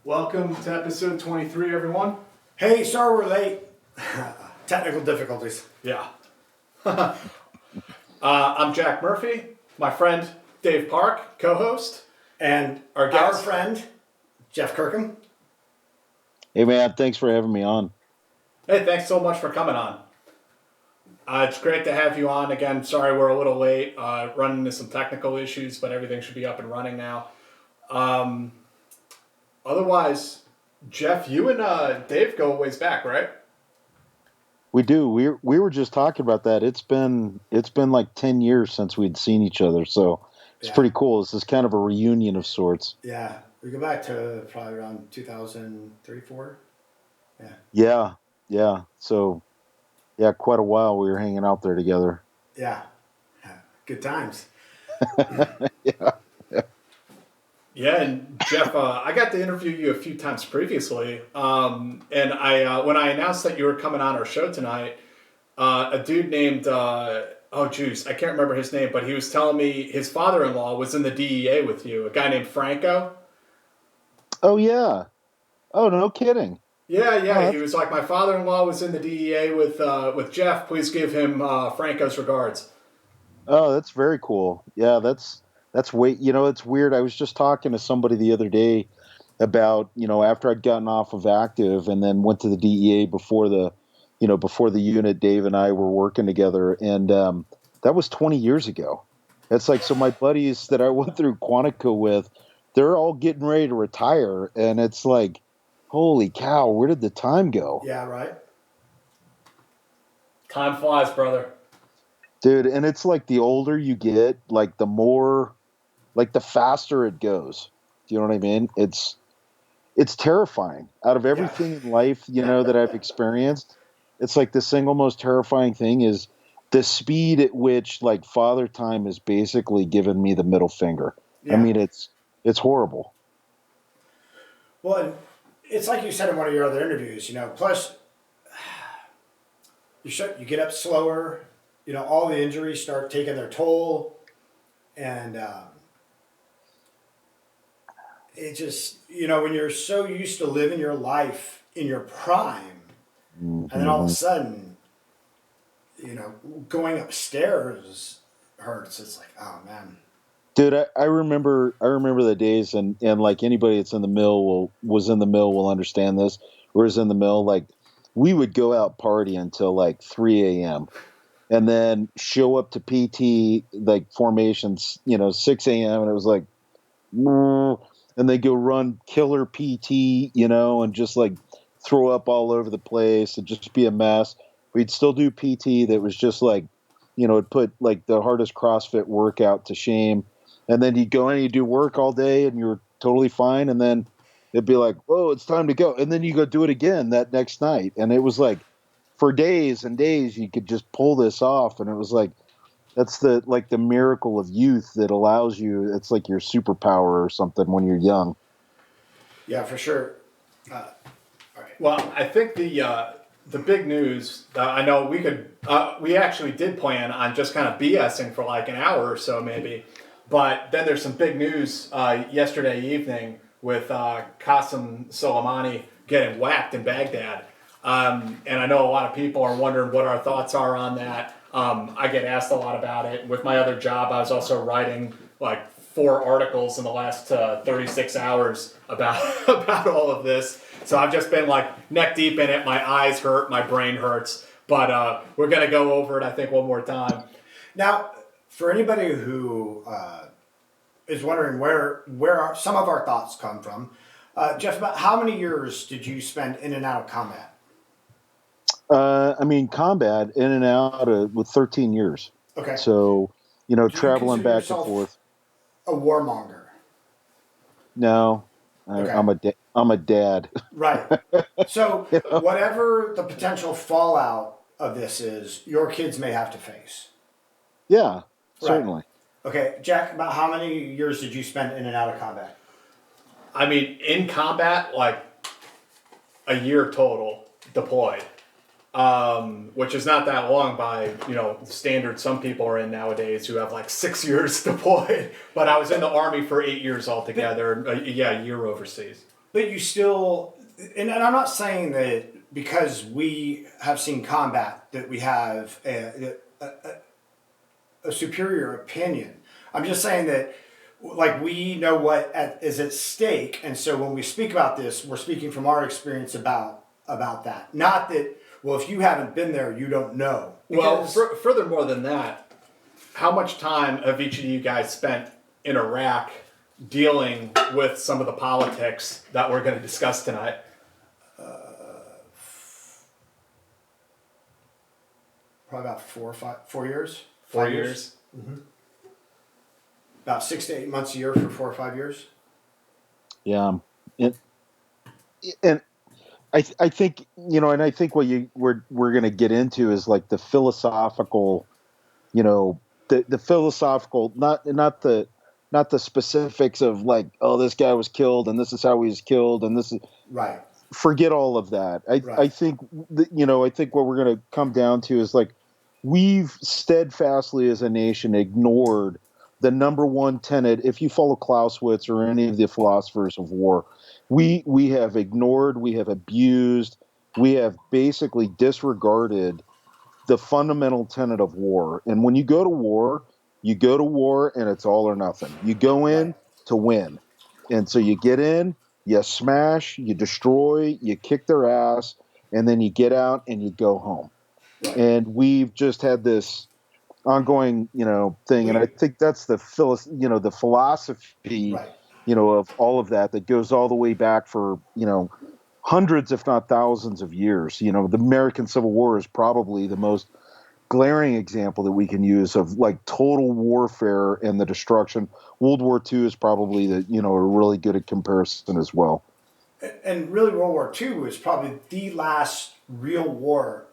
Welcome to episode 23, everyone. Hey, sorry we're late. Technical difficulties. Yeah. I'm Jack Murphy, my friend Dave Park, co-host, And our our guest. friend, Jeff Kirkham. Hey man, thanks for having me on. Hey, thanks so much for coming on. It's great to have you on again. Sorry we're a little late, running into some technical issues, but everything should be up and running now. Otherwise, Jeff, you and Dave go a ways back, right? We do. We were just talking about that. It's been like 10 years since we'd seen each other, so it's pretty cool. This is kind of a reunion of sorts. Yeah, we go back to probably around 2003, 4. Yeah. So, yeah, quite a while we were hanging out there together. Yeah. Good times. Yeah. Yeah, and Jeff, I got to interview you a few times previously, and I when I announced that you were coming on our show tonight, a dude named I can't remember his name, but he was telling me his father-in-law was in the DEA with you, a guy named Franco. Oh yeah. Oh, no kidding. Yeah, he was like, my father-in-law was in the DEA with Jeff. Please give him Franco's regards. Oh, that's very cool. Yeah, that's way. It's weird. I was just talking to somebody the other day about, after I'd gotten off of active and then went to the DEA before the unit. Dave and I were working together, and that was 20 years ago. It's like, so my buddies that I went through Quantico with, they're all getting ready to retire, and it's like, holy cow, where did the time go? Yeah, right. Time flies, brother. Dude, and it's like the older you get, like the more, like the faster it goes. Do you know what I mean? It's terrifying. Out of everything in life, that I've experienced, it's like the single most terrifying thing is the speed at which like father time has basically given me the middle finger. Yeah. I mean, it's horrible. Well, and it's like you said in one of your other interviews, plus you get up slower, all the injuries start taking their toll, and it just, when you're so used to living your life in your prime, and then all of a sudden, going upstairs hurts. It's like, oh man. Dude, I remember the days, and like anybody that's in the mill was in the mill will understand this. Or is in the mill, like we would go out party until like 3 a.m. and then show up to PT like formations, 6 a.m. and it was like, and they go run killer PT, and just like throw up all over the place and just be a mess. We'd still do PT that was just like, it put like the hardest CrossFit workout to shame. And then you'd go in and you'd do work all day and you were totally fine. And then it'd be like, whoa, it's time to go. And then you go do it again that next night. And it was like for days and days you could just pull this off. And it was like, that's the miracle of youth that allows you, it's like your superpower or something when you're young. Yeah, for sure. All right. Well, I think the big news, I know we actually did plan on just kind of BSing for like an hour or so maybe, but then there's some big news yesterday evening with Qassem Soleimani getting whacked in Baghdad. And I know a lot of people are wondering what our thoughts are on that. I get asked a lot about it. With my other job, I was also writing like 4 articles in the last 36 hours about about all of this. So I've just been like neck deep in it. My eyes hurt, my brain hurts. But we're going to go over it, I think, one more time. Now, for anybody who is wondering where some of our thoughts come from, Jeff, about how many years did you spend in and out of combat? Combat in and out with 13 years. Okay. So, Do traveling you consider back and yourself forth. a warmonger? No, Okay. I'm a dad. Right. So whatever the potential fallout of this is, your kids may have to face. Yeah, certainly. Okay, Jack, about how many years did you spend in and out of combat? I mean, in combat, like a year total deployed. Which is not that long by, the standard some people are in nowadays who have like 6 years deployed. But I was in the Army for 8 years altogether. A year overseas. But you still, and I'm not saying that because we have seen combat that we have a superior opinion. I'm just saying that, like, we know what is at stake, and so when we speak about this, we're speaking from our experience about that. Not that, well, if you haven't been there, you don't know. Well, furthermore than that, how much time have each of you guys spent in Iraq dealing with some of the politics that we're going to discuss tonight? Probably about 4 years. 4 years. Mm-hmm. About 6 to 8 months a year for 4 or 5 years. Yeah, and I think and I think what we're going to get into is like the philosophical, the philosophical, not the specifics of like, oh, this guy was killed and this is how he was killed and this is right. Forget all of that. I think I think what we're going to come down to is like we've steadfastly as a nation ignored the number one tenet. If you follow Clausewitz or any of the philosophers of war, we have ignored, we have abused, we have basically disregarded the fundamental tenet of war. And when you go to war and it's all or nothing. You go in to win. And so you get in, you smash, you destroy, you kick their ass, and then you get out and you go home. Right. And we've just had this ongoing, thing. And I think that's the philosophy, of all of that goes all the way back for, hundreds, if not thousands of years. The American Civil War is probably the most glaring example that we can use of like total warfare and the destruction. World War II is probably a really good comparison as well. And really, World War II was probably the last real war,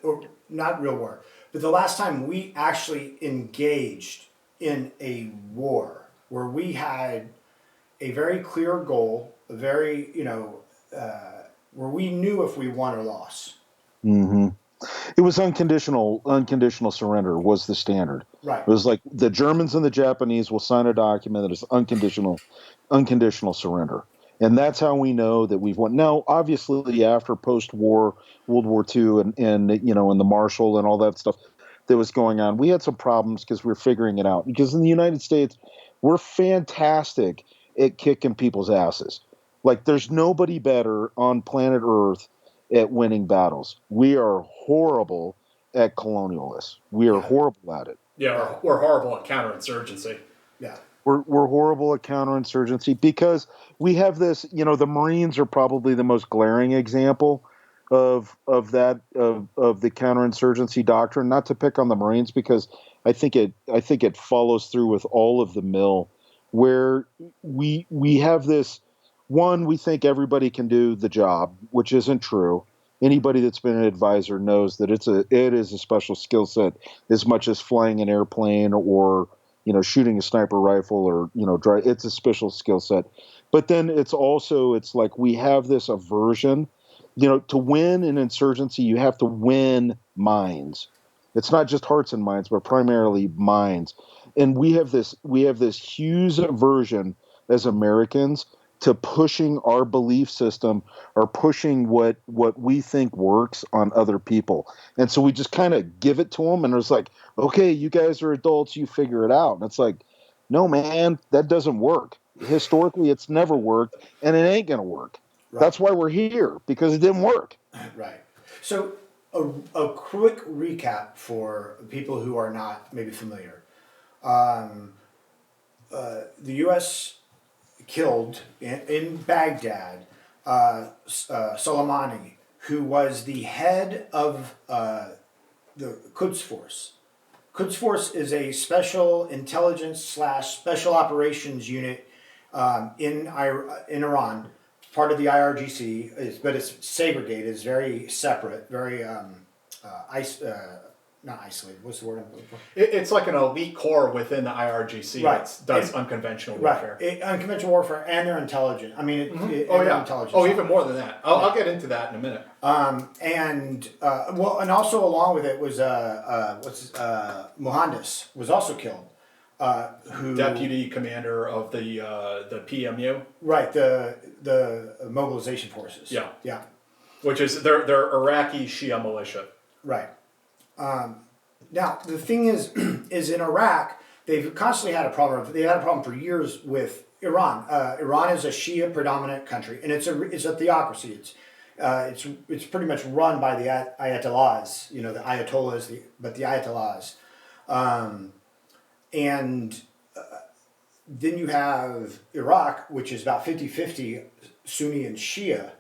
or not real war, but the last time we actually engaged in a war where we had a very clear goal, a very, where we knew if we won or lost. Mm-hmm. It was unconditional surrender was the standard. Right. It was like the Germans and the Japanese will sign a document that is unconditional surrender. And that's how we know that we've won. Now, obviously, after post-war World War II and and the Marshall and all that stuff that was going on, we had some problems because we were figuring it out. Because in the United States, we're fantastic at kicking people's asses. Like, there's nobody better on planet Earth at winning battles. We are horrible at colonialists. We are horrible at it. Yeah, we're horrible at counterinsurgency. Yeah. We're horrible at counterinsurgency because we have this, the Marines are probably the most glaring example of the counterinsurgency doctrine. Not to pick on the Marines because I think it follows through with all of the mill, where we have this. One, we think everybody can do the job, which isn't true. Anybody that's been an advisor knows that it is a special skill set as much as flying an airplane or shooting a sniper rifle or it's a special skill set. But then it's like we have this aversion, to win an insurgency you have to win minds. It's not just hearts and minds, but primarily minds. And we have this huge aversion as Americans to pushing our belief system or pushing what we think works on other people. And so we just kind of give it to them and it's like, okay, you guys are adults, you figure it out. And it's like, no, man, that doesn't work. Historically, it's never worked and it ain't going to work. Right. That's why we're here, because it didn't work. Right. So a quick recap for people who are not maybe familiar. The U.S. killed in Baghdad Soleimani, who was the head of the Quds Force. Quds Force is a special intelligence / special operations unit in Iran, part of the IRGC, but its segregated, is very separate, very not isolated. What's the word I'm looking for? It's like an elite corps within the IRGC that does unconventional warfare. Right, unconventional warfare, and they're intelligent. I mean, intelligence. Oh, even more than that. I'll get into that in a minute. And also along with it was Mohandas was also killed. who deputy commander of the PMU. Right, the mobilization forces. Yeah. Yeah. Which is they're Iraqi Shia militia. Right. Now the thing is in Iraq they've constantly had a problem. They had a problem for years with Iran. Iran is a Shia predominant country, and it's a theocracy. It's pretty much run by the ayatollahs. You know, the ayatollahs, but the ayatollahs, and then you have Iraq, which is about 50-50 Sunni and Shia.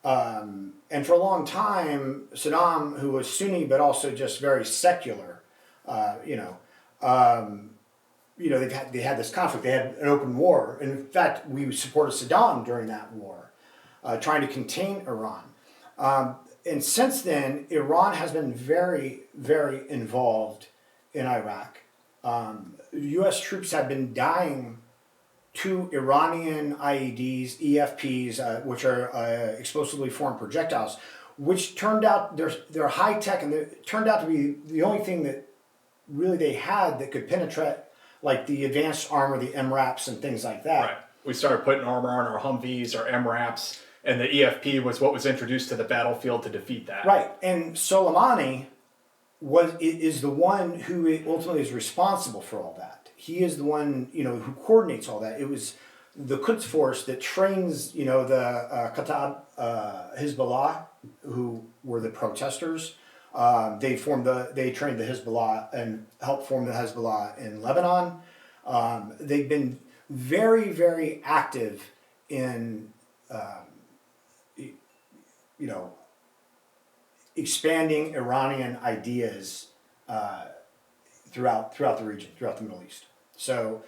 And for a long time, Saddam, who was Sunni but also just very secular, they had this conflict. They had an open war. And in fact, we supported Saddam during that war, trying to contain Iran. And since then, Iran has been very, very involved in Iraq. U.S. troops have been dying to Iranian IEDs, EFPs, which are explosively formed projectiles, which turned out they're high tech, and it turned out to be the only thing that really they had that could penetrate, like the advanced armor, the MRAPs, and things like that. Right. We started putting armor on our Humvees, our MRAPs, and the EFP was what was introduced to the battlefield to defeat that. Right, and Soleimani is the one who ultimately is responsible for all that. He is the one, who coordinates all that. It was the Quds Force that trains, the Qassem Hezbollah, who were the protesters. They trained the Hezbollah and helped form the Hezbollah in Lebanon. They've been very, very active in, expanding Iranian ideas throughout the region, throughout the Middle East. So,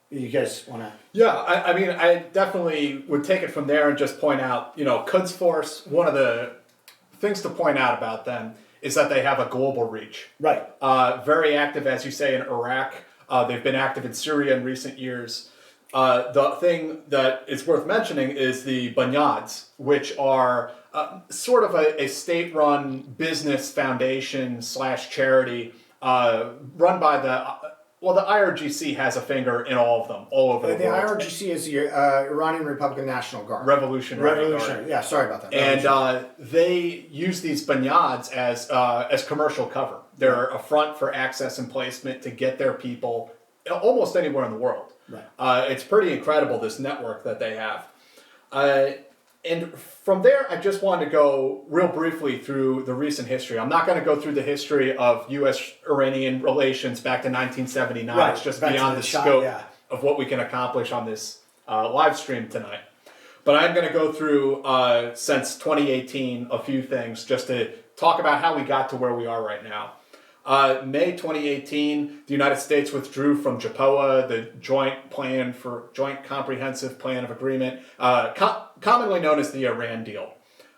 you guys want to? Yeah, I definitely would take it from there and just point out, Quds Force, one of the things to point out about them is that they have a global reach. Right. Very active, as you say, in Iraq. They've been active in Syria in recent years. The thing that is worth mentioning is the Bunyads, which are sort of a state-run business foundation / charity run by the IRGC has a finger in all of them, all over the world. The IRGC is the Iranian Republican National Guard. Revolutionary Guard. Yeah, sorry about that. And they use these Bunyads as commercial cover. They're a front for access and placement to get their people almost anywhere in the world. Right. It's pretty incredible, this network that they have. And from there, I just wanted to go real briefly through the recent history. I'm not going to go through the history of U.S.-Iranian relations back to 1979. Right. It's just beyond the scope of what we can accomplish on this live stream tonight. But I'm going to go through, since 2018, a few things just to talk about how we got to where we are right now. May 2018, the United States withdrew from JPOA, the Joint Comprehensive Plan of Agreement, commonly known as the Iran deal.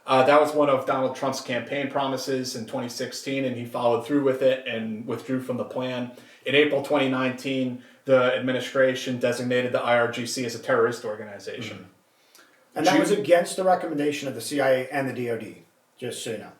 That was one of Donald Trump's campaign promises in 2016, and he followed through with it and withdrew from the plan. In April 2019, the administration designated the IRGC as a terrorist organization. Mm-hmm. And that was against the recommendation of the CIA and the DOD, just so you know.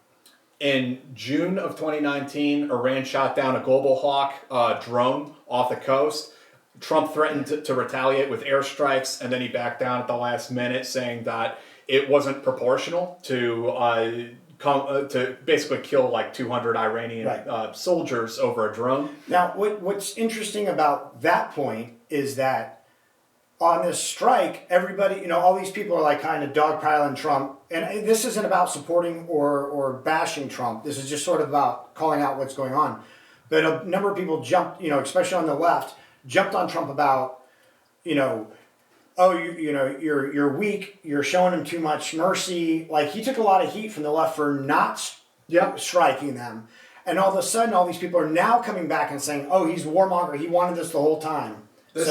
In June of 2019, Iran shot down a Global Hawk drone off the coast. Trump threatened to retaliate with airstrikes, and then he backed down at the last minute, saying that it wasn't proportional to basically kill like 200 Iranian soldiers over a drone. Now, what's interesting about that point is that on this strike, everybody, all these people are like kind of dogpiling Trump. And this isn't about supporting or bashing Trump. This is just sort of about calling out what's going on. But a number of people jumped, especially on the left, jumped on Trump about, you're weak, you're showing him too much mercy. Like, he took a lot of heat from the left for not striking them. And all of a sudden, all these people are now coming back and saying, oh, he's a warmonger, he wanted this the whole time. This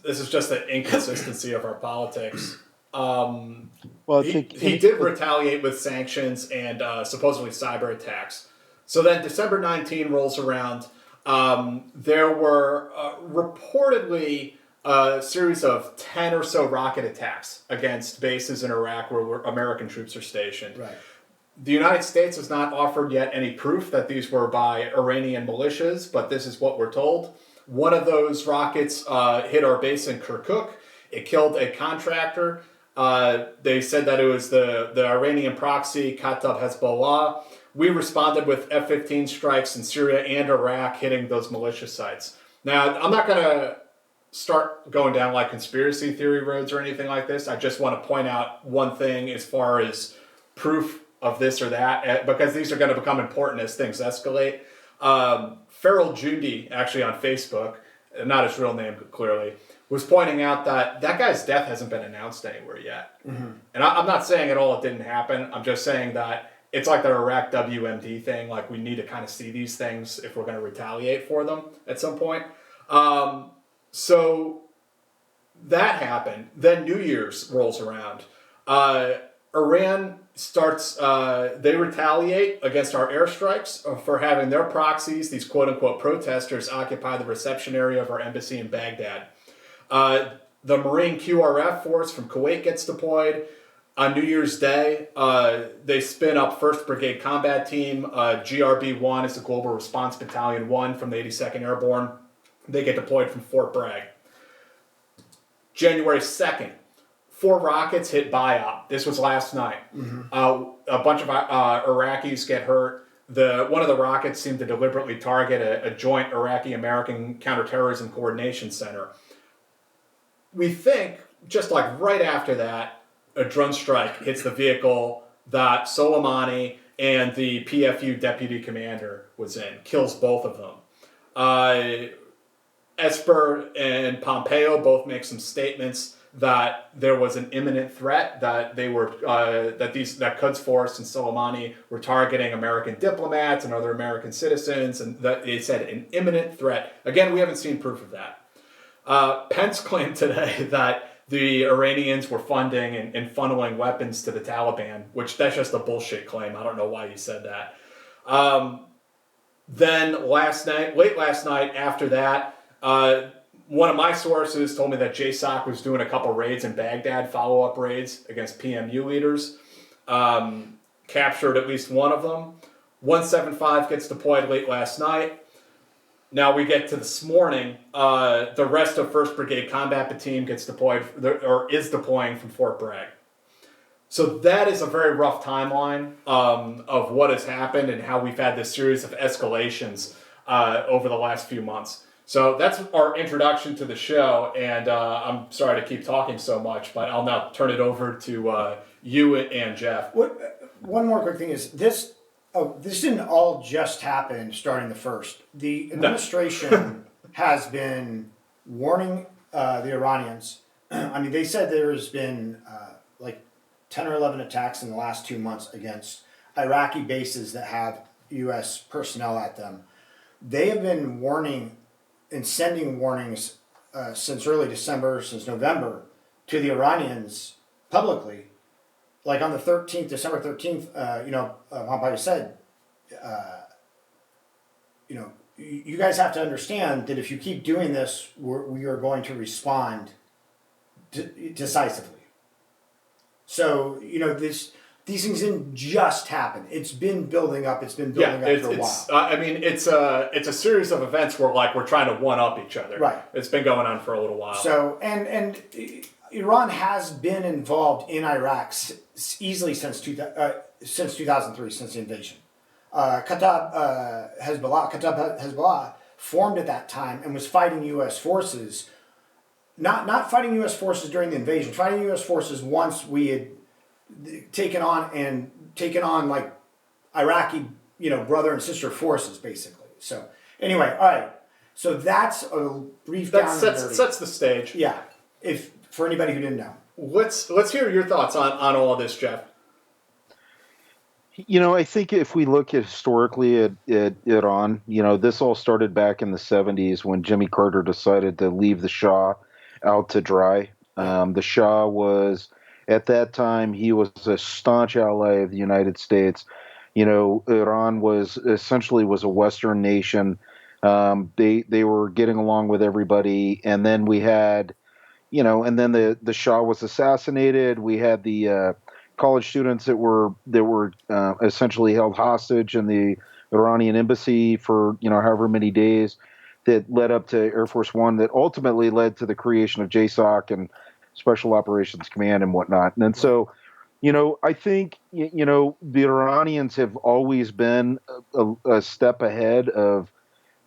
is just the inconsistency of our politics. He did retaliate with sanctions and supposedly cyber attacks. So then December 19 rolls around. There were reportedly a series of 10 or so rocket attacks against bases in Iraq where American troops are stationed. Right. The United States has not offered yet any proof that these were by Iranian militias, but this is what we're told. One of those rockets hit our base in Kirkuk. It killed a contractor. They said that it was the Iranian proxy, Kataib Hezbollah. We responded with F-15 strikes in Syria and Iraq, hitting those militia sites. Now, I'm not going to start going down like conspiracy theory roads or anything like this. I just want to point out one thing as far as proof of this or that, because these are going to become important as things escalate. Farrell Judy, actually on Facebook, not his real name clearly, was pointing out that guy's death hasn't been announced anywhere yet. Mm-hmm. And I'm not saying at all it didn't happen. I'm just saying that it's like the Iraq WMD thing. Like, we need to kind of see these things if we're going to retaliate for them at some point. So that happened. Then New Year's rolls around. Iran starts, they retaliate against our airstrikes for having their proxies, these quote-unquote protesters, occupy the reception area of our embassy in Baghdad. The Marine QRF force from Kuwait gets deployed. On New Year's Day, they spin up 1st Brigade Combat Team. GRB-1 is the Global Response Battalion 1 from the 82nd Airborne. They get deployed from Fort Bragg. January 2nd, 4 rockets hit Bayat. This was last night. Mm-hmm. A bunch of Iraqis get hurt. One of the rockets seemed to deliberately target a joint Iraqi-American counter-terrorism coordination center. We think, just like right after that, a drone strike hits the vehicle that Soleimani and the PFU deputy commander was in, kills both of them. Esper and Pompeo both make some statements that there was an imminent threat, that they were that Quds Force and Soleimani were targeting American diplomats and other American citizens, and that they said an imminent threat. Again, we haven't seen proof of that. Pence claimed today that the Iranians were funding and funneling weapons to the Taliban, which that's just a bullshit claim. I don't know why he said that. Then late last night after that, one of my sources told me that JSOC was doing a couple raids in Baghdad, follow-up raids against PMU leaders. Captured at least one of them. 175 gets deployed late last night. Now we get to this morning. The rest of 1st Brigade Combat Team gets deployed, or is deploying from Fort Bragg. So that is a very rough timeline of what has happened and how we've had this series of escalations over the last few months. So that's our introduction to the show, and I'm sorry to keep talking so much, but I'll now turn it over to you and Jeff. One more quick thing is this. This didn't all just happen starting the 1st. The administration has been warning the Iranians. I mean, they said there's been like 10 or 11 attacks in the last 2 months against Iraqi bases that have U.S. personnel at them. They have been warning and sending warnings since early December, since November, to the Iranians publicly. Like on the 13th, December 13th, Pompeo said, you guys have to understand that if you keep doing this, we are going to respond decisively. So, these things didn't just happen. It's been building up. It's been building up for a while. It's a series of events where we're trying to one up each other. Right. It's been going on for a little while. So and Iran has been involved in Iraq easily since 2003, since the invasion. Kataib Hezbollah formed at that time and was fighting U.S. forces. Not fighting U.S. forces during the invasion. Fighting U.S. forces once we had taken on like Iraqi, brother and sister forces, basically. So anyway, all right. So that's a brief sets the stage. Yeah. If for anybody who didn't know. Let's hear your thoughts on all of this, Jeff. I think if we look historically at Iran, this all started back in the 70s when Jimmy Carter decided to leave the Shah out to dry. The Shah was, at that time, he was a staunch ally of the United States. Iran was a Western nation. They were getting along with everybody, and then we had, and then the Shah was assassinated. We had the college students that were essentially held hostage in the Iranian embassy for however many days. that led up to Air Force One that ultimately led to the creation of JSOC and Special Operations Command and whatnot. And so, I think, the Iranians have always been a step ahead of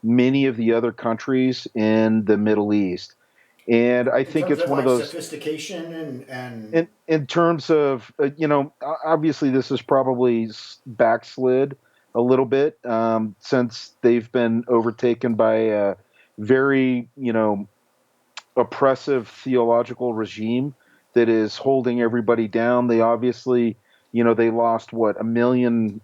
many of the other countries in the Middle East. And I In think terms it's of one of like those, sophistication and in terms of, obviously this is probably backslid a little bit since they've been overtaken by a very, oppressive theological regime that is holding everybody down. They obviously, they lost about a million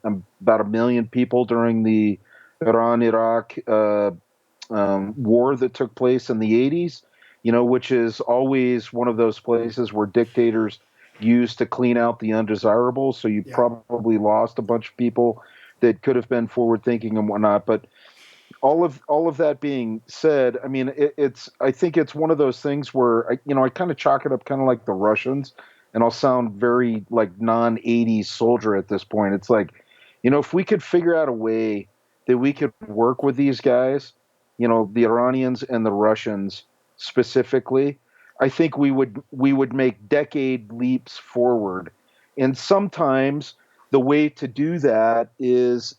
people during the Iran-Iraq war that took place in the 80s, which is always one of those places where dictators use to clean out the undesirables. So you yeah. probably lost a bunch of people that could have been forward thinking and whatnot. But all of that being said, I mean, I think it's one of those things where I kind of chalk it up kind of like the Russians, and I'll sound very like non-80s soldier at this point. It's like, if we could figure out a way that we could work with these guys, the Iranians and the Russians specifically, I think we would make decade leaps forward. And sometimes the way to do that is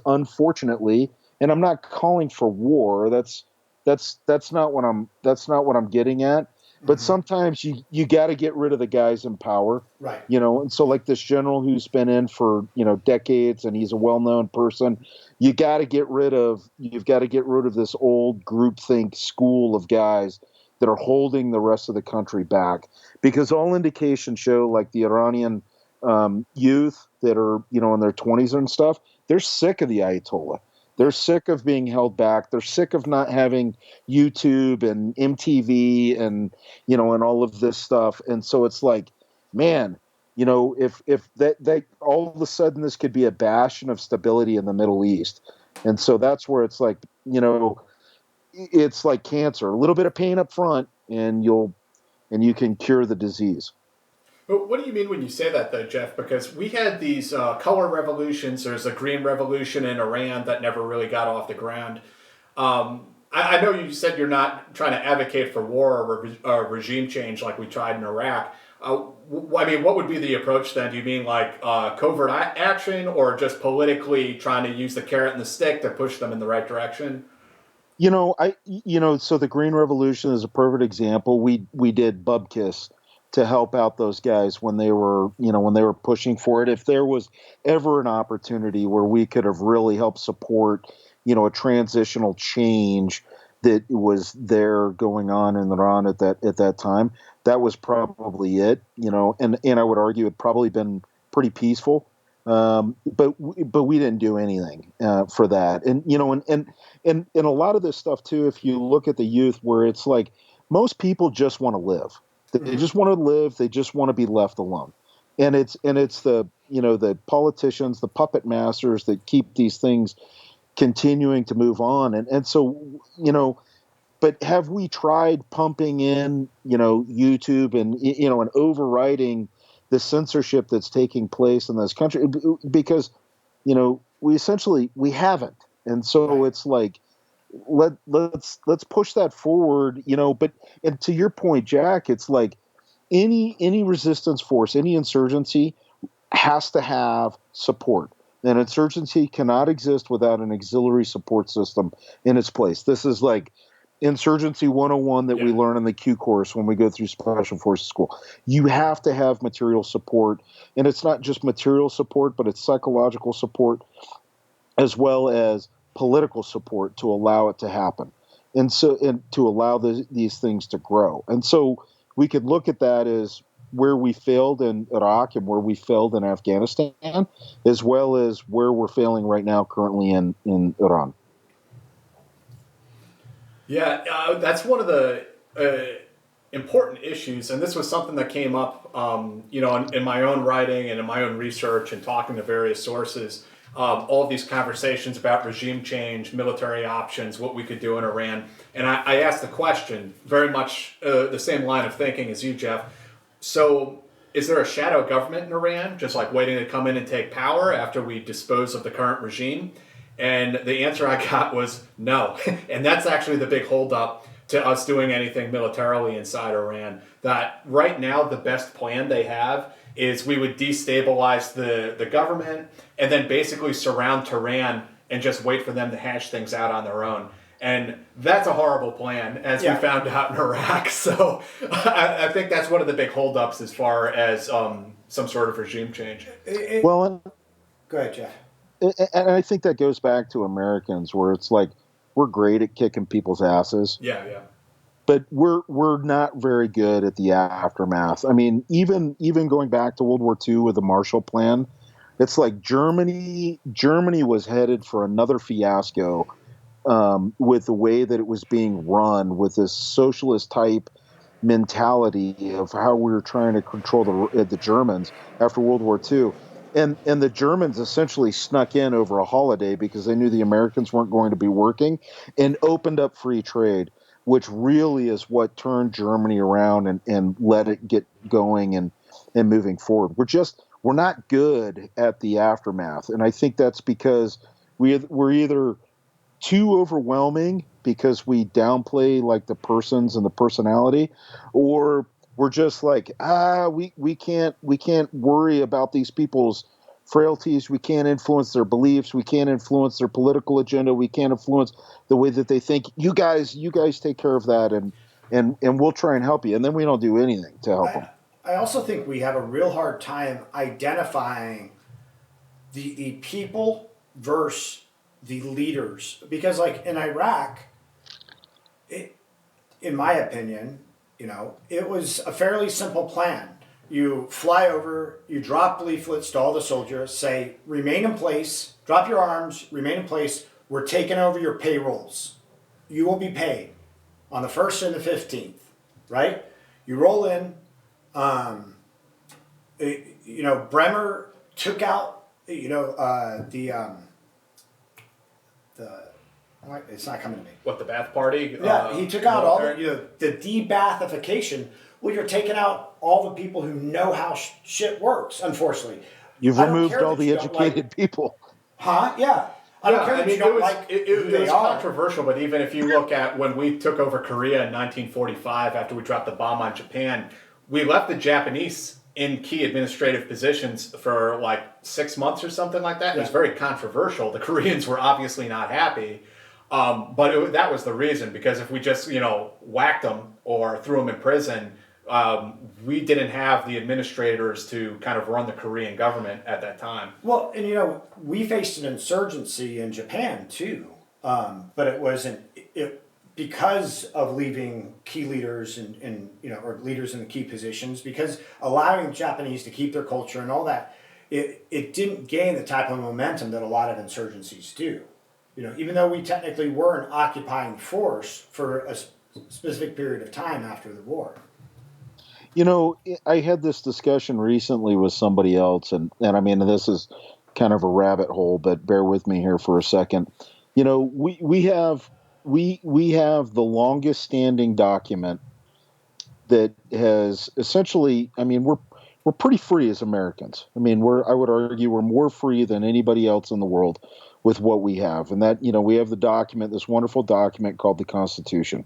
unfortunately, and I'm not calling for war. That's not what I'm getting at. But Mm-hmm. sometimes you got to get rid of the guys in power, Right. And so like this general who's been in for decades, and he's a well-known person. You've got to get rid of this old groupthink school of guys that are holding the rest of the country back, because all indications show, like the Iranian youth that are in their 20s and stuff, they're sick of the Ayatollah. They're sick of being held back. They're sick of not having YouTube and MTV and and all of this stuff. And so it's like, man, if that all of a sudden this could be a bastion of stability in the Middle East. And so that's where it's like, it's like cancer. A little bit of pain up front, and you can cure the disease. But what do you mean when you say that, though, Jeff? Because we had these color revolutions. There's a green revolution in Iran that never really got off the ground. I know you said you're not trying to advocate for war or regime change like we tried in Iraq. I mean, what would be the approach then? Do you mean like covert action, or just politically trying to use the carrot and the stick to push them in the right direction? So the Green Revolution is a perfect example. We did Bubkiss to help out those guys when they were, pushing for it. If there was ever an opportunity where we could have really helped support, a transitional change that was there going on in Iran at that time, that was probably it, and I would argue it probably been pretty peaceful. But we didn't do anything for that, and a lot of this stuff too. If you look at the youth, where it's like most people just want to live, they just want to live, they just want to be left alone, and it's the the politicians, the puppet masters that keep these things continuing to move on, and so But have we tried pumping in YouTube and overriding the censorship that's taking place in this country? Because we haven't. And so Right. it's like, let's push that forward, but, and to your point, Jack, it's like any resistance force, any insurgency has to have support. An insurgency cannot exist without an auxiliary support system in its place. This is like Insurgency 101 that we Yeah. learn in the Q course when we go through Special Forces School. You have to have material support, and it's not just material support, but it's psychological support as well as political support to allow it to happen, and to allow these things to grow. And so we could look at that as where we failed in Iraq and where we failed in Afghanistan, as well as where we're failing right now currently in Iran. Yeah, that's one of the important issues, and this was something that came up, in my own writing and in my own research and talking to various sources. All of these conversations about regime change, military options, what we could do in Iran, and I asked the question, very much the same line of thinking as you, Jeff. So, is there a shadow government in Iran, just like waiting to come in and take power after we dispose of the current regime? And the answer I got was no. And that's actually the big holdup to us doing anything militarily inside Iran. That right now, the best plan they have is we would destabilize the government and then basically surround Tehran and just wait for them to hash things out on their own. And that's a horrible plan, as we found out in Iraq. So I think that's one of the big holdups as far as some sort of regime change. Well, Go ahead, Jeff. and I think that goes back to Americans, where it's like we're great at kicking people's asses. Yeah. But we're not very good at the aftermath. I mean, even going back to World War II with the Marshall Plan, it's like Germany was headed for another fiasco with the way that it was being run, with this socialist type mentality of how we were trying to control the Germans after World War II. And the Germans essentially snuck in over a holiday because they knew the Americans weren't going to be working, and opened up free trade, which really is what turned Germany around and let it get going and moving forward. We're not good at the aftermath. And I think that's because we're either too overwhelming because we downplay like the persons and the personality, or we're just like, we can't worry about these people's frailties. We can't influence their beliefs. We can't influence their political agenda. We can't influence the way that they think. You guys take care of that, and we'll try and help you. And then we don't do anything to help them. I also think we have a real hard time identifying the people versus the leaders, because like in Iraq, in my opinion, it was a fairly simple plan. You fly over, you drop leaflets to all the soldiers, say, remain in place, drop your arms, remain in place. We're taking over your payrolls. You will be paid on the 1st and the 15th, right? You roll in. Bremer took out, it's not coming to me. What, the Bath Party? Yeah, he took out all the de-Bathification. Well, you're taking out all the people who know how shit works, unfortunately. You've removed all the educated people. Huh? Yeah. I don't care it was controversial, but even if you look at when we took over Korea in 1945 after we dropped the bomb on Japan, we left the Japanese in key administrative positions for like 6 months or something like that. It was very controversial. The Koreans were obviously not happy. But that was the reason, because if we just, whacked them or threw them in prison, we didn't have the administrators to kind of run the Korean government at that time. Well, and we faced an insurgency in Japan too, but it wasn't because of leaving key leaders or leaders in the key positions, because allowing the Japanese to keep their culture and all that, it didn't gain the type of momentum that a lot of insurgencies do. Even though we technically were an occupying force for a specific period of time after the war. I had this discussion recently with somebody else, and I mean, this is kind of a rabbit hole, but bear with me here for a second. We have the longest standing document that has essentially, I mean, we're pretty free as Americans. I mean, I would argue we're more free than anybody else in the world with what we have. And that, we have the document, this wonderful document called the Constitution.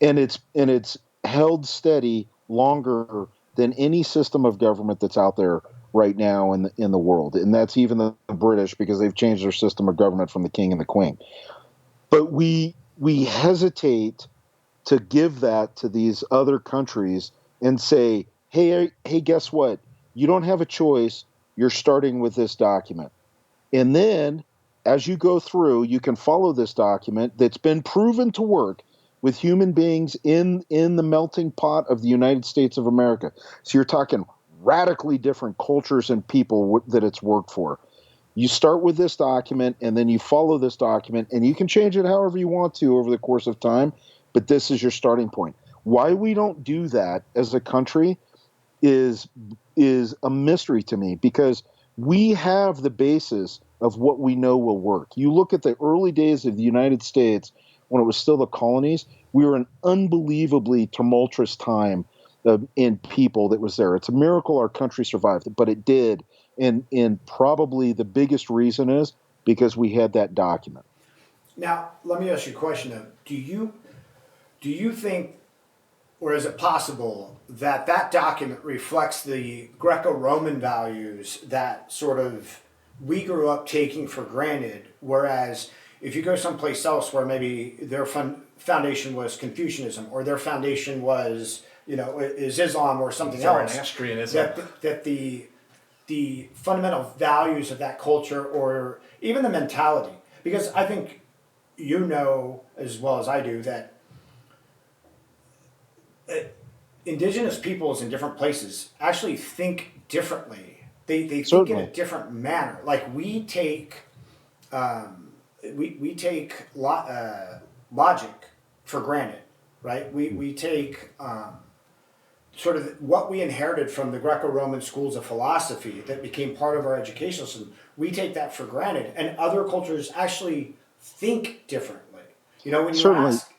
And it's held steady longer than any system of government that's out there right now in the world. And that's even the British, because they've changed their system of government from the king and the queen. But we hesitate to give that to these other countries and say, hey, guess what? You don't have a choice. You're starting with this document. And then as you go through, you can follow this document that's been proven to work with human beings in the melting pot of the United States of America. So you're talking radically different cultures and people that it's worked for. You start with this document, and then you follow this document, and you can change it however you want to over the course of time, but this is your starting point. Why we don't do that as a country is a mystery to me, because we have the basis of what we know will work. You look at the early days of the United States when it was still the colonies, we were an unbelievably tumultuous time in people that was there. It's a miracle our country survived, but it did. And probably the biggest reason is because we had that document. Now, let me ask you a question though. Do you think, or is it possible that that document reflects the Greco-Roman values that sort of we grew up taking for granted, whereas if you go someplace else where maybe their foundation was Confucianism or their foundation was, is Islam or something else, Zoroastrianism, that the fundamental values of that culture or even the mentality, because I think as well as I do that indigenous peoples in different places actually think differently. They think Certainly. in a different manner. Like we take logic for granted, right? We take sort of what we inherited from the Greco-Roman schools of philosophy that became part of our educational system. We take that for granted, and other cultures actually think differently. When you Certainly. ask.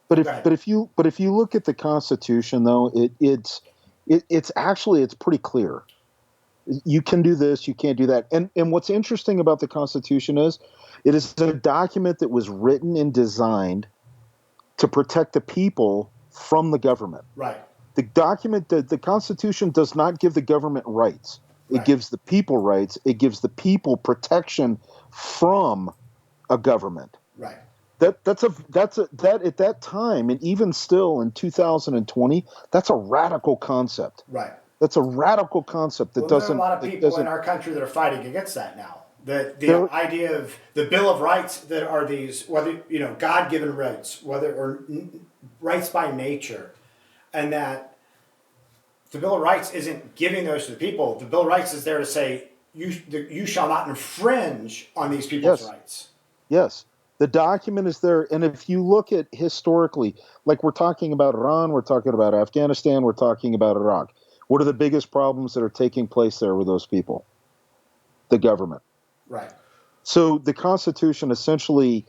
But if you look at the Constitution, though, it's pretty clear. You can do this, you can't do that. And what's interesting about the Constitution is it is a document that was written and designed to protect the people from the government. Right. The Constitution does not give the government rights. It Right. gives the people rights. It gives the people protection from a government. Right. That at that time, and even still in 2020, that's a radical concept. Right. That's a radical concept that There are a lot of people in our country that are fighting against that now. The idea of the Bill of Rights that are these, whether God-given rights, or rights by nature, and that the Bill of Rights isn't giving those to the people. The Bill of Rights is there to say you shall not infringe on these people's rights. Yes. The document is there, and if you look at historically, like we're talking about Iran, we're talking about Afghanistan, we're talking about Iraq. What are the biggest problems that are taking place there with those people? The government. Right. So the Constitution essentially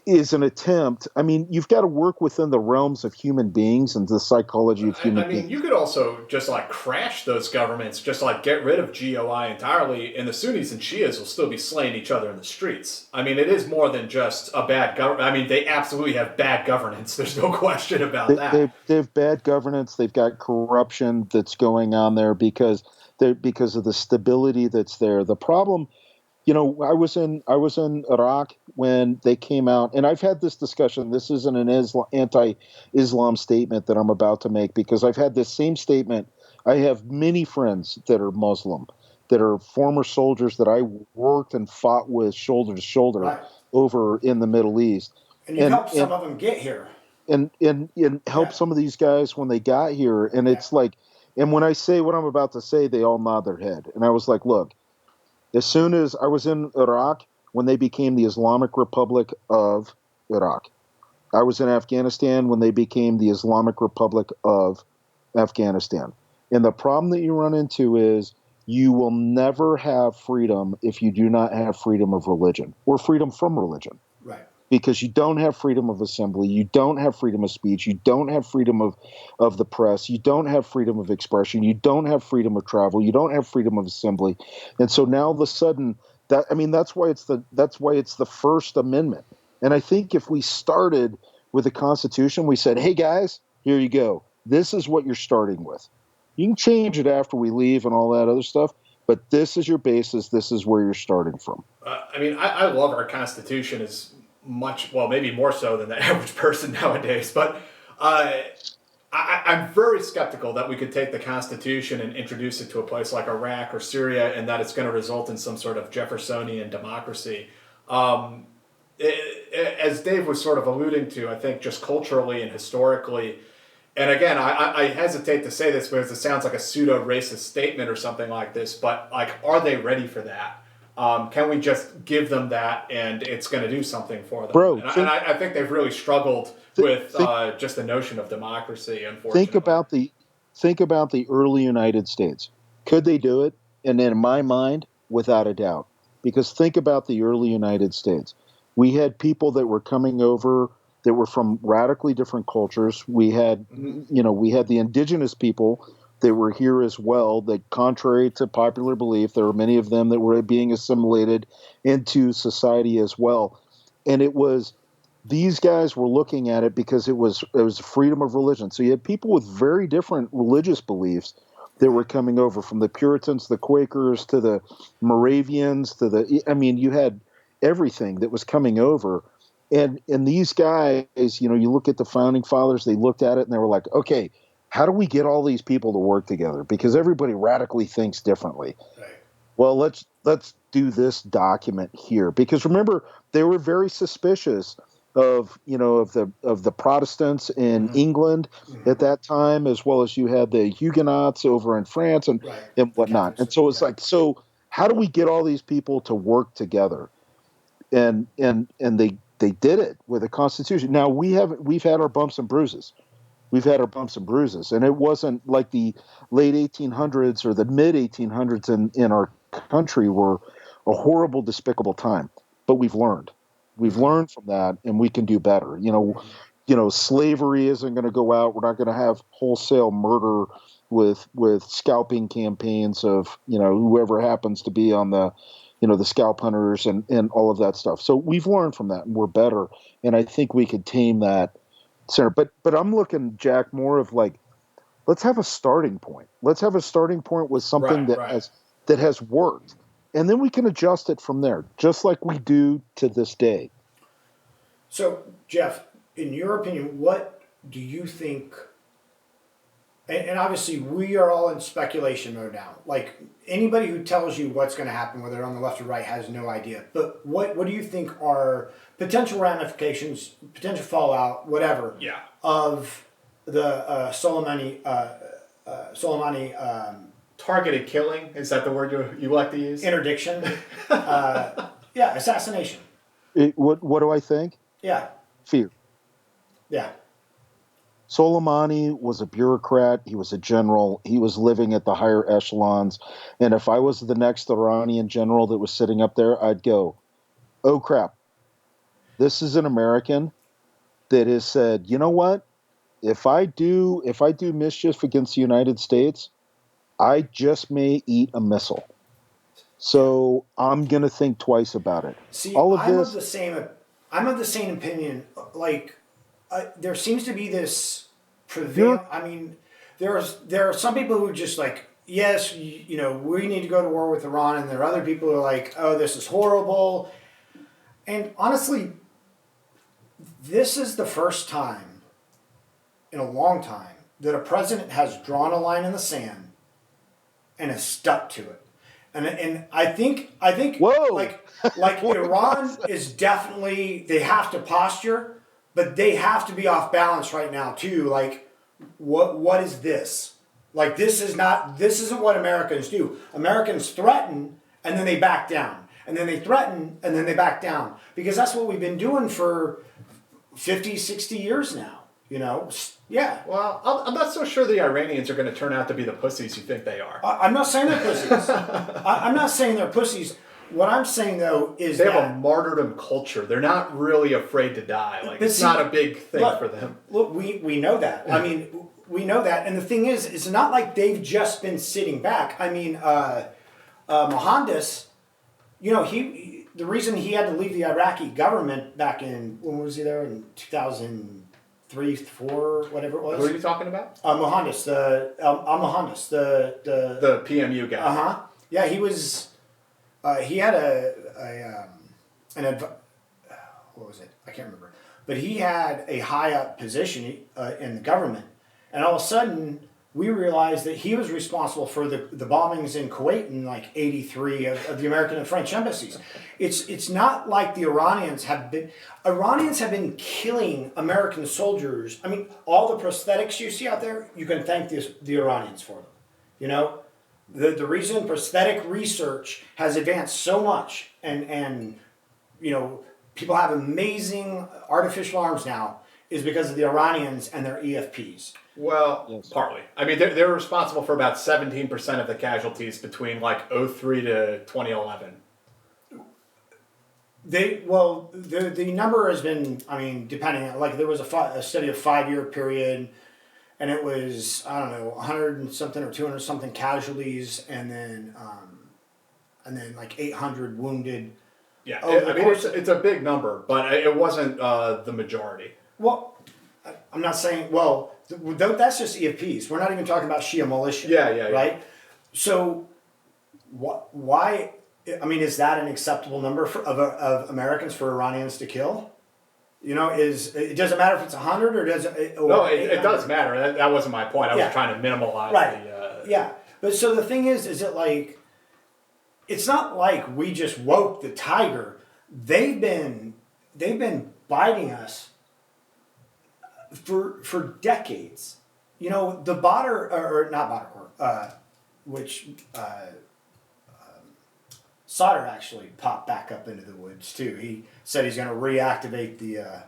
is an attempt. I mean, you've got to work within the realms of human beings and the psychology of human beings. You could also just crash those governments, just get rid of GOI entirely, and the Sunnis and Shias will still be slaying each other in the streets. I mean, it is more than just a bad government. I mean, they absolutely have bad governance. There's no question about that. They have bad governance. They've got corruption that's going on there because of the stability that's there. The problem. I was in Iraq when they came out, and I've had this discussion. This isn't an anti-Islam statement that I'm about to make, because I've had this same statement. I have many friends that are Muslim, that are former soldiers that I worked and fought with shoulder to shoulder over in the Middle East. And you helped some of them get here. And help some of these guys when they got here. And it's and when I say what I'm about to say, they all nod their head. And I was like, look, as soon as I was in Iraq, when they became the Islamic Republic of Iraq, I was in Afghanistan when they became the Islamic Republic of Afghanistan. And the problem that you run into is you will never have freedom if you do not have freedom of religion or freedom from religion. Right. Because you don't have freedom of assembly, you don't have freedom of speech, you don't have freedom of the press, you don't have freedom of expression, you don't have freedom of travel, you don't have freedom of assembly. And so now all of a sudden that's why it's the First Amendment. And I think if we started with the Constitution, we said, hey guys, here you go. This is what you're starting with. You can change it after we leave and all that other stuff, but this is your basis, this is where you're starting from. I love our Constitution as much, well, maybe more so than the average person nowadays, but I'm very skeptical that we could take the Constitution and introduce it to a place like Iraq or Syria and that it's going to result in some sort of Jeffersonian democracy. As Dave was sort of alluding to, I think just culturally and historically, and again, I hesitate to say this because it sounds like a pseudo-racist statement or something like this, but are they ready for that? Can we just give them that and it's going to do something for them? Bro, I think they've really struggled with just the notion of democracy, unfortunately. Think about the early United States. Could they do it? And in my mind, without a doubt. Because think about the early United States. We had people that were coming over that were from radically different cultures. We had, we had the indigenous people They were here as well. That, contrary to popular belief, there were many of them that were being assimilated into society as well. And it was, these guys were looking at it because it was freedom of religion. So you had people with very different religious beliefs that were coming over, from the Puritans, the Quakers, to the Moravians, to the, I mean, you had everything that was coming over. And these guys, you know, you look at the founding fathers, they looked at it and they were like, okay, how do we get all these people to work together? Because everybody radically thinks differently. Right. Well, let's do this document here, because remember, they were very suspicious of, you know, of the Protestants in England at that time, as well as you had the Huguenots over in France and Right. and The whatnot. Catholics, And so it's yeah. like, so how do we get all these people to work together? And they did it with a constitution. Now we've had our bumps and bruises. We've had our bumps and bruises, and it wasn't like the late 1800s or the mid 1800s in our country were a horrible, despicable time. But we've learned. We've learned from that, and we can do better. You know, slavery isn't going to go out. We're not going to have wholesale murder with scalping campaigns of, you know, whoever happens to be on the, you know, the scalp hunters and all of that stuff. So we've learned from that, and we're better. And I think we could tame that center. But I'm looking, Jack, more of like, let's have a starting point. Let's have a starting point with something Right. that has worked, and then we can adjust it from there, just like we do to this day. So, Jeff, in your opinion, what do you think? And obviously, we are all in speculation mode now. Like, anybody who tells you what's going to happen, whether on the left or right, has no idea. But what do you think are potential ramifications, potential fallout, whatever, Yeah. of the Soleimani Targeted killing, is that the word you like to use? interdiction? Assassination. What do I think? Yeah, Fear. yeah. Soleimani was a bureaucrat. He was a general. He was living at the higher echelons. And if I was the next Iranian general that was sitting up there, I'd go, oh crap, this is an American that has said, you know what? If I do mischief against the United States, I just may eat a missile. So I'm gonna think twice about it. See, All of I'm of this, the same. I'm of the same opinion. Like, there seems to be this prevail. I mean, there are some people who just like, yes, you know, we need to go to war with Iran, and there are other people who are like, oh, this is horrible. And honestly, this is the first time in a long time that a president has drawn a line in the sand and has stuck to it. And I think Whoa. like Iran is definitely, they have to posture, but they have to be off balance right now too. Like, what is this? Like, this isn't what Americans do. Americans threaten and then they back down. And then they threaten and then they back down. Because that's what we've been doing for 50, 60 years now. You know? Yeah. Well, I'm not so sure the Iranians are going to turn out to be the pussies you think they are. I'm not saying they're pussies. I'm not saying they're pussies. What I'm saying, though, is They that... have a martyrdom culture. They're not really afraid to die. Like, it's not a big thing for them. Look, we know that. I mean, we know that. And the thing is, it's not like they've just been sitting back. I mean, Mohandas, you know, the reason he had to leave the Iraqi government back in, when was he there? In 2003, 4, whatever it was. Who are you talking about? Mohandas, Mohandas, The PMU guy. Yeah, he was. He had what was it? I can't remember. But he had a high up position in the government, and all of a sudden we realized that he was responsible for the bombings in Kuwait in like '83 of the American and French embassies. It's not like the Iranians have been killing American soldiers. I mean, all the prosthetics you see out there, you can thank the Iranians for them. You know, the reason prosthetic research has advanced so much, and you know, people have amazing artificial arms now, is because of the Iranians and their EFPs. Well, Yes. Partly. I mean, they're responsible for about 17% of the casualties between like 03 to 2011. The number has been, I mean, depending, like there was a study of 5-year period, and it was, I don't know, 100 and something or 200 something casualties, and then like 800 wounded. Yeah, Oh, I mean it's a big number, but it wasn't the majority. Well, I'm not saying. Well, that's just EFPs. We're not even talking about Shia militia. Yeah. Right. So, why? I mean, is that an acceptable number of Americans for Iranians to kill? You know, it doesn't matter if it's 100 or does it? Or no, it does matter. That wasn't my point. I was trying to minimize the. Yeah, but so the thing is it like? It's not like we just woke the tiger. They've been biting us for decades. You know, the Badr, or not Badr Corps, which Sauter actually popped back up into the woods too. He said he's going to reactivate the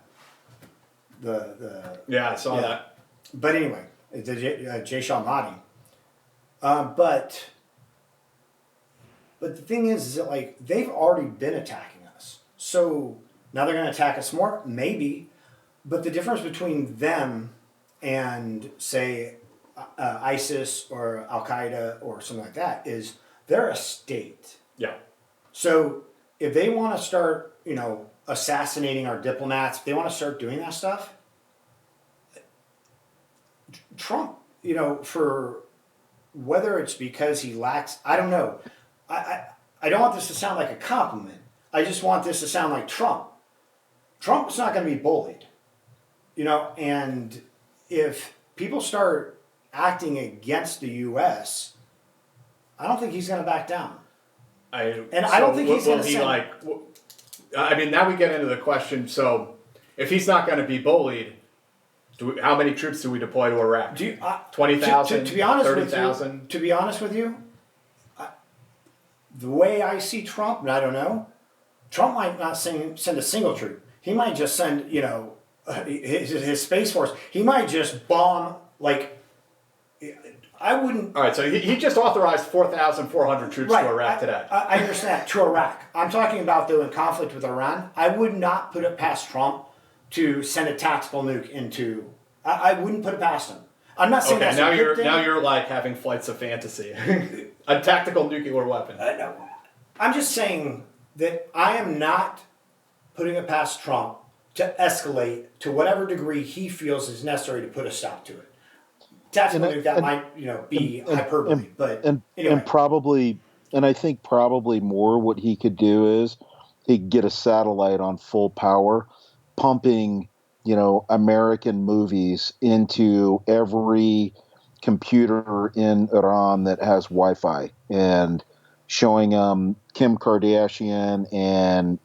Yeah, I saw that. But anyway, the Jaish al-Mahdi. But the thing is that like they've already been attacking us. So now they're going to attack us more, maybe. But the difference between them and say ISIS or Al Qaeda or something like that is they're a state. Yeah. So if they want to start, assassinating our diplomats, if they want to start doing that stuff, Trump, for whether it's because he lacks, I don't know. I don't want this to sound like a compliment. I just want this to sound like Trump. Trump's not going to be bullied, and if people start acting against the U.S., I don't think he's going to back down. I don't think he's going to send... I mean, now we get into the question, so if he's not going to be bullied, how many troops do we deploy to Iraq? 20,000? To be honest 30,000? To be honest with you, the way I see Trump, and I don't know, Trump might not send a single troop. He might just send, his Space Force. He might just bomb, I wouldn't... All right, so he just authorized 4,400 troops to Iraq today. I understand, to Iraq. I'm talking about, though, in conflict with Iran. I would not put it past Trump to send a tactical nuke into... I wouldn't put it past him. I'm not saying that's a good thing. Now you're like having flights of fantasy. A tactical nuclear weapon. No. I'm just saying that I am not putting it past Trump to escalate to whatever degree he feels is necessary to put a stop to it. Tactical nuke, that might be hyperbole, but anyway. And I think probably more what he could do is he could get a satellite on full power, pumping American movies into every computer in Iran that has Wi-Fi, and showing Kim Kardashian and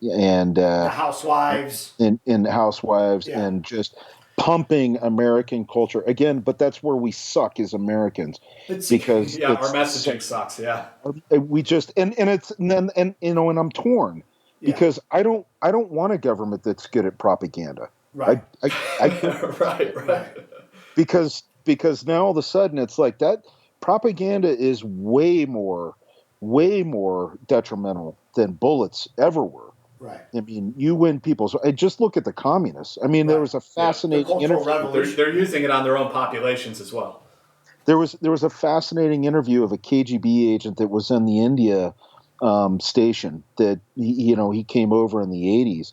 the housewives in Housewives, and just pumping American culture again. But that's where we suck as Americans, because our messaging sucks. Yeah, we just and I'm torn because I don't want a government that's good at propaganda. Right. Right. Because now all of a sudden it's like that propaganda is way more detrimental than bullets ever were. Right. I mean, you win people's. Just look at the communists. I mean, there was a fascinating interview. They're using it on their own populations as well. There was a fascinating interview of a KGB agent that was in the India station that he came over in the 80s.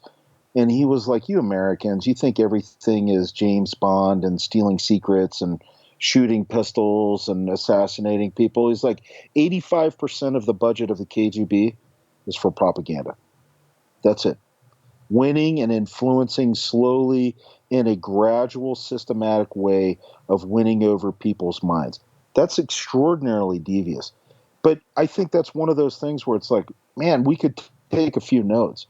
And he was like, you Americans, you think everything is James Bond and stealing secrets and shooting pistols and assassinating people. He's like, 85% of the budget of the KGB is for propaganda. That's it. Winning and influencing slowly in a gradual, systematic way of winning over people's minds. That's extraordinarily devious. But I think that's one of those things where it's like, man, we could take a few notes.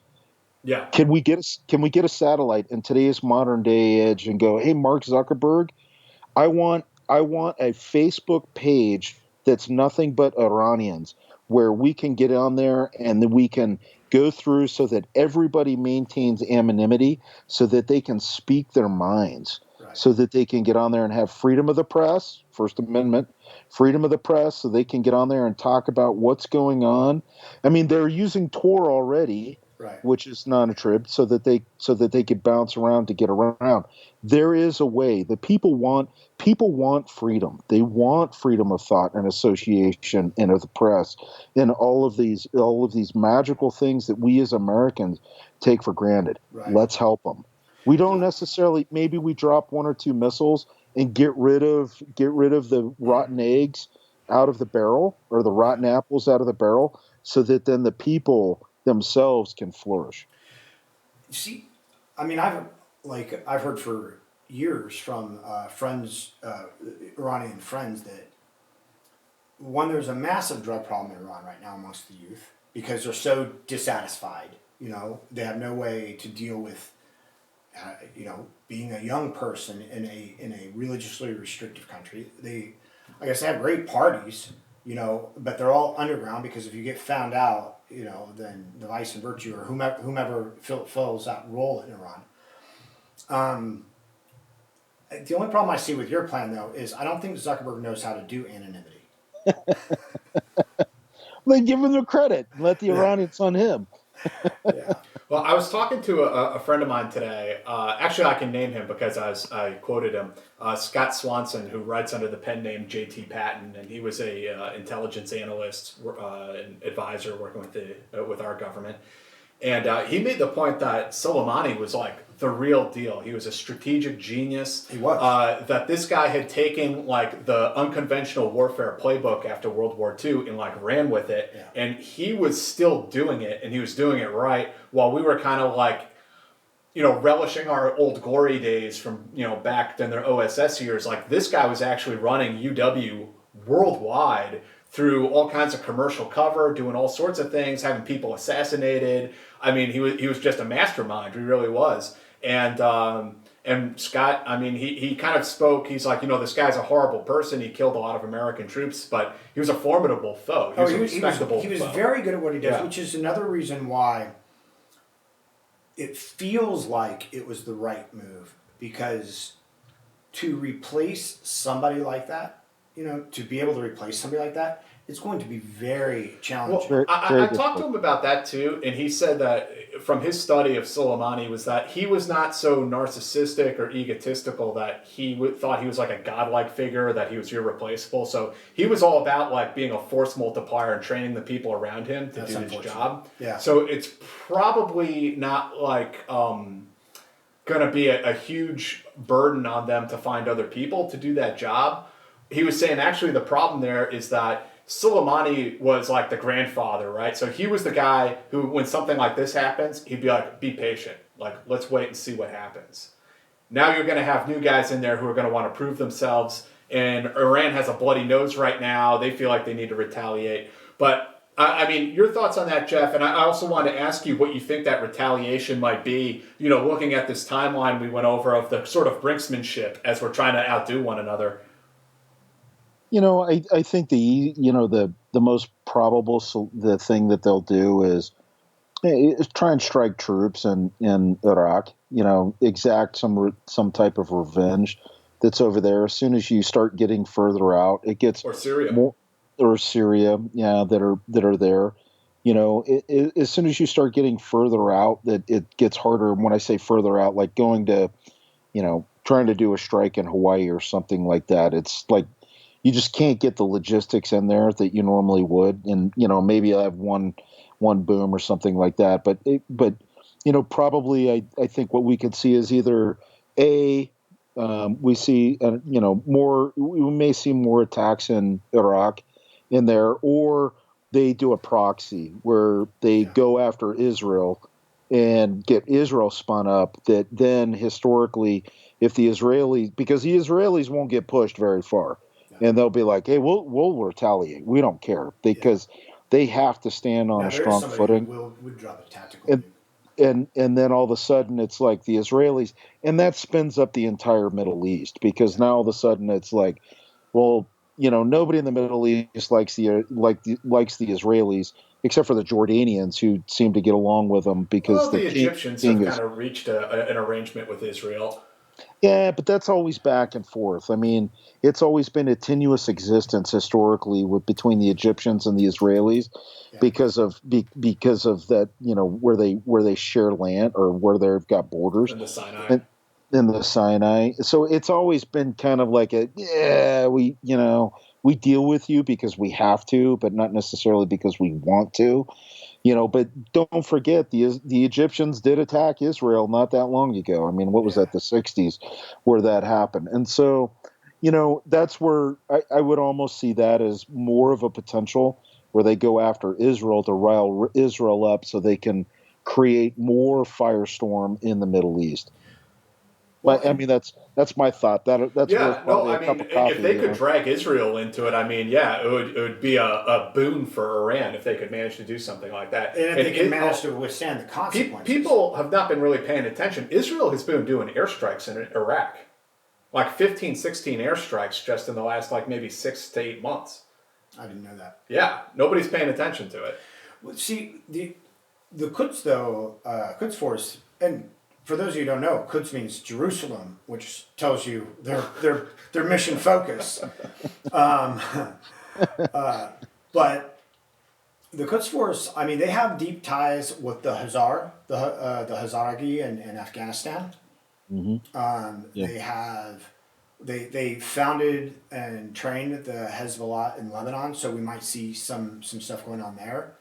Yeah. Can we get a satellite in today's modern day age and go, hey, Mark Zuckerberg, I want a Facebook page that's nothing but Iranians, where we can get on there and then we can go through so that everybody maintains anonymity, so that they can speak their minds, so that they can get on there and have freedom of the press, First Amendment, freedom of the press, so they can get on there and talk about what's going on. I mean, they're using Tor already. Right. which is non-attrib, so that they could bounce around to get around. There is a way. The people want freedom. They want freedom of thought and association and of the press and all of these magical things that we as Americans take for granted. Right. Let's help them. We don't necessarily. Maybe we drop one or two missiles and get rid of the rotten eggs out of the barrel, or the rotten apples out of the barrel, so that then the people themselves can flourish. See, I mean, I've heard for years from friends, Iranian friends, that one, there's a massive drug problem in Iran right now amongst the youth because they're so dissatisfied. You know, they have no way to deal with, being a young person in a religiously restrictive country. I guess they have great parties, but they're all underground, because if you get found out, then the vice and virtue, or whomever fills that role in Iran. The only problem I see with your plan, though, is I don't think Zuckerberg knows how to do anonymity. They give him the credit. Let the Iranians on him. Yeah. Well, I was talking to a friend of mine today. Actually, I can name him because I quoted him. Scott Swanson, who writes under the pen name J.T. Patton, and he was a intelligence analyst and advisor working with our government. And he made the point that Soleimani was like the real deal. He was a strategic genius. He was. That this guy had taken like the unconventional warfare playbook after World War II and like ran with it. Yeah. And he was still doing it, and he was doing it right, while we were kind of like, relishing our old glory days from, back in their OSS years. Like, this guy was actually running UW worldwide through all kinds of commercial cover, doing all sorts of things, having people assassinated. I mean, he was just a mastermind. He really was. And Scott, I mean, he kind of spoke. He's like, this guy's a horrible person. He killed a lot of American troops, but he was a formidable foe. He was a respectable he was foe. very good at what he does, Yeah. which is another reason why it feels like it was the right move, because to replace somebody like that, to be able to replace somebody like that, it's going to be very challenging. Well, I talked to him about that too, and he said that from his study of Soleimani was that he was not so narcissistic or egotistical that he thought he was like a godlike figure, that he was irreplaceable. So he was all about like being a force multiplier and training the people around him to do his job. Yeah. So it's probably not like going to be a huge burden on them to find other people to do that job. He was saying actually the problem there is that Soleimani was like the grandfather, right? So he was the guy who, when something like this happens, he'd be like, be patient. Like, let's wait and see what happens. Now you're going to have new guys in there who are going to want to prove themselves. And Iran has a bloody nose right now. They feel like they need to retaliate. But, I mean, your thoughts on that, Jeff? And I also want to ask you what you think that retaliation might be, looking at this timeline we went over of the sort of brinksmanship as we're trying to outdo one another. I think the most probable the thing that they'll do is try and strike troops in Iraq. Exact some type of revenge that's over there. As soon as you start getting further out, it gets Or Syria. Or Syria, that are there. As soon as you start getting further out, that it gets harder. And when I say further out, like going to, trying to do a strike in Hawaii or something like that, it's like you just can't get the logistics in there that you normally would. And, maybe I have one boom or something like that. But probably I think what we could see is either we see, we may see more attacks in Iraq in there, or they do a proxy where they go after Israel and get Israel spun up. That then historically, if the Israelis, because the Israelis won't get pushed very far. And they'll be like, hey, we'll retaliate. We don't care, because they have to stand on a strong footing. Would drop a tactical and then all of a sudden it's like the Israelis, and that spins up the entire Middle East, because now all of a sudden it's like, well, nobody in the Middle East likes the Israelis except for the Jordanians, who seem to get along with them because the Egyptians have kind of reached an arrangement with Israel. Yeah, but that's always back and forth. I mean, it's always been a tenuous existence historically with between the Egyptians and the Israelis Yeah. because of that, where they share land or where they've got borders In the Sinai. and in the Sinai. So it's always been kind of like we deal with you because we have to, but not necessarily because we want to. But don't forget the Egyptians did attack Israel not that long ago. I mean, what was Yeah. that, the 60s, where that happened? And so, that's where I would almost see that as more of a potential where they go after Israel to rile Israel up so they can create more firestorm in the Middle East. Well, But I mean, that's my thought. That's Yeah, worth no, probably a I cup mean, of if they could coffee. drag Israel into it, I mean, yeah, it would be a boon for Iran if they could manage to do something like that. and if they can manage to withstand the consequences. People have not been really paying attention. Israel has been doing airstrikes in Iraq, like 15, 16 airstrikes just in the last like maybe 6 to 8 months. I didn't know that. Yeah, nobody's paying attention to it. Well, see, the Quds though, Quds Force, and for those of you who don't know, Quds means Jerusalem, which tells you their mission focus. But the Quds Force, I mean, they have deep ties with the Hazaragi in Afghanistan. Yeah. They founded and trained the Hezbollah in Lebanon, so we might see some stuff going on there.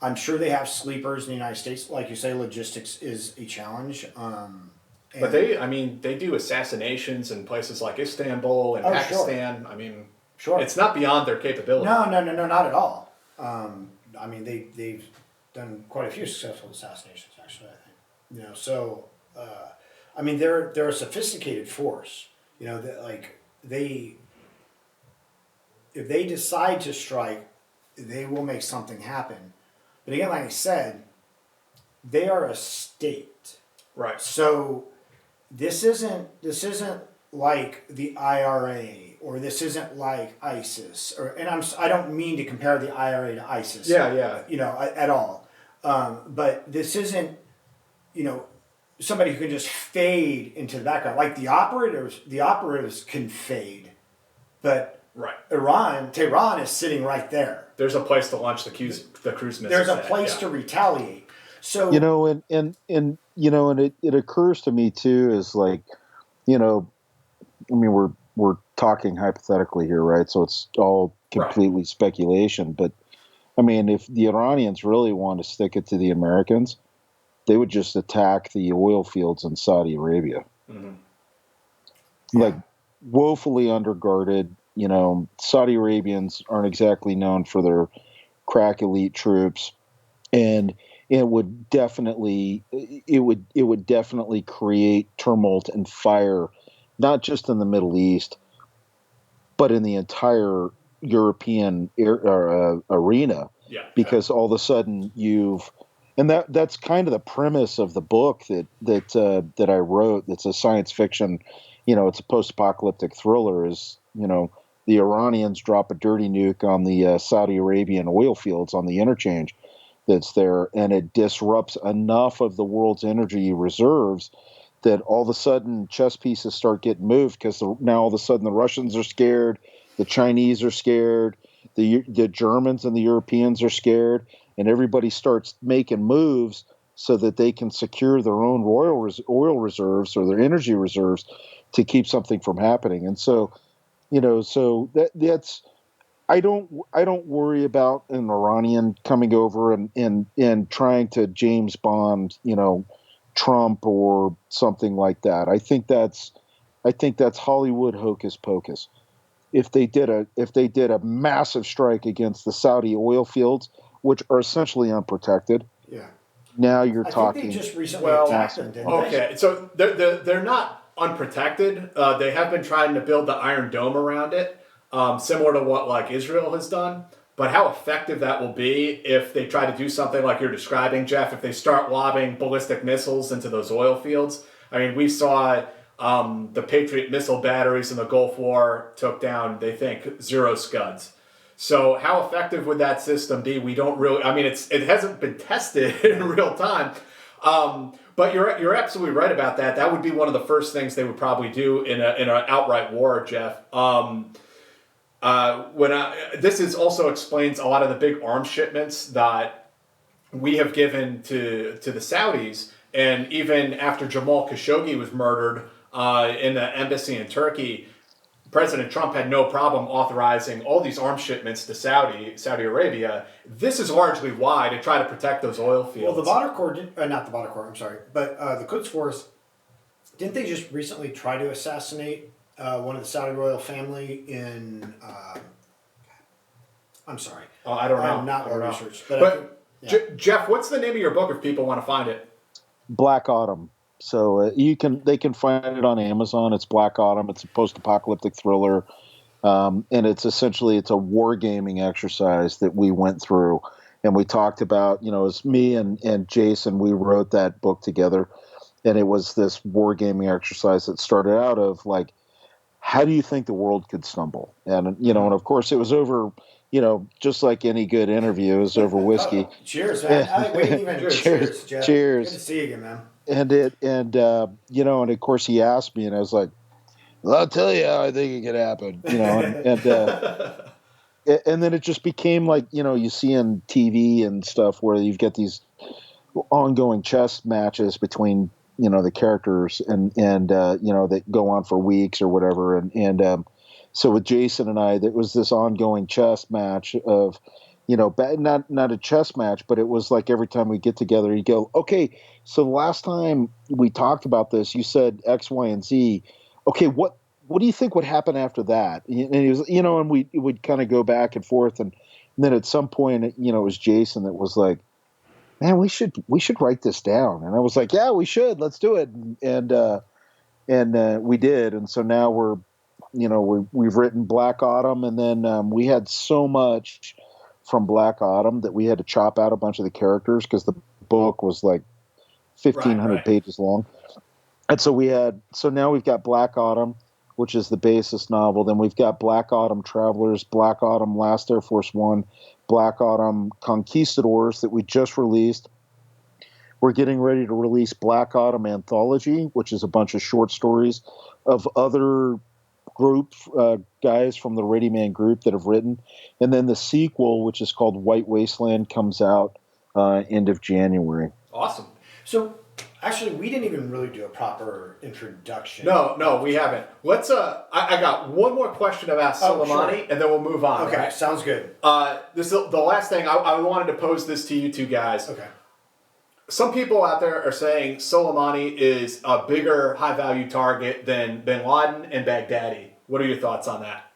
I'm sure they have sleepers in the United States. Like you say, logistics is a challenge. But they do assassinations in places like Istanbul and Pakistan. Sure. I mean, Sure. it's not beyond their capability. No, not at all. I mean, they've done quite a few successful assassinations, actually. I think so. I mean, they're a sophisticated force. If they decide to strike, they will make something happen. But again, like I said, they are a state. Right. So this isn't like the IRA, or this isn't like ISIS, I don't mean to compare the IRA to ISIS. Yeah. At all. But this isn't, somebody who can just fade into the background. Like the operatives can fade, but right. Tehran is sitting right there. There's a place to launch the cruise missiles. There's a place to retaliate. So and it occurs to me too is like, I mean, we're talking hypothetically here, right? So it's all completely speculation. But I mean, if the Iranians really want to stick it to the Americans, they would just attack the oil fields in Saudi Arabia. Mm-hmm. Like woefully underguarded. Saudi Arabians aren't exactly known for their crack elite troops, and it would definitely create tumult and fire, not just in the Middle East, but in the entire European arena. Yeah. Because all of a sudden that's kind of the premise of the book that I wrote. That's a science fiction, it's a post-apocalyptic thriller. Is the Iranians drop a dirty nuke on the Saudi Arabian oil fields on the interchange that's there, and it disrupts enough of the world's energy reserves that all of a sudden chess pieces start getting moved, because now all of a sudden the Russians are scared, the Chinese are scared, the Germans and the Europeans are scared, and everybody starts making moves so that they can secure their own oil reserves or their energy reserves to keep something from happening. And so, that's I don't worry about an Iranian coming over and trying to James Bond, Trump or something like that. I think that's Hollywood hocus pocus. If they did a massive strike against the Saudi oil fields, which are essentially unprotected, now you're talking. I think they just recently attacked them, didn't they? Okay, so they're not unprotected. They have been trying to build the Iron Dome around it, similar to what like Israel has done. But how effective that will be if they try to do something like you're describing, Jeff, if they start lobbing ballistic missiles into those oil fields. I mean, we saw the Patriot missile batteries in the Gulf War took down, they think, 0 Scuds. So how effective would that system be? We don't really, I mean, it hasn't been tested in real time. But you're absolutely right about that. That would be one of the first things they would probably do in an outright war, Jeff. This is also explains a lot of the big arms shipments that we have given to the Saudis, and even after Jamal Khashoggi was murdered in the embassy in Turkey, President Trump had no problem authorizing all these arms shipments to Saudi Arabia. This is largely why, to try to protect those oil fields. Well, the Badr Corps, not the Badr Corps, I'm sorry, but the Quds Force, didn't they just recently try to assassinate one of the Saudi royal family in, I'm sorry. Oh, I don't know. I'm not well researched. But I think, Jeff, what's the name of your book if people want to find it? Black Autumn. So they can find it on Amazon. It's Black Autumn. It's a post-apocalyptic thriller, and it's a wargaming exercise that we went through, and we talked about. It was me and Jason. We wrote that book together, and it was this wargaming exercise that started out of like, how do you think the world could stumble? And and of course it was over. Just like any good interview, it was over whiskey. Oh, cheers, man! We didn't even cheers, Jeff. Cheers. Good to see you again, man. And of course he asked me, and I was like, well, I'll tell you how I think it could happen, and then it just became like, you see on TV and stuff where you've got these ongoing chess matches between, the characters and that go on for weeks or whatever. And so with Jason and I, there was this ongoing chess match of, not a chess match, but it was like every time we get together, you go, okay, so the last time we talked about this, you said X, Y, and Z. Okay, what do you think would happen after that? And it was, and we would kind of go back and forth, and then at some point, it was Jason that was like, man, we should write this down, and I was like, yeah, we should, let's do it, and we did, and so now we've written Black Autumn, and then we had so much from Black Autumn that we had to chop out a bunch of the characters because the book was like 1,500 pages long. And so now we've got Black Autumn, which is the basis novel. Then we've got Black Autumn Travelers, Black Autumn Last Air Force One, Black Autumn Conquistadors that we just released. We're getting ready to release Black Autumn Anthology, which is a bunch of short stories of other group guys from the Ready Man group that have written, and then the sequel, which is called White Wasteland, comes out end of January. Awesome. So actually, we didn't even really do a proper introduction. No, we haven't. Let's. I got one more question about Soleimani, sure. and then we'll move on. Okay, right? sounds good. This is the last thing I wanted to pose this to you two guys. Okay. Some people out there are saying Soleimani is a bigger high-value target than Bin Laden and Baghdadi. What are your thoughts on that?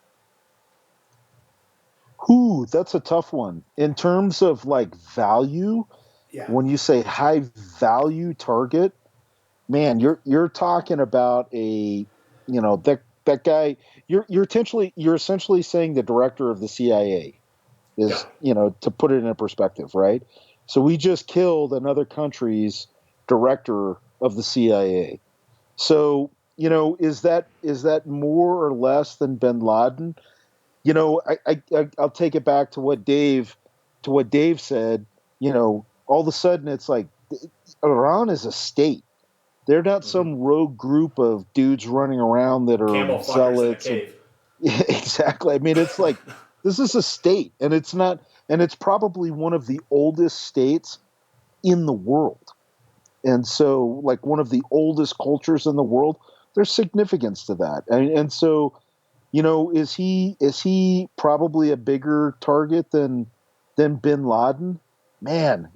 Ooh, that's a tough one. In terms of like value, when you say high-value target, man, you're talking about that guy. You're essentially saying the director of the CIA is to put it in perspective, right? So we just killed another country's director of the CIA. So, is that more or less than Bin Laden? I'll take it back to what Dave said. All of a sudden it's like Iran is a state. They're not some rogue group of dudes running around that are zealots. Exactly. I mean, it's like this is a state, and it's not. And it's probably one of the oldest states in the world. And so, like, one of the oldest cultures in the world, there's significance to that. And so, is he probably a bigger target than Bin Laden? Man,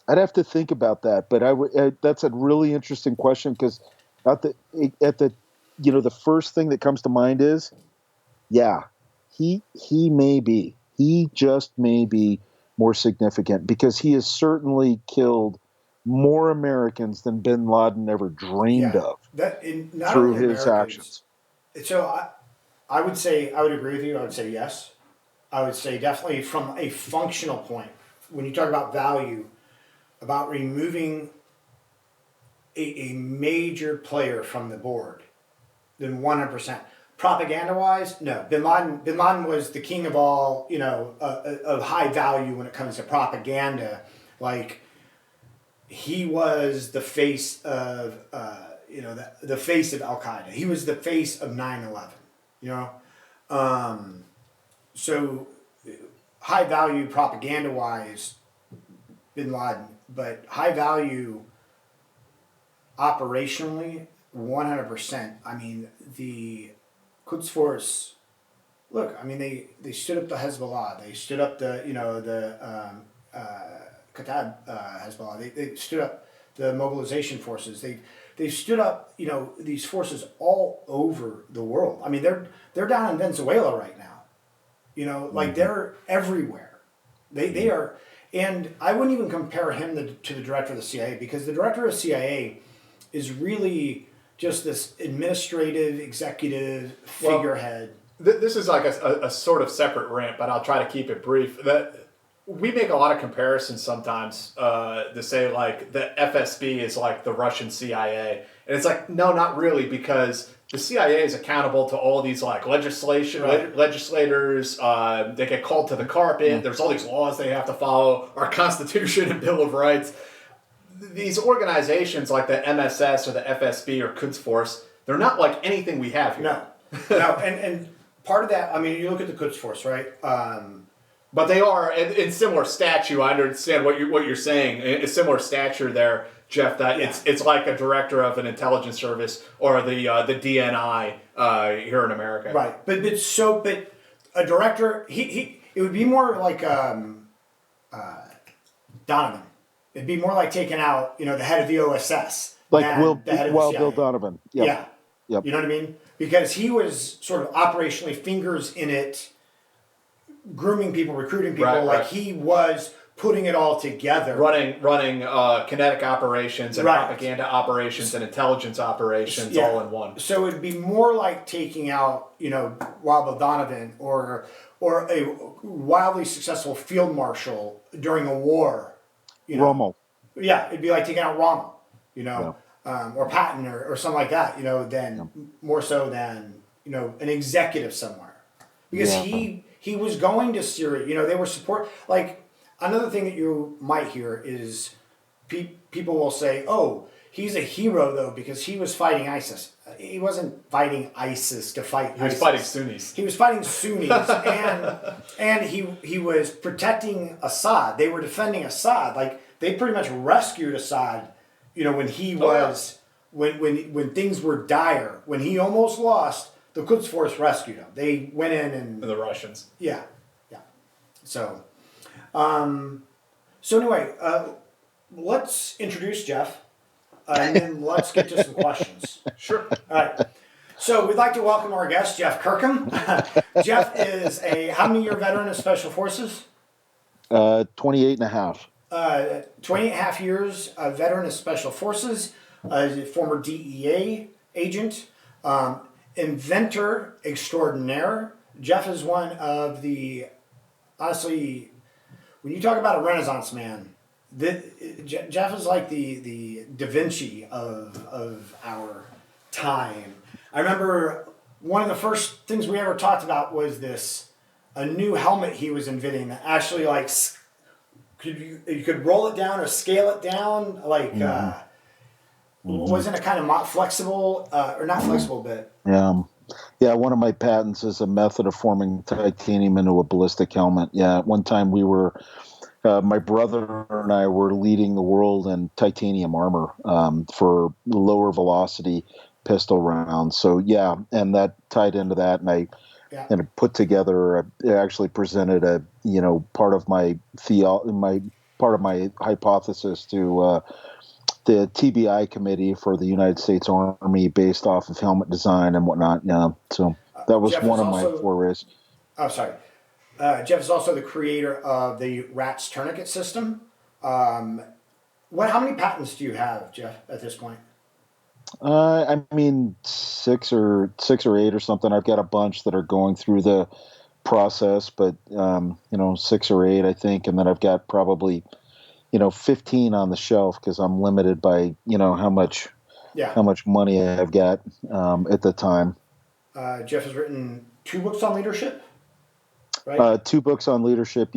I'd have to think about that. But that's a really interesting question, because the first thing that comes to mind is, He just may be more significant, because he has certainly killed more Americans than Bin Laden ever dreamed of through his actions. So I would agree with you. I would say yes. I would say definitely from a functional point, when you talk about value, about removing a major player from the board, then 100%. Propaganda-wise, no. Bin Laden was the king of all, of high value when it comes to propaganda. Like, he was the face of the face of Al Qaeda. He was the face of 9/11. You know, so high value propaganda wise, Bin Laden, but high value operationally, 100%. I mean, the Quds Force. Look, I mean, they stood up the Hezbollah. They stood up the Qatar Hezbollah. They stood up the mobilization forces. They've stood up these forces all over the world. I mean, they're down in Venezuela right now. Like they're everywhere. They are, and I wouldn't even compare him to the director of the CIA, because the director of the CIA is really just this administrative executive figurehead. This is like a sort of separate rant, but I'll try to keep it brief. We make a lot of comparisons sometimes to say like the FSB is like the Russian CIA, and it's like no, not really, because the CIA is accountable to all these like legislators. They get called to the carpet. There's all these laws they have to follow, our Constitution and Bill of Rights. These organizations like the MSS or the FSB or Quds Force, they're not like anything we have here. No, and part of that, I mean, you look at the Quds Force, right? But they are in similar stature. I understand what you're saying. A similar stature there, Jeff. That it's like a director of an intelligence service or the DNI here in America. Right, but a director, it would be more like Donovan. It'd be more like taking out the head of the OSS, like Bill Donovan. Yep. Yeah, Yep. You know what I mean? Because he was sort of operationally fingers in it, grooming people, recruiting people. Right. He was putting it all together, running kinetic operations and propaganda operations and intelligence operations all in one. So it'd be more like taking out Wild Bill Donovan or a wildly successful field marshal during a war. Rommel. Yeah, it'd be like taking out Rommel, or Patton or something like that. More so than an executive somewhere, because he was going to Syria. They were support. Like, another thing that you might hear is people will say, "Oh, he's a hero though because he was fighting ISIS." He wasn't fighting ISIS to fight. He was fighting Sunnis. He was fighting Sunnis, and he was protecting Assad. They were defending Assad. Like, they pretty much rescued Assad. When he was when things were dire, when he almost lost, the Quds Force rescued him. They went in and the Russians. Yeah. So, anyway, let's introduce Jeff, and then let's get to some questions. Sure. All right. So we'd like to welcome our guest, Jeff Kirkham. Jeff is how many year veteran of Special Forces? 28 and a half. 28 and a half years veteran of Special Forces, a former DEA agent, inventor extraordinaire. Jeff is one of the, honestly, when you talk about a Renaissance man, Jeff is like the Da Vinci of our time. I remember one of the first things we ever talked about was a new helmet he was inventing that actually you could roll it down or scale it down, wasn't it kind of flexible or not flexible, but one of my patents is a method of forming titanium into a ballistic helmet. At one time we were my brother and I were leading the world in titanium armor for lower velocity pistol rounds. So and that tied into that, and I put together. I actually presented part of my hypothesis to the TBI committee for the United States Army, based off of helmet design and whatnot. So that was Jeff one of my forays. Oh, sorry. Jeff is also the creator of the RATS tourniquet system. How many patents do you have, Jeff, at this point? I mean, six or eight or something. I've got a bunch that are going through the process, but 6 or 8, I think, and then I've got probably 15 on the shelf because I'm limited by how much money I've got at the time. Jeff has written 2 books on leadership, right? 2 books on leadership,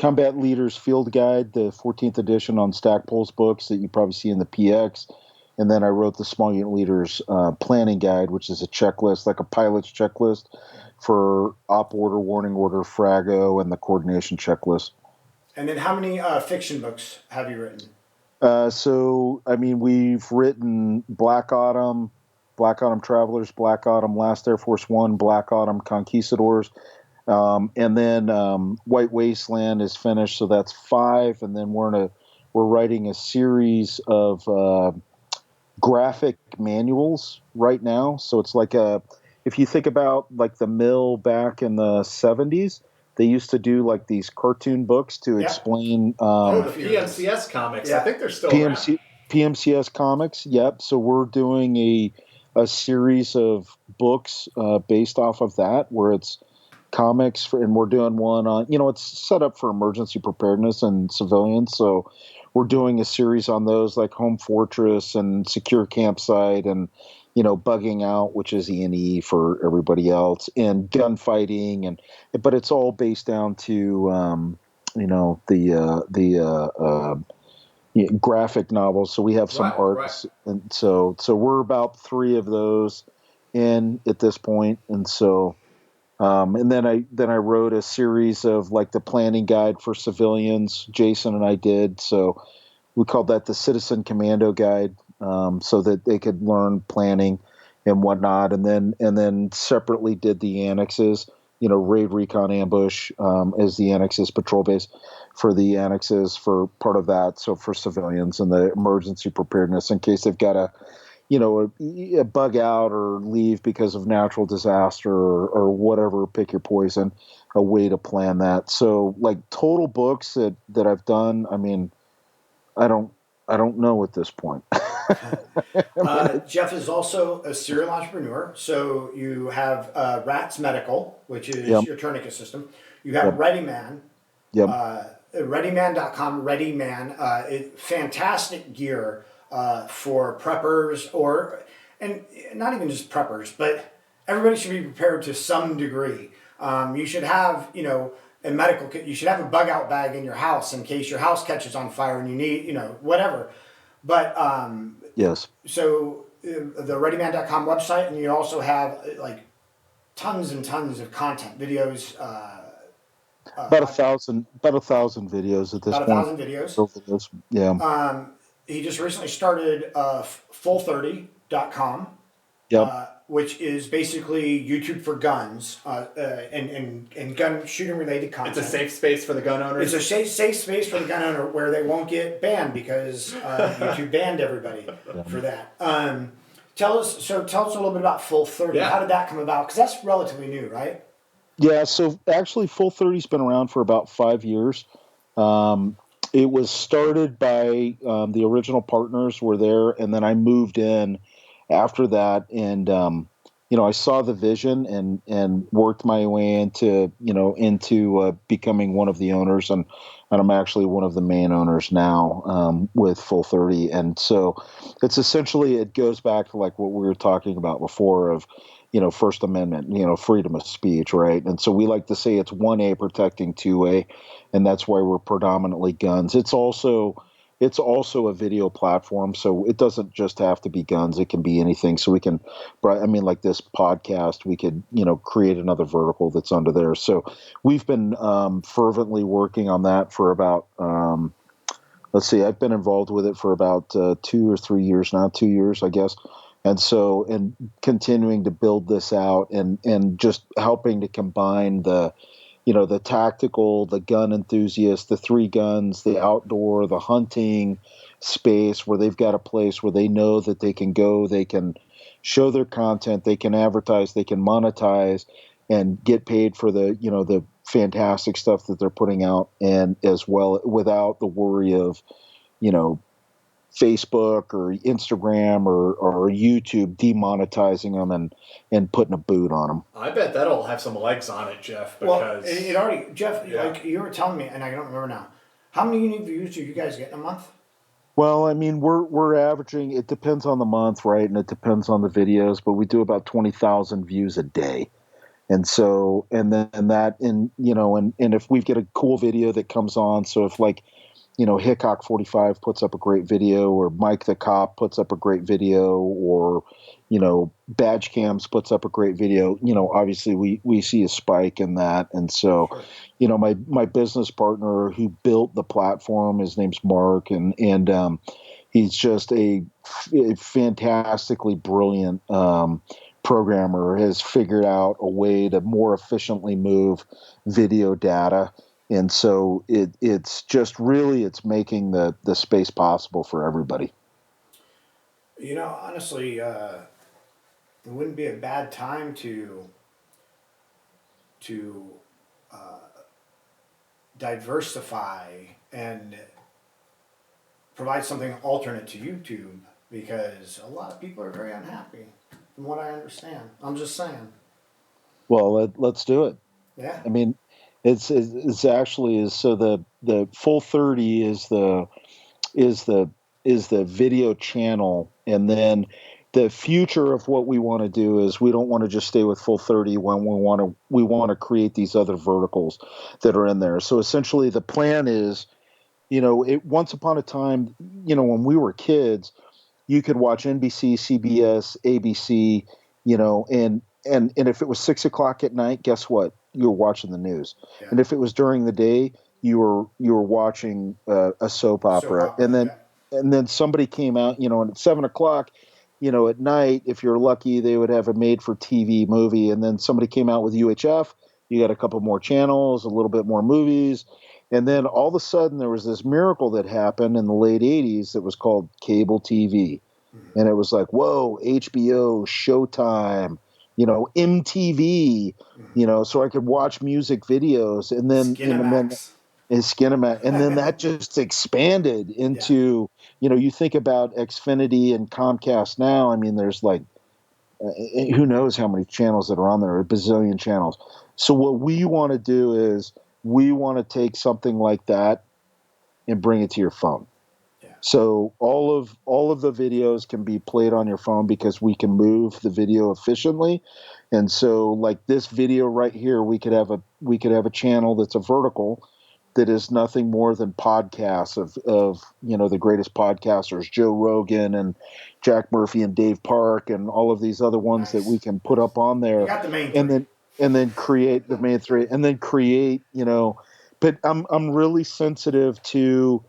Combat Leaders Field Guide, the 14th edition on Stackpole's books that you probably see in the PX. And then I wrote the Small Unit Leaders Planning Guide, which is a checklist, like a pilot's checklist for op order, warning order, frago, and the coordination checklist. And then how many fiction books have you written? So, I mean, we've written Black Autumn Travelers, Black Autumn Last Air Force One, Black Autumn Conquistadors, and then White Wasteland is finished, so that's 5. And then we're writing a series of graphic manuals right now. So it's like if you think about like the mill back in the 70s, they used to do like these cartoon books to explain. The PMCS comics. I think they're still around. PMCS comics. Yep. So we're doing a series of books based off of that, where it's comics and we're doing one on, it's set up for emergency preparedness and civilians. So we're doing a series on those, like Home Fortress and Secure Campsite and, bugging out, which is E&E for everybody else, and gunfighting, but it's all based down to, graphic novels. So we have some arcs, and so we're about 3 of those in at this point, and so. And then I wrote a series of like the planning guide for civilians. Jason and I did. So we called that the Citizen Commando Guide, so that they could learn planning and whatnot. And then separately did the annexes. Raid, recon, ambush as the annexes, patrol base for the annexes for part of that. So for civilians and the emergency preparedness in case they've got a bug out or leave because of natural disaster or whatever, pick your poison, a way to plan that. So like total books that I've done, I mean, I don't know at this point. Jeff is also a serial entrepreneur. So you have Rats Medical, which is your tourniquet system. You have Ready Man. Readyman.com, Ready Man, fantastic gear for preppers and not even just preppers, but everybody should be prepared to some degree. You should have, a medical kit. You should have a bug out bag in your house in case your house catches on fire and you need, whatever. But yes. So the readyman.com website, and you also have like tons and tons of content, videos. About 1,000 videos at this point. About 1,000 videos. Yeah. He just recently started full30.com, which is basically YouTube for guns and gun shooting related content. It's a safe space for the gun owners. It's a safe space for the gun owner where they won't get banned because YouTube banned everybody for that. Tell us a little bit about Full 30. Yeah. How did that come about? Because that's relatively new, right? Yeah, so actually Full 30's been around for about 5 years. It was started by the original partners were there, and then I moved in after that, and I saw the vision and worked my way into becoming one of the owners, and I'm actually one of the main owners now with Full 30, and so it's essentially, it goes back to like what we were talking about before of First Amendment, freedom of speech, right? And so we like to say it's 1A protecting 2A, and that's why we're predominantly guns. It's also a video platform, so it doesn't just have to be guns. It can be anything. So we can, like this podcast, we could, create another vertical that's under there. So we've been fervently working on that for about, I've been involved with it for about 2 or 3 years now, 2 years, I guess. And continuing to build this out and just helping to combine the tactical, the gun enthusiast, the 3 guns, the outdoor, the hunting space where they've got a place where they know that they can go, they can show their content, they can advertise, they can monetize and get paid for the fantastic stuff that they're putting out, and as well without the worry of, Facebook or Instagram or YouTube demonetizing them and putting a boot on them. I bet that'll have some legs on it, Jeff. Because it already, Jeff, like you were telling me, and I don't remember now. How many unique views do you guys get in a month? Well, I mean, we're averaging. It depends on the month, right, and it depends on the videos. But we do about 20,000 views a day, And so, and then that, and and if we get a cool video that comes on, so if like, Hickok 45 puts up a great video, or Mike the Cop puts up a great video, or Badge Cams puts up a great video, obviously we see a spike in that. And so, Sure. my business partner who built the platform, his name's Mark, and he's just a fantastically brilliant programmer, has figured out a way to more efficiently move video data. And so it's just really, it's making the space possible for everybody. Honestly, it wouldn't be a bad time to diversify and provide something alternate to YouTube, because a lot of people are very unhappy, from what I understand. I'm just saying. Well, let's do it. Yeah. I mean, it's actually is, so the full 30 is the video channel, and then the future of what we want to do is we don't want to just stay with full 30 when we want to create these other verticals that are in there. So essentially the plan is, once upon a time, when we were kids, you could watch NBC, CBS, ABC, and if it was 6 o'clock at night, guess what? You were watching the news. Yeah. And if it was during the day, you were watching a soap opera. And then somebody came out, and at 7 o'clock, at night, if you're lucky, they would have a made-for-TV movie. And then somebody came out with UHF. You got a couple more channels, a little bit more movies. And then all of a sudden, there was this miracle that happened in the late 80s that was called cable TV. And it was like, whoa, HBO, Showtime, MTV, so I could watch music videos. And then Skinemax. And then that just expanded into, you think about Xfinity and Comcast now. I mean, there's like, who knows how many channels that are on there, a bazillion channels. So what we want to do is we want to take something like that and bring it to your phone. Yeah. So all of the videos can be played on your phone because we can move the video efficiently. And so like this video right here, we could have a channel that's a vertical that is nothing more than podcasts of the greatest podcasters, Joe Rogan and Jack Murphy and Dave Park and all of these other ones that we can put up on there. You got the main three. And then create the main three, and then create, but I'm really sensitive to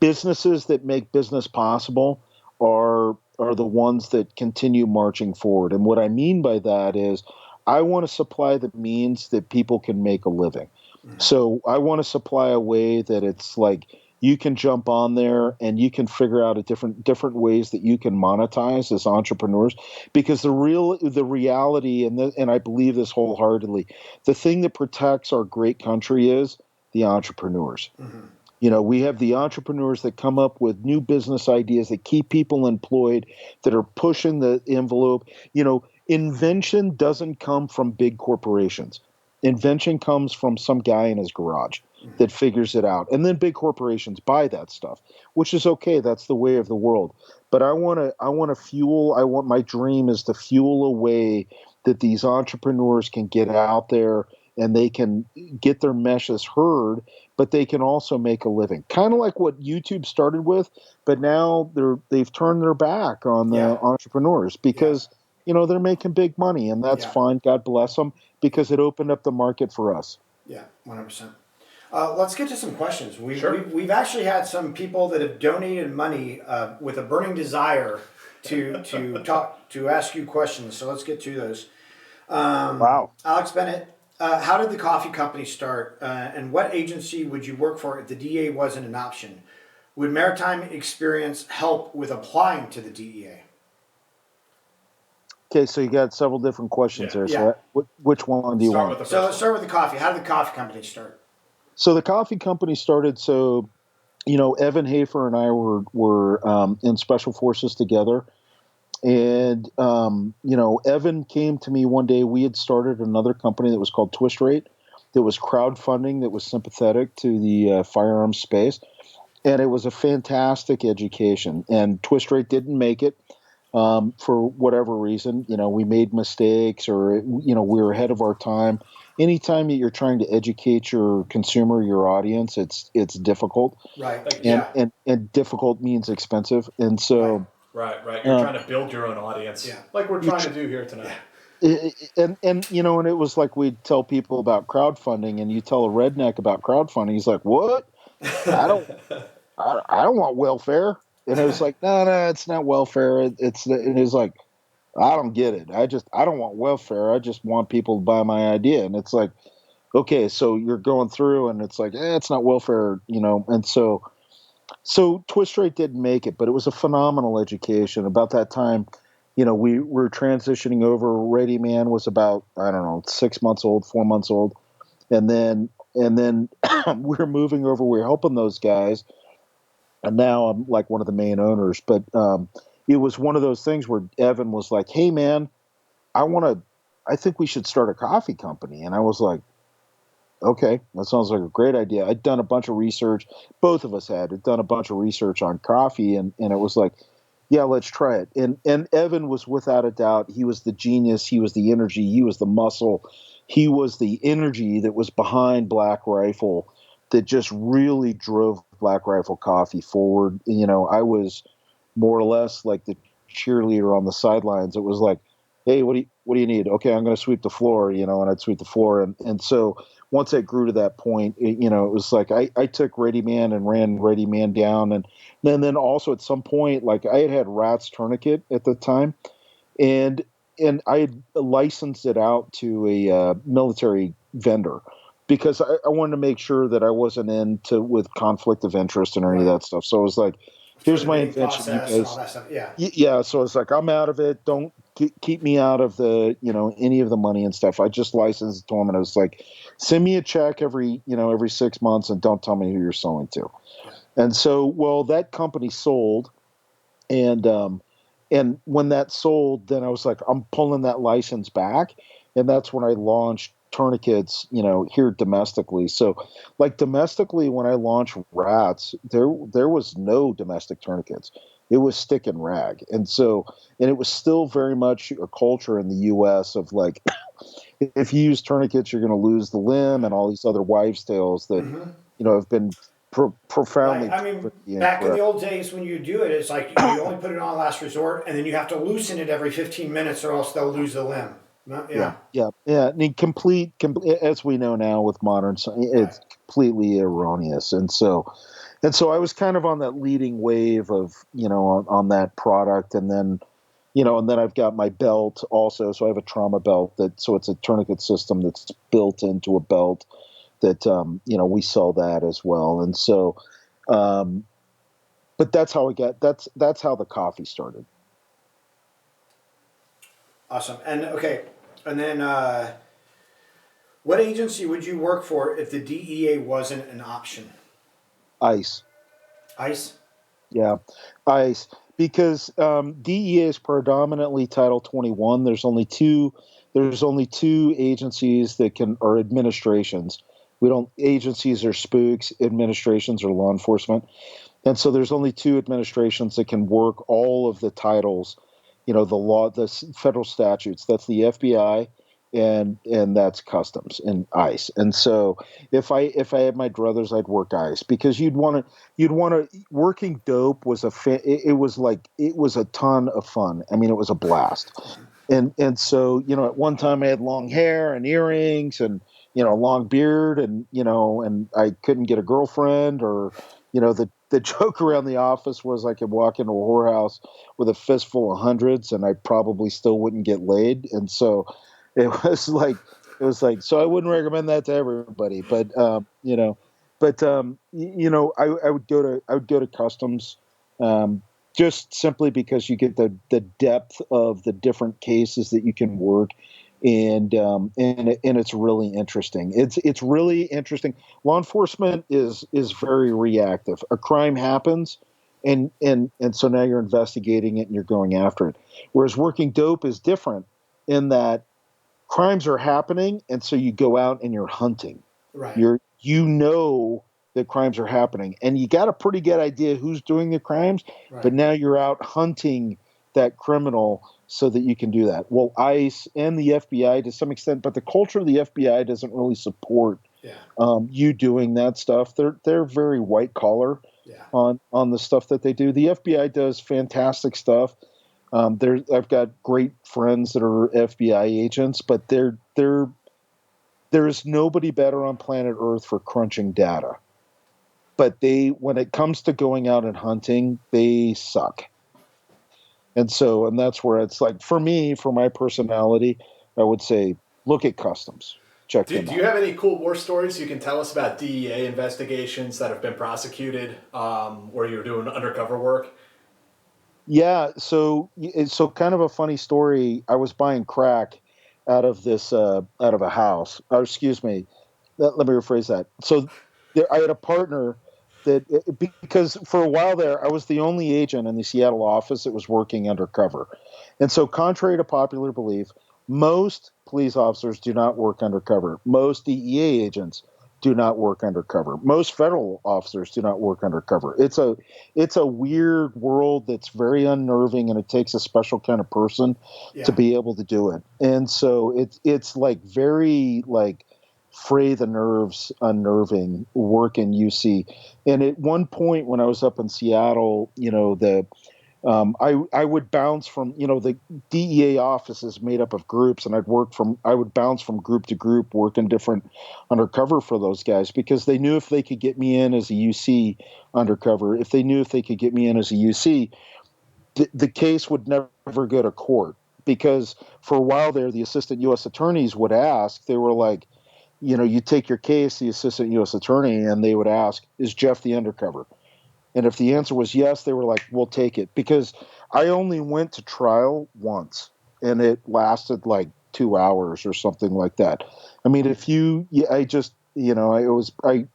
businesses that make business possible are the ones that continue marching forward. And what I mean by that is I want to supply the means that people can make a living. Mm-hmm. So I want to supply a way that it's like you can jump on there and you can figure out different ways that you can monetize as entrepreneurs, because the reality, and I believe this wholeheartedly, the thing that protects our great country is the entrepreneurs. Mm-hmm. We have the entrepreneurs that come up with new business ideas that keep people employed, that are pushing the envelope. Invention doesn't come from big corporations. Invention comes from some guy in his garage that figures it out. And then big corporations buy that stuff, which is okay. That's the way of the world. But my dream is to fuel a way that these entrepreneurs can get out there and they can get their meshes heard, but they can also make a living. Kind of like what YouTube started with, but now they've turned their back on the entrepreneurs because they're making big money, and that's fine. God bless them, because it opened up the market for us. Yeah, 100%. Let's get to some questions. Sure. We've actually had some people that have donated money with a burning desire to ask you questions. So let's get to those. Wow. Alex Bennett, how did the coffee company start, and what agency would you work for if the DEA wasn't an option? Would maritime experience help with applying to the DEA? Okay, so you got several different questions there. So which one do you want? So let's start with the coffee. How did the coffee company start? So the coffee company started. So, Evan Hafer and I were in special forces together, and Evan came to me one day. We had started another company that was called Twist Rate, that was crowdfunding, that was sympathetic to the firearms space, and it was a fantastic education. And Twist Rate didn't make it. for whatever reason. We made mistakes, or we were ahead of our time. Anytime that you're trying to educate your consumer, your audience, it's difficult, Right. Like, and yeah. and difficult means expensive, and so. Right. You're Um, trying to build your own audience, Yeah. like we're trying to do here tonight. and it was like we'd tell people about crowdfunding, and you tell a redneck about crowdfunding, he's like, "What? I don't, I don't want welfare." And it was like, no, it's not welfare. It is like, I don't get it. I don't want welfare. I just want people to buy my idea. And it's like, okay, so you're going through, and it's like, it's not welfare, and so Twist Rate didn't make it, but it was a phenomenal education. About that time, we were transitioning over. Ready Man was about, I don't know, 6 months old, 4 months old, and then we were moving over. We were helping those guys, and now I'm like one of the main owners. But it was one of those things where Evan was like, "Hey, man, I think we should start a coffee company," and I was like, okay, that sounds like a great idea. I'd done a bunch of research. Both of us had done a bunch of research on coffee, and it was like, yeah, let's try it. And Evan was, without a doubt, he was the genius. He was the energy. He was the muscle. He was the energy that was behind Black Rifle, that just really drove Black Rifle Coffee forward. I was more or less like the cheerleader on the sidelines. It was like, hey, what do you need? Okay, I'm going to sweep the floor, and I'd sweep the floor. And so once it grew to that point, it was like I took Ready Man and ran Ready Man down. And then also at some point, like I had Rats Tourniquet at the time, and I had licensed it out to a military vendor, because I wanted to make sure that I wasn't into with conflict of interest and any of Right. that stuff. So it was like, For here's the my bidding invention, you process and all guys. that stuff. Yeah. Yeah, so it's like, I'm out of it. Don't keep me out of the any of the money and stuff. I just licensed it to them, and I was like, send me a check every 6 months, and don't tell me who you're selling to. Yeah. And so, well, that company sold, and when that sold, then I was like, I'm pulling that license back, and that's when I launched tourniquets, here domestically. So, like domestically, when I launched Rats, there was no domestic tourniquets. It was stick and rag, and it was still very much a culture in the U.S. of like, if you use tourniquets, you're going to lose the limb, and all these other wives' tales that Mm-hmm. have been Right. profoundly I mean, proven to be back in the incorrect. old days when you do it, it's like you only put it on last resort, and then you have to loosen it every 15 minutes, or else they'll lose the limb. Yeah, Yeah. yeah. I mean, complete, as we know now with modern science, Right. it's completely erroneous. And so I was kind of on that leading wave of, on that product. And then I've got my belt also. So I have a trauma belt so it's a tourniquet system that's built into a belt that, we sell that as well. And so, um, but that's how the coffee started. Awesome. And okay, and then what agency would you work for if the DEA wasn't an option? ICE. ICE. Yeah, ICE, because DEA is predominantly Title 21. There's only two. There's only two agencies that can, or administrations. We don't. Agencies are spooks. Administrations are law enforcement. And so there's only two administrations that can work all of the titles, the law, federal statutes. That's the FBI, and that's Customs and ICE. And so if I had my druthers, I'd work ICE, because you'd want to working dope was it was a ton of fun. I mean, it was a blast. And so, at one time I had long hair and earrings and, a long beard, and I couldn't get a girlfriend, or, the joke around the office was I could walk into a whorehouse with a fistful of hundreds and I probably still wouldn't get laid. And so it so I wouldn't recommend that to everybody, but, I would go to Customs, um, just simply because you get the depth of the different cases that you can work, and it's really interesting. It's really interesting. Law enforcement is very reactive. A crime happens, and so now you're investigating it and you're going after it. Whereas working dope is different in that crimes are happening, and so you go out and you're hunting. Right. You know that crimes are happening, and you got a pretty good idea who's doing the crimes, but Right. now you're out hunting that criminal so that you can do that. Well, ICE and the FBI to some extent, but the culture of the FBI doesn't really support you doing that stuff. They're very white collar on the stuff that they do. The FBI does fantastic stuff. I've got great friends that are FBI agents, but there's nobody better on planet Earth for crunching data. But when it comes to going out and hunting, they suck. And that's where it's like, for me, for my personality, I would say, look at Customs. Check them out. Do you have any cool war stories you can tell us about DEA investigations that have been prosecuted where you're doing undercover work? Yeah, so kind of a funny story. I was buying crack out of a house. Or excuse me, let me rephrase that. So I had a partner because for a while there, I was the only agent in the Seattle office that was working undercover. And so, contrary to popular belief, most police officers do not work undercover. Most DEA agents do not work undercover. Most federal officers do not work undercover. It's a weird world that's very unnerving, and it takes a special kind of person to be able to do it. And so it's like very like fray the nerves, unnerving work in UC. And at one point when I was up in Seattle, I would bounce from, the DEA office is made up of groups, and I would bounce from group to group, working different undercover for those guys, because they knew if they could get me in as a UC undercover, if they knew if they could get me in as a UC, the case would never go to court. Because for a while there, the assistant U.S. attorneys would ask, they were like, you take your case, the assistant U.S. attorney, and they would ask, is Jeff the undercover? And if the answer was yes, they were like, we'll take it. Because I only went to trial once, and it lasted like 2 hours or something like that. I mean,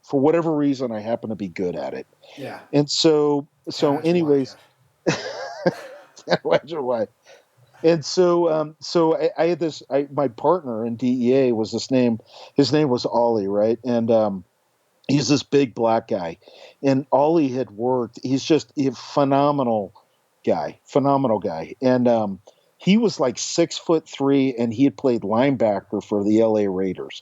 for whatever reason, I happen to be good at it. Yeah. And anyways, can't imagine why. And I had my partner in DEA his name was Ollie, right? And he's this big black guy, and Ollie had worked. He's just a phenomenal guy. And he was like 6'3", and he had played linebacker for the LA Raiders.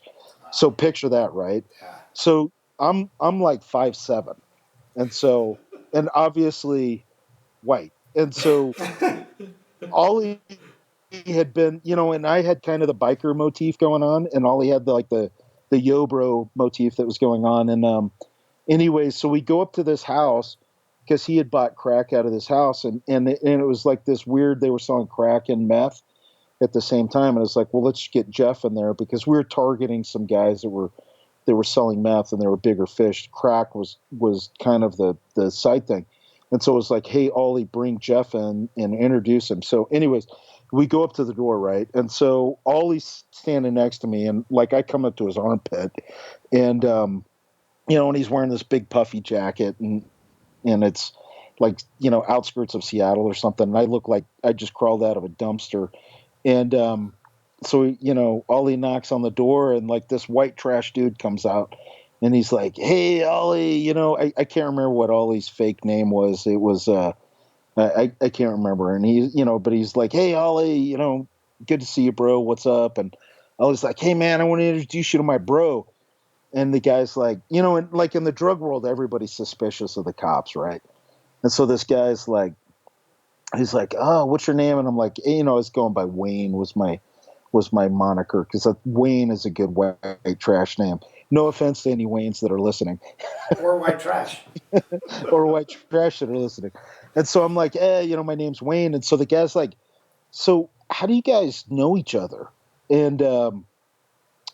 So picture that, right? Yeah. So I'm like 5'7", and obviously white. And so Ollie had been, and I had kind of the biker motif going on, and Ollie had the yo bro motif that was going on. And anyways, so we go up to this house because he had bought crack out of this house, and it was like this weird, they were selling crack and meth at the same time. And it's like, well, let's get Jeff in there, because we were targeting some guys that were selling meth, and they were bigger fish. Crack was kind of the side thing. And so it was like, hey, Ollie, bring Jeff in and introduce him. So anyways, we go up to the door, right? And so Ollie's standing next to me, and like I come up to his armpit, and and he's wearing this big puffy jacket, and it's like, outskirts of Seattle or something. And I look like I just crawled out of a dumpster. And so Ollie knocks on the door, and like this white trash dude comes out, and he's like, hey, Ollie, I can't remember what Ollie's fake name was. It was I can't remember. And but he's like, hey, Ollie, good to see you, bro. What's up? And Ollie's like, hey, man, I want to introduce you to my bro. And the guy's like, and like in the drug world, everybody's suspicious of the cops, right? And so this guy's like, he's like, oh, what's your name? And I'm like, hey, I was going by Wayne was my moniker, because Wayne is a good white trash name. No offense to any Waynes that are listening. Or white trash. Or white trash that are listening. And so I'm like, my name's Wayne. And so the guy's like, so how do you guys know each other? And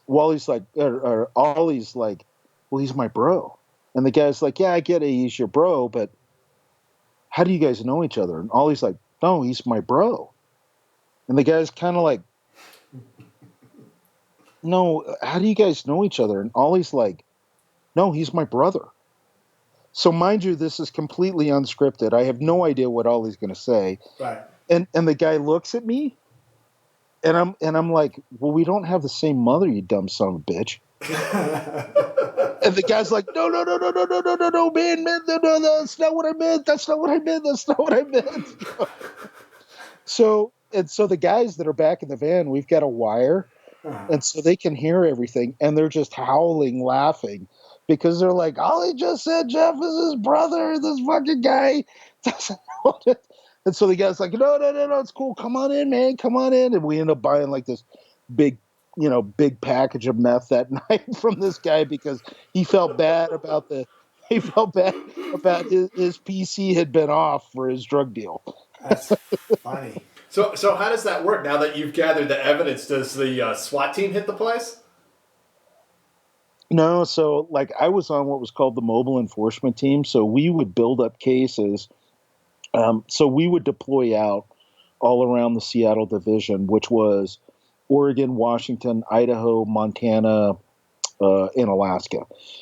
Ollie's like, well, he's my bro. And the guy's like, yeah, I get it, he's your bro, but how do you guys know each other? And Ollie's like, no, he's my bro. And the guy's kind of like, no, how do you guys know each other? And Ollie's like, no, he's my brother. So mind you, this is completely unscripted. I have no idea what Ollie's going to say. Right. And the guy looks at me, and I'm like, well, we don't have the same mother, you dumb son of a bitch. And the guy's like, no, man, no, that's not what I meant. That's not what I meant. So the guys that are back in the van, we've got a wire, Uh, and so they can hear everything, and they're just howling, laughing, because they're like, all he just said, Jeff, is his brother. This fucking guy doesn't know it. And so the guy's like, no, it's cool. Come on in, man. Come on in. And we end up buying like this big, big package of meth that night from this guy because he felt bad about his PC had been off for his drug deal. that's funny. So how does that work? Now that you've gathered the evidence, does the SWAT team hit the place? No, so like I was on what was called the mobile enforcement team. So we would build up cases. So we would deploy out all around the Seattle division, which was Oregon, Washington, Idaho, Montana, in Alaska.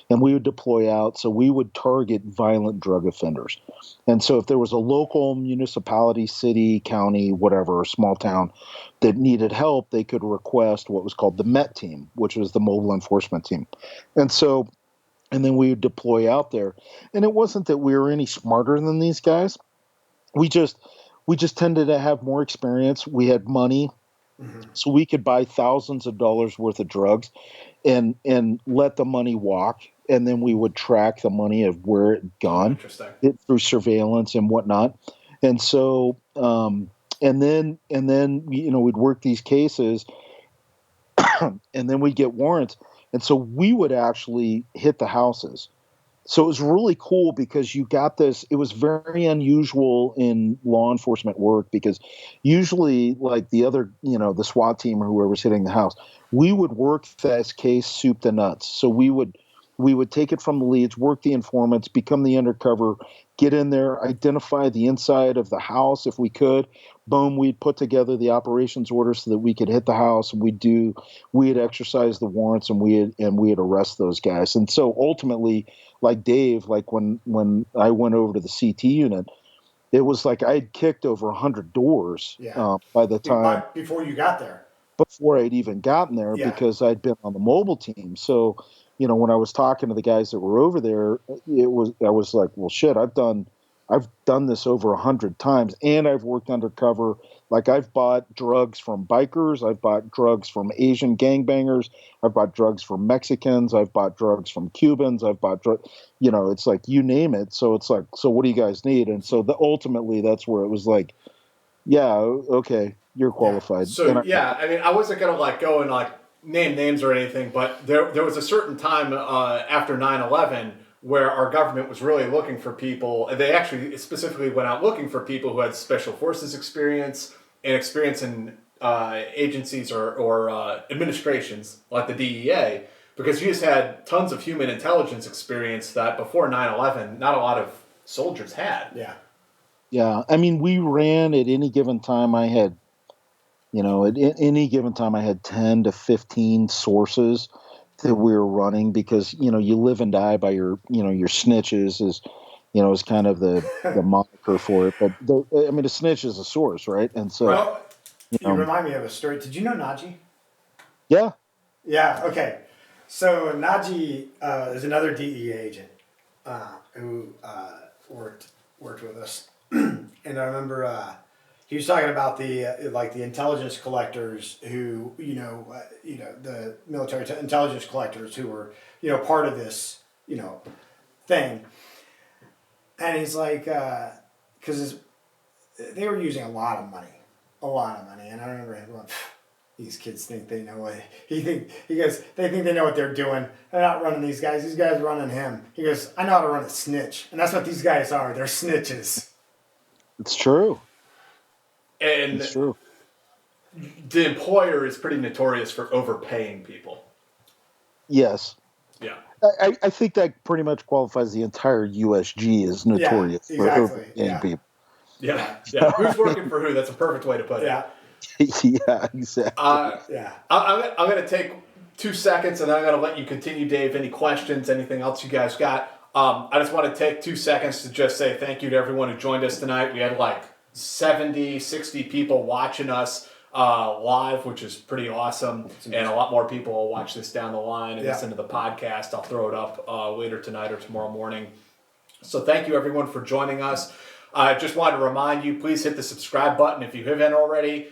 And we would deploy out. So we would target violent drug offenders. And so if there was a local municipality, city, county, whatever, or small town that needed help, they could request what was called the MET team, which was the mobile enforcement team. And so, and then we would deploy out there. And it wasn't that we were any smarter than these guys. We just tended to have more experience. We had money, so we could buy thousands of dollars worth of drugs and let the money walk, and then we would track the money of where it had gone Interesting. through surveillance and whatnot. And so and then we'd work these cases and then we'd get warrants, and so we would actually hit the houses. So it was really cool because you got this. It was very unusual in law enforcement work because usually, like the other, the SWAT team or whoever's hitting the house, we would work this case soup to nuts. So we would take it from the leads, work the informants, become the undercover, get in there, identify the inside of the house if we could. Boom, we'd put together the operations order so that we could hit the house, and we'd exercise the warrants, and we'd arrest those guys. And so ultimately, like Dave, like when I went over to the CT unit, it was like I had kicked over 100 doors by the time Before you got there. before I'd even gotten there because I'd been on the mobile team. So, when I was talking to the guys that were over there, I was like, well, shit, I've done this over 100 times, and I've worked undercover. Like I've bought drugs from bikers, I've bought drugs from Asian gangbangers, I've bought drugs from Mexicans, I've bought drugs from Cubans, I've bought it's like you name it. So it's like, so what do you guys need? And so ultimately that's where it was like, yeah, okay, you're qualified. So I mean, I wasn't gonna go and name names or anything, but there was a certain time after 9/11 where our government was really looking for people. They actually specifically went out looking for people who had special forces experience and experience in agencies or administrations like the DEA, because you just had tons of human intelligence experience that before 9/11 not a lot of soldiers had. Yeah, I mean, we ran at any given time. I had, at any given time, I had 10 to 15 sources that we were running because, you live and die by your snitches is kind of the moniker for it. But a snitch is a source, right? And so, Well, you remind me of a story. Did you know Najee? Yeah. Yeah. Okay. So Najee is another DEA agent who worked with us, and I remember he was talking about the intelligence collectors who the military intelligence collectors who were part of this thing, and he's like because they were using a lot of money, and I remember him going, these kids think they know what he goes, they think they know what they're doing. They're not running these guys are running him. He goes, I know how to run a snitch, and that's what these guys are. They're snitches. It's true. And it's true. The employer is pretty notorious for overpaying people. Yes. Yeah. I think that pretty much qualifies the entire USG as notorious for overpaying people. Yeah. Who's working for who? That's a perfect way to put it. Yeah. Yeah, exactly. I'm going to take 2 seconds, and then I'm going to let you continue, Dave. Any questions, anything else you guys got? I just want to take 2 seconds to just say thank you to everyone who joined us tonight. We had 70, 60 people watching us live, which is pretty awesome. And a lot more people will watch this down the line and listen to the podcast. I'll throw it up later tonight or tomorrow morning. So thank you, everyone, for joining us. I just wanted to remind you, please hit the subscribe button if you haven't already.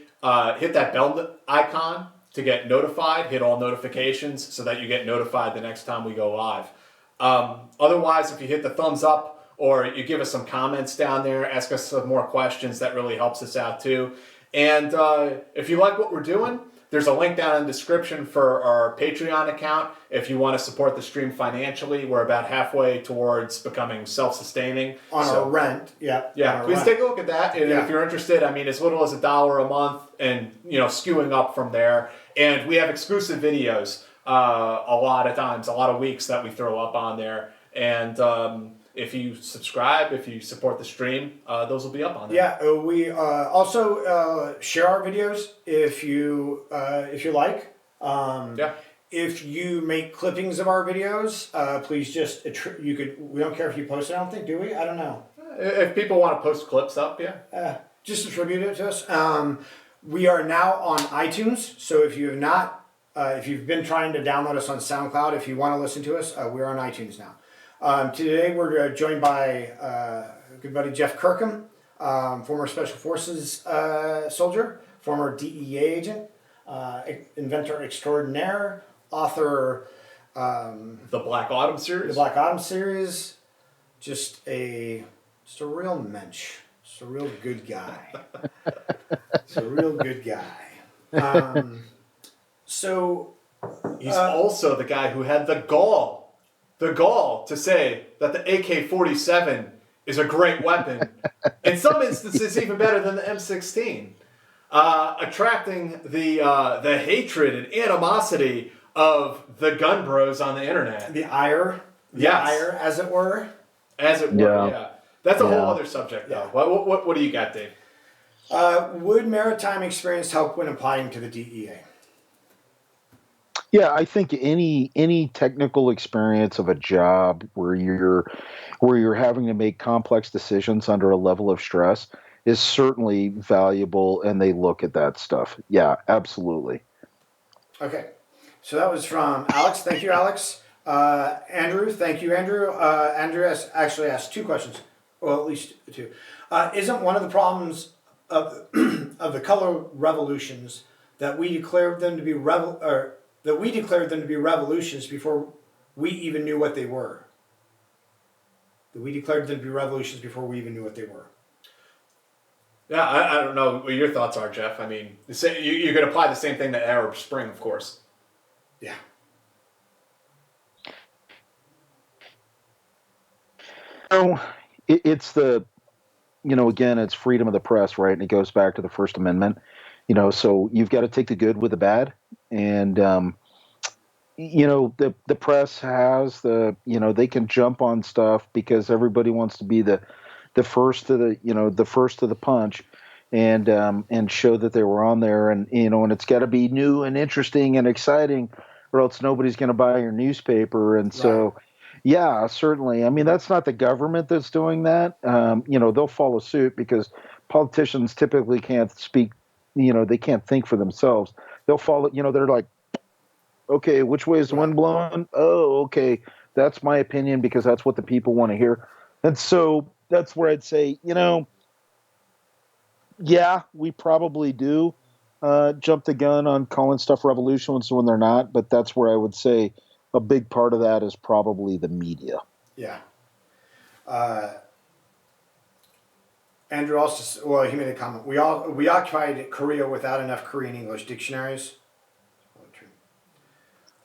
Hit that bell icon to get notified. Hit all notifications so that you get notified the next time we go live. Otherwise, if you hit the thumbs up or you give us some comments down there, ask us some more questions, that really helps us out too. And if you like what we're doing, there's a link down in the description for our Patreon account. If you want to support the stream financially, we're about halfway towards becoming self-sustaining. On our rent, yeah. Yeah, please take a look at that. And if you're interested, I mean, as little as $1 a month and, skewing up from there. And we have exclusive videos a lot of times, a lot of weeks that we throw up on there. And if you subscribe, if you support the stream, those will be up on there. Yeah, we also share our videos if you like. If you make clippings of our videos, please just we don't care if you post it. I don't think, do we? I don't know. If people want to post clips up, just attribute it to us. We are now on iTunes, so if you've been trying to download us on SoundCloud, if you want to listen to us, we're on iTunes now. Today we're joined by good buddy Jeff Kirkham, former Special Forces soldier, former DEA agent, inventor extraordinaire, author. The Black Autumn series. The Black Autumn series, just a real mensch, just a real good guy. It's a real good guy. So he's also the guy who had the gall to say that the AK-47 is a great weapon, in some instances even better than the M16, attracting the hatred and animosity of the gun bros on the internet. The ire, as it were. Yeah. That's a whole other subject, though. Yeah. What do you got, Dave? Would maritime experience help when applying to the DEA? Yeah, I think any technical experience of a job where you're having to make complex decisions under a level of stress is certainly valuable, and they look at that stuff. Yeah, absolutely. Okay, so that was from Alex. Thank you, Alex. Andrew, thank you, Andrew. Andrew has actually asked 2 questions, well, at least 2. Isn't one of the problems of the color revolutions that we declared them to be revolutions before we even knew what they were? That we declared them to be revolutions before we even knew what they were. Yeah, I don't know what your thoughts are, Jeff. I mean, you could apply the same thing to Arab Spring, of course. Yeah. So it's again, it's freedom of the press, right? And it goes back to the First Amendment. So you've got to take the good with the bad, and the press has they can jump on stuff because everybody wants to be the first to the first to the punch, and show that they were on there, and it's got to be new and interesting and exciting, or else nobody's going to buy your newspaper, and so. Right. Yeah, certainly. I mean, that's not the government that's doing that. They'll follow suit because politicians typically can't speak. They can't think for themselves. They'll follow. They're like, okay, which way is the wind blowing? Oh, okay, that's my opinion because that's what the people want to hear. And so that's where I'd say, yeah, we probably do jump the gun on calling stuff revolutions when they're not. But that's where I would say. A big part of that is probably the media. Yeah. Andrew also, he made a comment. We occupied Korea without enough Korean English dictionaries.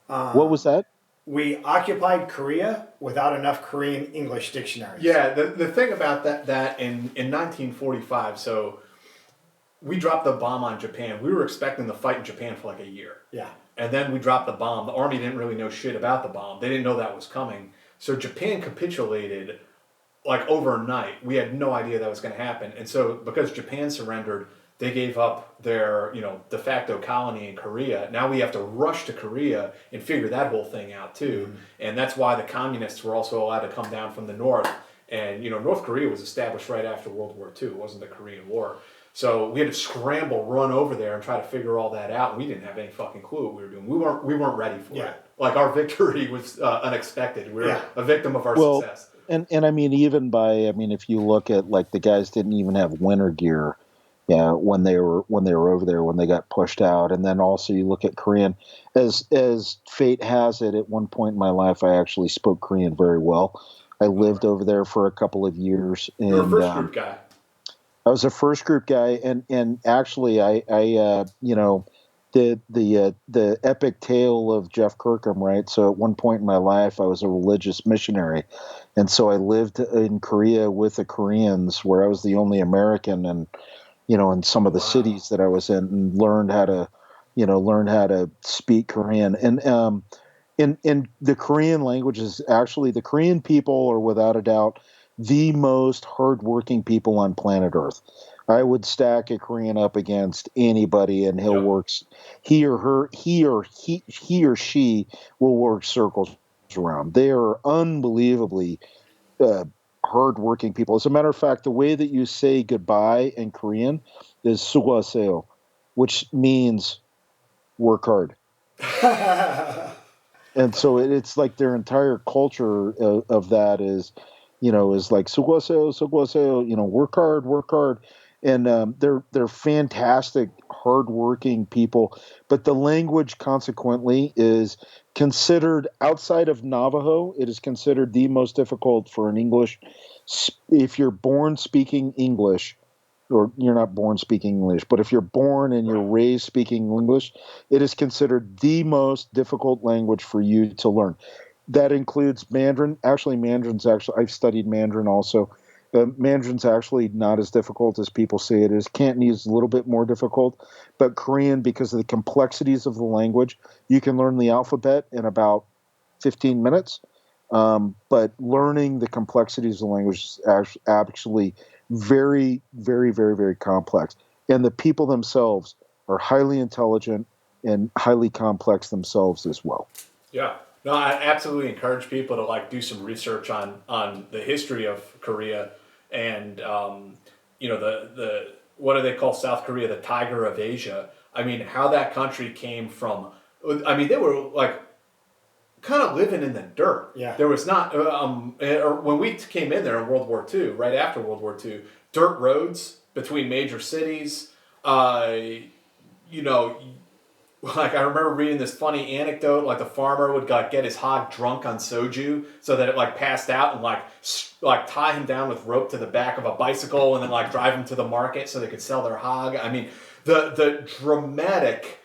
What was that? We occupied Korea without enough Korean English dictionaries. Yeah, the thing about that in 1945, so we dropped the bomb on Japan. We were expecting the fight in Japan for like a year. Yeah. And then we dropped the bomb. The army didn't really know shit about the bomb. They didn't know that was coming. So Japan capitulated like overnight. We had no idea that was going to happen. And so because Japan surrendered, they gave up their, de facto colony in Korea. Now we have to rush to Korea and figure that whole thing out too. Mm-hmm. And that's why the communists were also allowed to come down from the north. And, North Korea was established right after World War II. It wasn't the Korean War. So we had to scramble, run over there, and try to figure all that out. We didn't have any fucking clue what we were doing. We weren't ready for it. Like our victory was unexpected. We were a victim of our success. and I mean, even I mean, if you look at like the guys didn't even have winter gear, yeah, when they were over there when they got pushed out, and then also you look at Korean, as fate has it, at one point in my life, I actually spoke Korean very well. I All lived right. over there for a couple of years, You're a and first group guy. I was a first group guy, and actually, you know, the epic tale of Jeff Kirkham, right? So at one point in my life, I was a religious missionary, and so I lived in Korea with the Koreans, where I was the only American, and in some of the Wow. cities that I was in, and learned how to speak Korean, and in the Korean language is actually the Korean people are without a doubt the most hardworking people on planet Earth. I would stack a Korean up against anybody, and Yep. he or she will work circles around. They are unbelievably uh, hardworking people. As a matter of fact, the way that you say goodbye in Korean is sugaseo, which means work hard. And so it's like their entire culture of that is like suguaseo, suguaseo, work hard, and they're fantastic, hardworking people. But the language, consequently, is considered outside of Navajo. It is considered the most difficult for an English. If you're born speaking English, or you're not born speaking English, but if you're born and you're Right. raised speaking English, it is considered the most difficult language for you to learn. That includes Mandarin. I've studied Mandarin also. Mandarin's actually not as difficult as people say it is. Cantonese is a little bit more difficult, but Korean, because of the complexities of the language, you can learn the alphabet in about 15 minutes. But learning the complexities of the language is actually very, very, very, very complex. And the people themselves are highly intelligent and highly complex themselves as well. Yeah. No, I absolutely encourage people to like do some research on the history of Korea and the what do they call South Korea, the Tiger of Asia. I mean, how that country came from. I mean, they were like kind of living in the dirt. Yeah. There was not when we came in there in World War II, right after World War II, dirt roads between major cities. Uh, you know, like I remember reading this funny anecdote. Like the farmer would like get his hog drunk on soju so that it like passed out and like tie him down with rope to the back of a bicycle and then like drive him to the market so they could sell their hog. I mean, the dramatic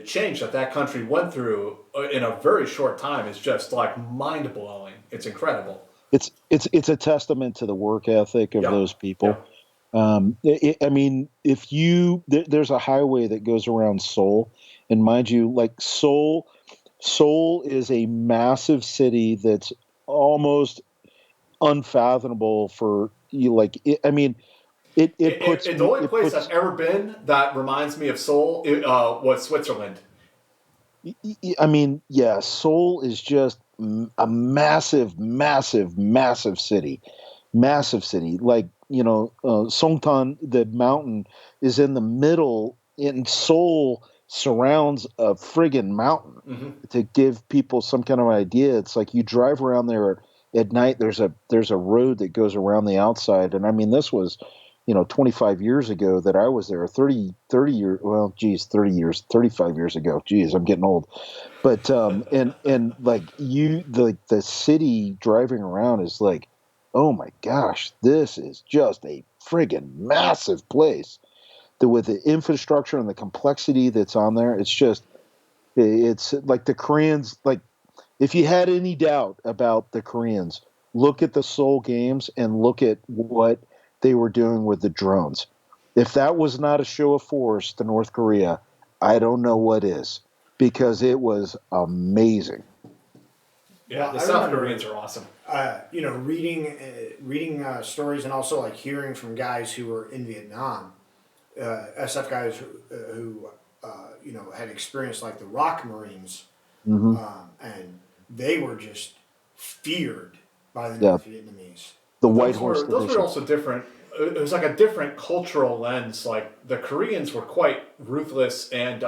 change that country went through in a very short time is just like mind blowing. It's incredible. It's a testament to the work ethic of Yep. those people. Yep. I mean, if there's a highway that goes around Seoul, and mind you, like Seoul is a massive city that's almost unfathomable for you. Like, I mean, it puts The me, only it place I've puts ever been that reminds me of Seoul was Switzerland. I mean, yeah, Seoul is just a massive, massive, massive city. Like, Songtan, the mountain, is in the middle, and Seoul surrounds a friggin' mountain. Mm-hmm. To give people some kind of idea, it's like you drive around there at night. There's a road that goes around the outside, and I mean, this was 25 years ago that I was there, 30 years, well, geez, 30 years, 35 years ago. Geez, I'm getting old. But and like the city driving around is like, oh my gosh, this is just a friggin' massive place. With the infrastructure and the complexity that's on there, it's like the Koreans, like if you had any doubt about the Koreans, look at the Seoul Games and look at what they were doing with the drones. If that was not a show of force to North Korea, I don't know what is, because it was amazing. Yeah, Well, the I South Koreans remember, are awesome. reading stories and also like hearing from guys who were in Vietnam, SF guys who had experienced like the Rock Marines, Hmm. and they were just feared by the Yeah, North Vietnamese. the But White those Horse were those were Division. also different. It was like a different cultural lens. Like the Koreans were quite ruthless and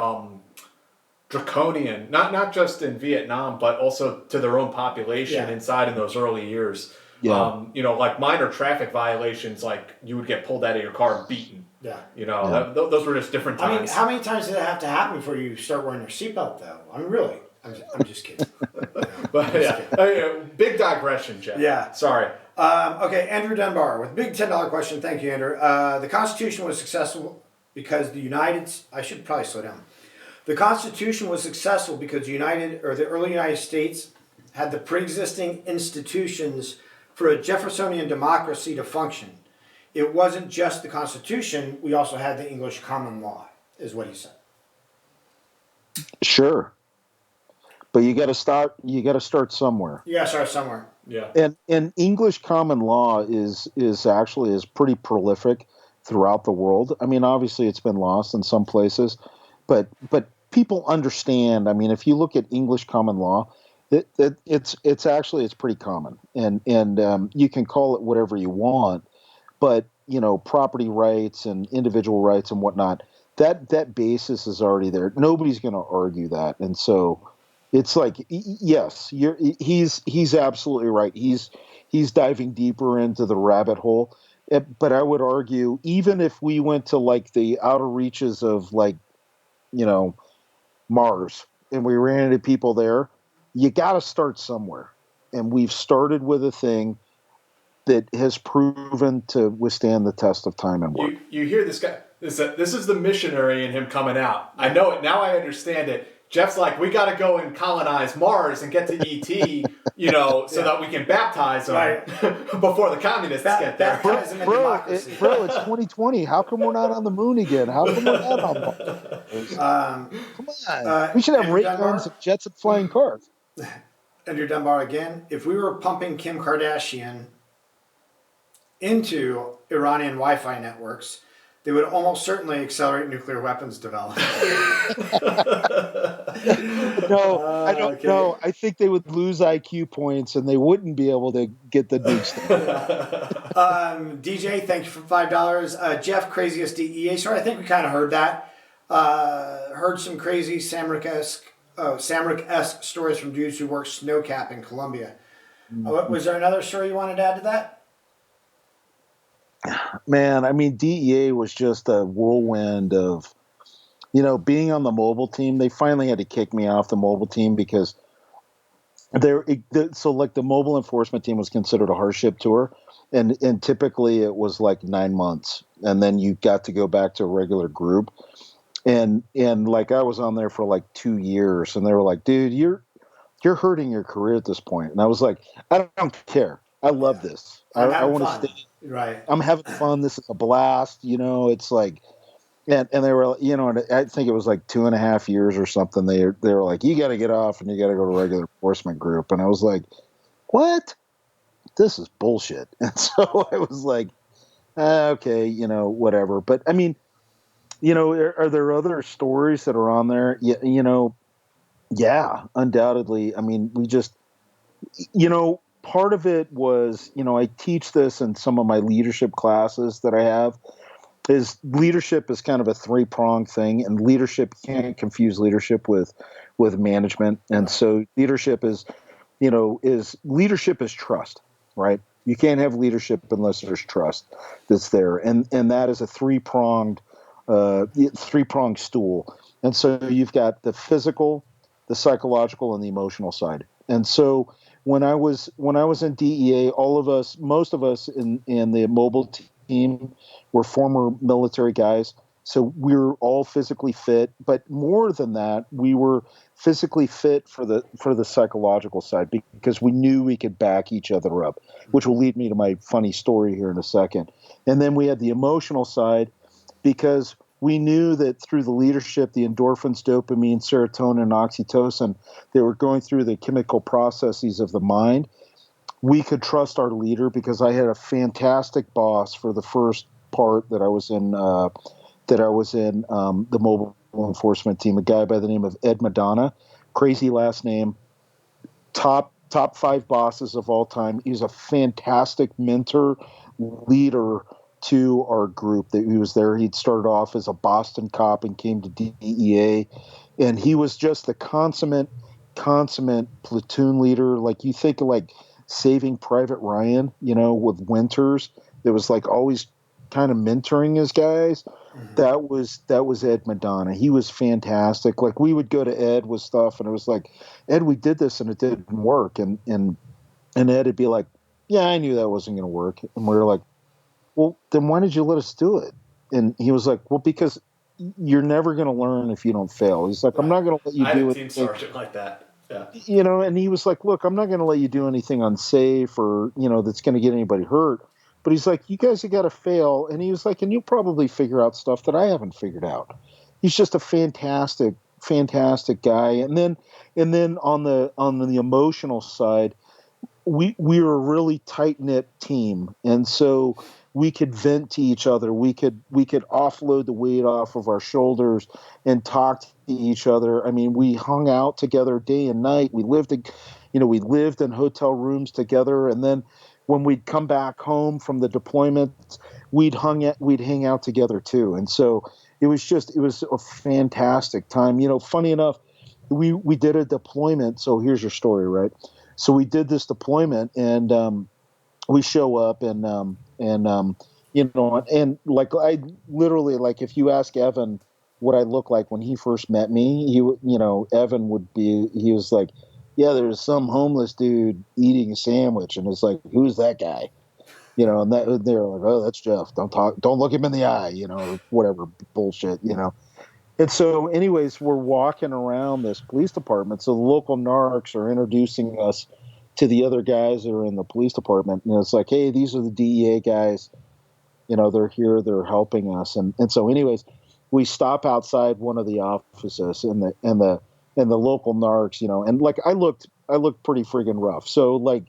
draconian, not just in Vietnam, but also to their own population Yeah. inside in those early years. Yeah. Like minor traffic violations, like you would get pulled out of your car and beaten. Yeah. Those were just different I times. mean, how many times did that have to happen before you start wearing your seatbelt, though? I mean, really? I'm just kidding. But big digression, Jeff. Yeah. Sorry. Okay, Andrew Dunbar with a big $10 question. Thank you, Andrew. The Constitution was successful because I should probably slow down. The Constitution was successful because the early United States had the pre-existing institutions for a Jeffersonian democracy to function. It wasn't just the Constitution, we also had the English common law, is what he said. Sure. But you got to start somewhere. You got to start somewhere. Yeah. And English common law is pretty prolific throughout the world. I mean, obviously it's been lost in some places, but people understand. I mean, if you look at English common law, it's pretty common, and you can call it whatever you want, but property rights and individual rights and whatnot, that basis is already there. Nobody's going to argue that, and so it's like, yes, he's absolutely right. He's diving deeper into the rabbit hole, but I would argue even if we went to like the outer reaches of like Mars and we ran into people there, you got to start somewhere. And we've started with a thing that has proven to withstand the test of time and work. You hear this guy. This is the missionary in him coming out. I know it. Now I understand it. Jeff's like, we got to go and colonize Mars and get to ET, so that we can baptize them before the communists get there. Bro, it's 2020. How come we're not on the moon again? How come we're not on Mars? Come on. We should have ray guns and jets and flying cars. Andrew Dunbar again. If we were pumping Kim Kardashian into Iranian Wi-Fi networks, they would almost certainly accelerate nuclear weapons development. No, I don't know. I think they would lose IQ points and they wouldn't be able to get the nukes. DJ, thank you for $5. Jeff, craziest DEA story. I think we kind of heard that. Heard some crazy Samric-esque stories from dudes who work snowcap in Colombia. Was there another story you wanted to add to that? Man, I mean, DEA was just a whirlwind of, being on the mobile team. They finally had to kick me off the mobile team because the mobile enforcement team was considered a hardship tour, and typically it was like 9 months, and then you got to go back to a regular group, and like I was on there for like 2 years, and they were like, dude, you're hurting your career at this point, and I was like, I don't care, I love this, I want to stay. Right. I'm having fun. This is a blast. It's like, and they were, and I think it was like 2.5 years or something. They were like, you got to get off and you got to go to regular enforcement group. And I was like, what? This is bullshit. And so I was like, okay, whatever. But I mean, are there other stories that are on there? Yeah, undoubtedly. I mean, we just, part of it was, I teach this in some of my leadership classes that I have, is leadership is kind of a 3-pronged thing, and leadership can't confuse leadership with management. And so leadership is trust, right? You can't have leadership unless there's trust that's there. And that is a 3-pronged stool. And so you've got the physical, the psychological, and the emotional side. And so when I was in DEA, most of us in the mobile team were former military guys. So we were all physically fit, but more than that, we were physically fit for the psychological side, because we knew we could back each other up, which will lead me to my funny story here in a second. And then we had the emotional side, because we knew that through the leadership, the endorphins, dopamine, serotonin, and oxytocin, they were going through the chemical processes of the mind. We could trust our leader, because I had a fantastic boss for the first part that I was in the mobile enforcement team, a guy by the name of Ed Madonna, crazy last name, top 5 bosses of all time. He was a fantastic mentor, leader to our group. That he was there. He'd started off as a Boston cop and came to DEA. and he was just the consummate platoon leader. Like you think of like Saving Private Ryan, with Winters, that was like always kind of mentoring his guys. That was Ed Madonna. He was fantastic. Like we would go to Ed with stuff, and it was like, Ed, we did this and it didn't work, and Ed would be like, yeah, I knew that wasn't going to work, and we were like, well, then why did you let us do it? And he was like, well, because you're never going to learn if you don't fail. He's like, I'm Right. not going to let you I had do a it. team sergeant like that. Yeah. And he was like, look, I'm not going to let you do anything unsafe or, that's going to get anybody hurt. But he's like, you guys have got to fail. And he was like, and you'll probably figure out stuff that I haven't figured out. He's just a fantastic, fantastic guy. And then on the emotional side, we were a really tight knit team, and so we could vent to each other. We could offload the weight off of our shoulders and talk to each other. I mean, we hung out together day and night. We lived in hotel rooms together, and then when we'd come back home from the deployments, we'd hang out together too. And so it was a fantastic time. Funny enough, we did a deployment. So here's your story, right? So we did this deployment, and we show up, and like I literally, like, if you ask Evan what I look like when he first met me, Evan he was like, yeah, there's some homeless dude eating a sandwich, and it's like, who's that guy? And they're like, oh, that's Jeff. Don't look him in the eye, or whatever bullshit. And so, anyways, we're walking around this police department. So the local narcs are introducing us to the other guys that are in the police department. And it's like, hey, these are the DEA guys. They're here. They're helping us. And so, anyways, we stop outside one of the offices, and the local narcs, and like I looked pretty friggin' rough. So like,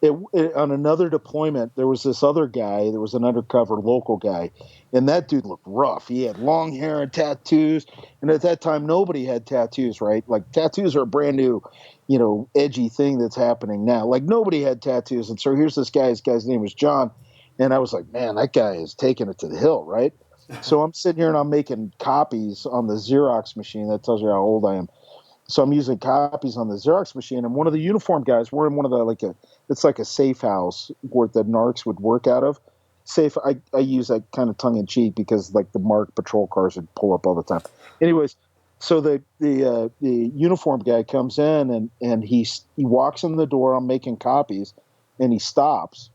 on another deployment, there was this other guy. There was an undercover local guy, and that dude looked rough. He had long hair and tattoos, and at that time, nobody had tattoos, right? Like tattoos are a brand new, edgy thing that's happening now. Like nobody had tattoos, and so here's this guy. This guy's name was John, and I was like, man, that guy is taking it to the hill, right? So I'm sitting here and I'm making copies on the Xerox machine. That tells you how old I am. So I'm using copies on the Xerox machine, and one of the uniform guys, we're in one of the it's like a safe house where the narcs would work out of. Safe, I use that kind of tongue in cheek because like the marked patrol cars would pull up all the time. Anyways, so the uniform guy comes in, and he walks in the door. I'm making copies, and he stops,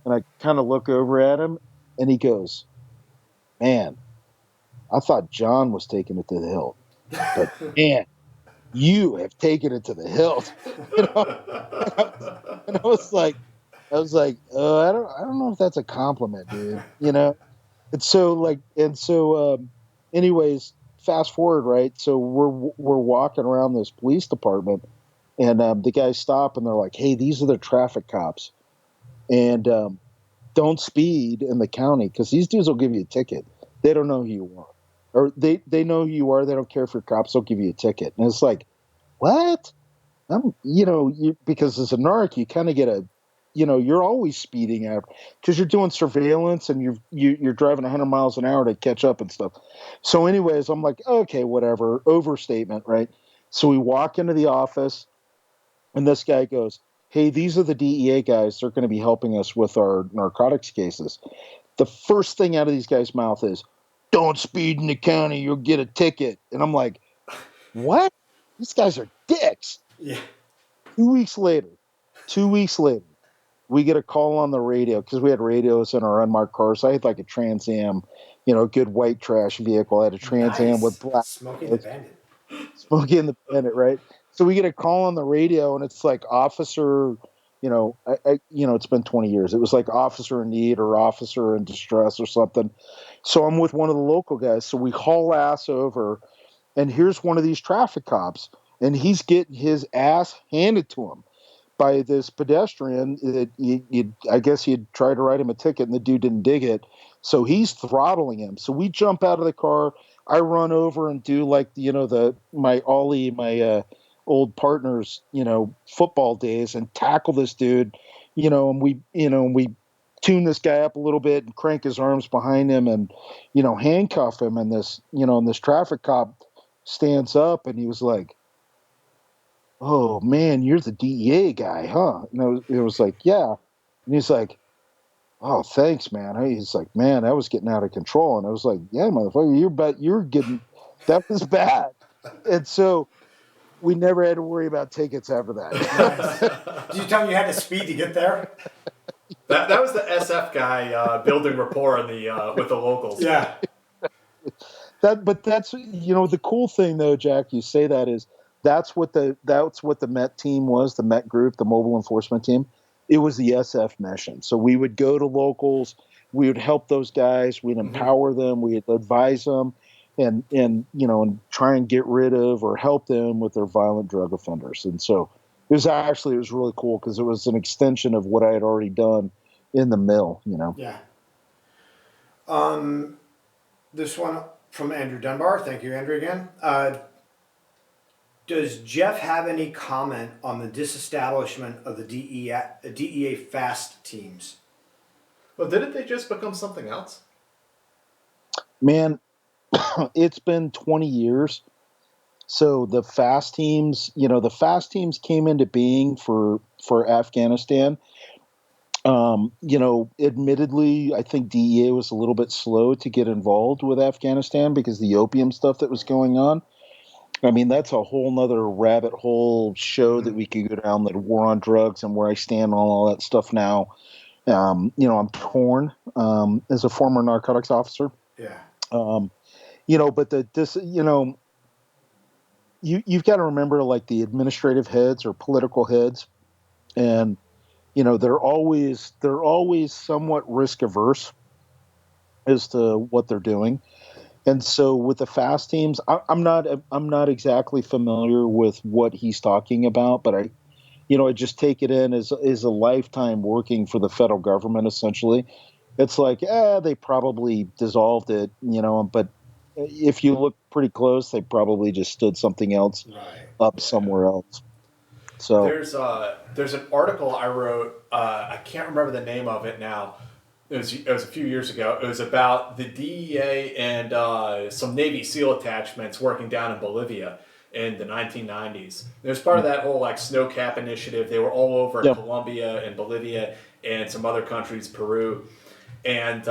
and I kind of look over at him, and he goes, "Man, I thought John was taking it to the hill, but man, you have taken it to the hilt." you know and I was like, oh, I don't know if that's a compliment, dude. And so anyways, fast forward, right? So we're walking around this police department, and the guys stop, and they're like, hey, these are the traffic cops, and don't speed in the county because these dudes will give you a ticket. They don't know who you are, or they know who you are. They don't care if you're cops. They'll give you a ticket. And it's like, what? Because as a narc, you kind of get you're always speeding out because you're doing surveillance, and you're driving 100 miles an hour to catch up and stuff. So anyways, I'm like, okay, whatever, overstatement, right? So we walk into the office, and this guy goes, hey, these are the DEA guys. They're going to be helping us with our narcotics cases. The first thing out of these guys' mouth is, don't speed in the county, you'll get a ticket. And I'm like, what? These guys are dicks. Yeah. 2 weeks later, 2 weeks later, we get a call on the radio because we had radios in our unmarked cars. I had like a Trans Am, good white trash vehicle. I had a Trans Am with Nice. black Smoking the lights, Bandit. Smokey and the Bandit, right? So we get a call on the radio, and it's like officer, it's been 20 years. It was like officer in need or officer in distress or something. So I'm with one of the local guys. So we haul ass over, and here's one of these traffic cops, and he's getting his ass handed to him by this pedestrian. I guess he'd try to write him a ticket, and the dude didn't dig it, so he's throttling him. So we jump out of the car. I run over and do like my Ollie, my old partner's football days, and tackle this dude, and we tune this guy up a little bit and crank his arms behind him, and handcuff him. And this traffic cop stands up and he was like, "Oh man, you're the DEA guy, huh?" And it was like, "Yeah." And he's like, "Oh, thanks, man." He's like, "Man, that was getting out of control." And I was like, "Yeah, motherfucker, you're getting that was bad." And so we never had to worry about tickets after Nice. that. Did you tell me you had to speed to get there? That was the SF guy building rapport in the with the locals. Yeah. But that's the cool thing though, Jack. You say that is that's what the Met team was, the Met group, the mobile enforcement team. It was the SF mission. So we would go to locals, we would help those guys, we'd empower them, we'd advise them, and try and get rid of or help them with their violent drug offenders. And so it was really cool because it was an extension of what I had already done in the mill. Yeah. This one from Andrew Dunbar. Thank you, Andrew, again. Does Jeff have any comment on the disestablishment of the DEA fast teams? Well, didn't they just become something else? Man, it's been 20 years. So the fast teams, came into being for Afghanistan. Admittedly, I think DEA was a little bit slow to get involved with Afghanistan because the opium stuff that was going on. I mean, that's a whole nother rabbit hole show that we could go down, the war on drugs and where I stand on all that stuff now. I'm torn as a former narcotics officer. Yeah. But you've got to remember, like, the administrative heads or political heads, and they're always somewhat risk averse as to what they're doing. And so with the fast teams, I'm not exactly familiar with what he's talking about, but I just take it in as a lifetime working for the federal government. Essentially, it's like, they probably dissolved it, but if you look pretty close, they probably just stood something else up somewhere else. So there's an article I wrote. I can't remember the name of it now. It was a few years ago. It was about the DEA and some Navy SEAL attachments working down in Bolivia in the 1990s. It was part of that whole like snow cap initiative. They were all over Colombia and Bolivia and some other countries, Peru, and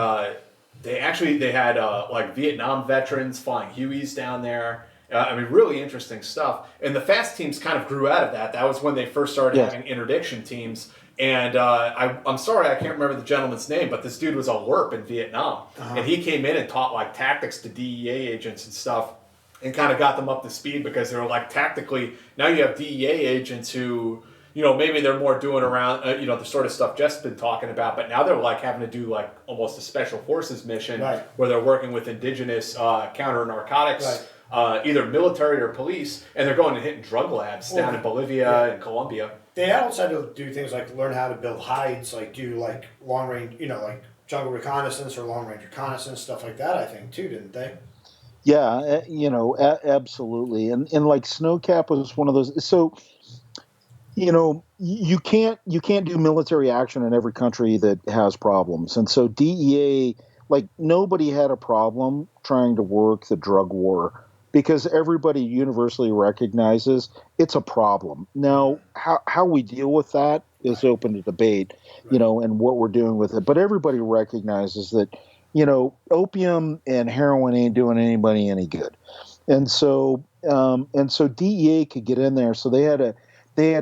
they had like Vietnam veterans flying Hueys down there. Really interesting stuff. And the fast teams kind of grew out of that. That was when they first started having interdiction teams. And I'm sorry, I can't remember the gentleman's name, but this dude was a LERP in Vietnam. And he came in and taught like tactics to DEA agents and stuff and kind of got them up to speed because they were like tactically, now you have DEA agents who, maybe they're more doing around, the sort of stuff Jeff's been talking about, but now they're like having to do like almost a special forces mission where they're working with indigenous counter-narcotics either military or police, and they're going and hitting drug labs down in Bolivia and Colombia. They also had to do things like learn how to build hides, like do like long range, like jungle reconnaissance or long range reconnaissance, stuff like that, I think, too, didn't they? Yeah, absolutely. And like Snowcap was one of those. So, you can't do military action in every country that has problems. And so DEA, like, nobody had a problem trying to work the drug war because everybody universally recognizes it's a problem. Now, how we deal with that is open to debate, and what we're doing with it. But everybody recognizes that, opium and heroin ain't doing anybody any good. And so DEA could get in there. So they had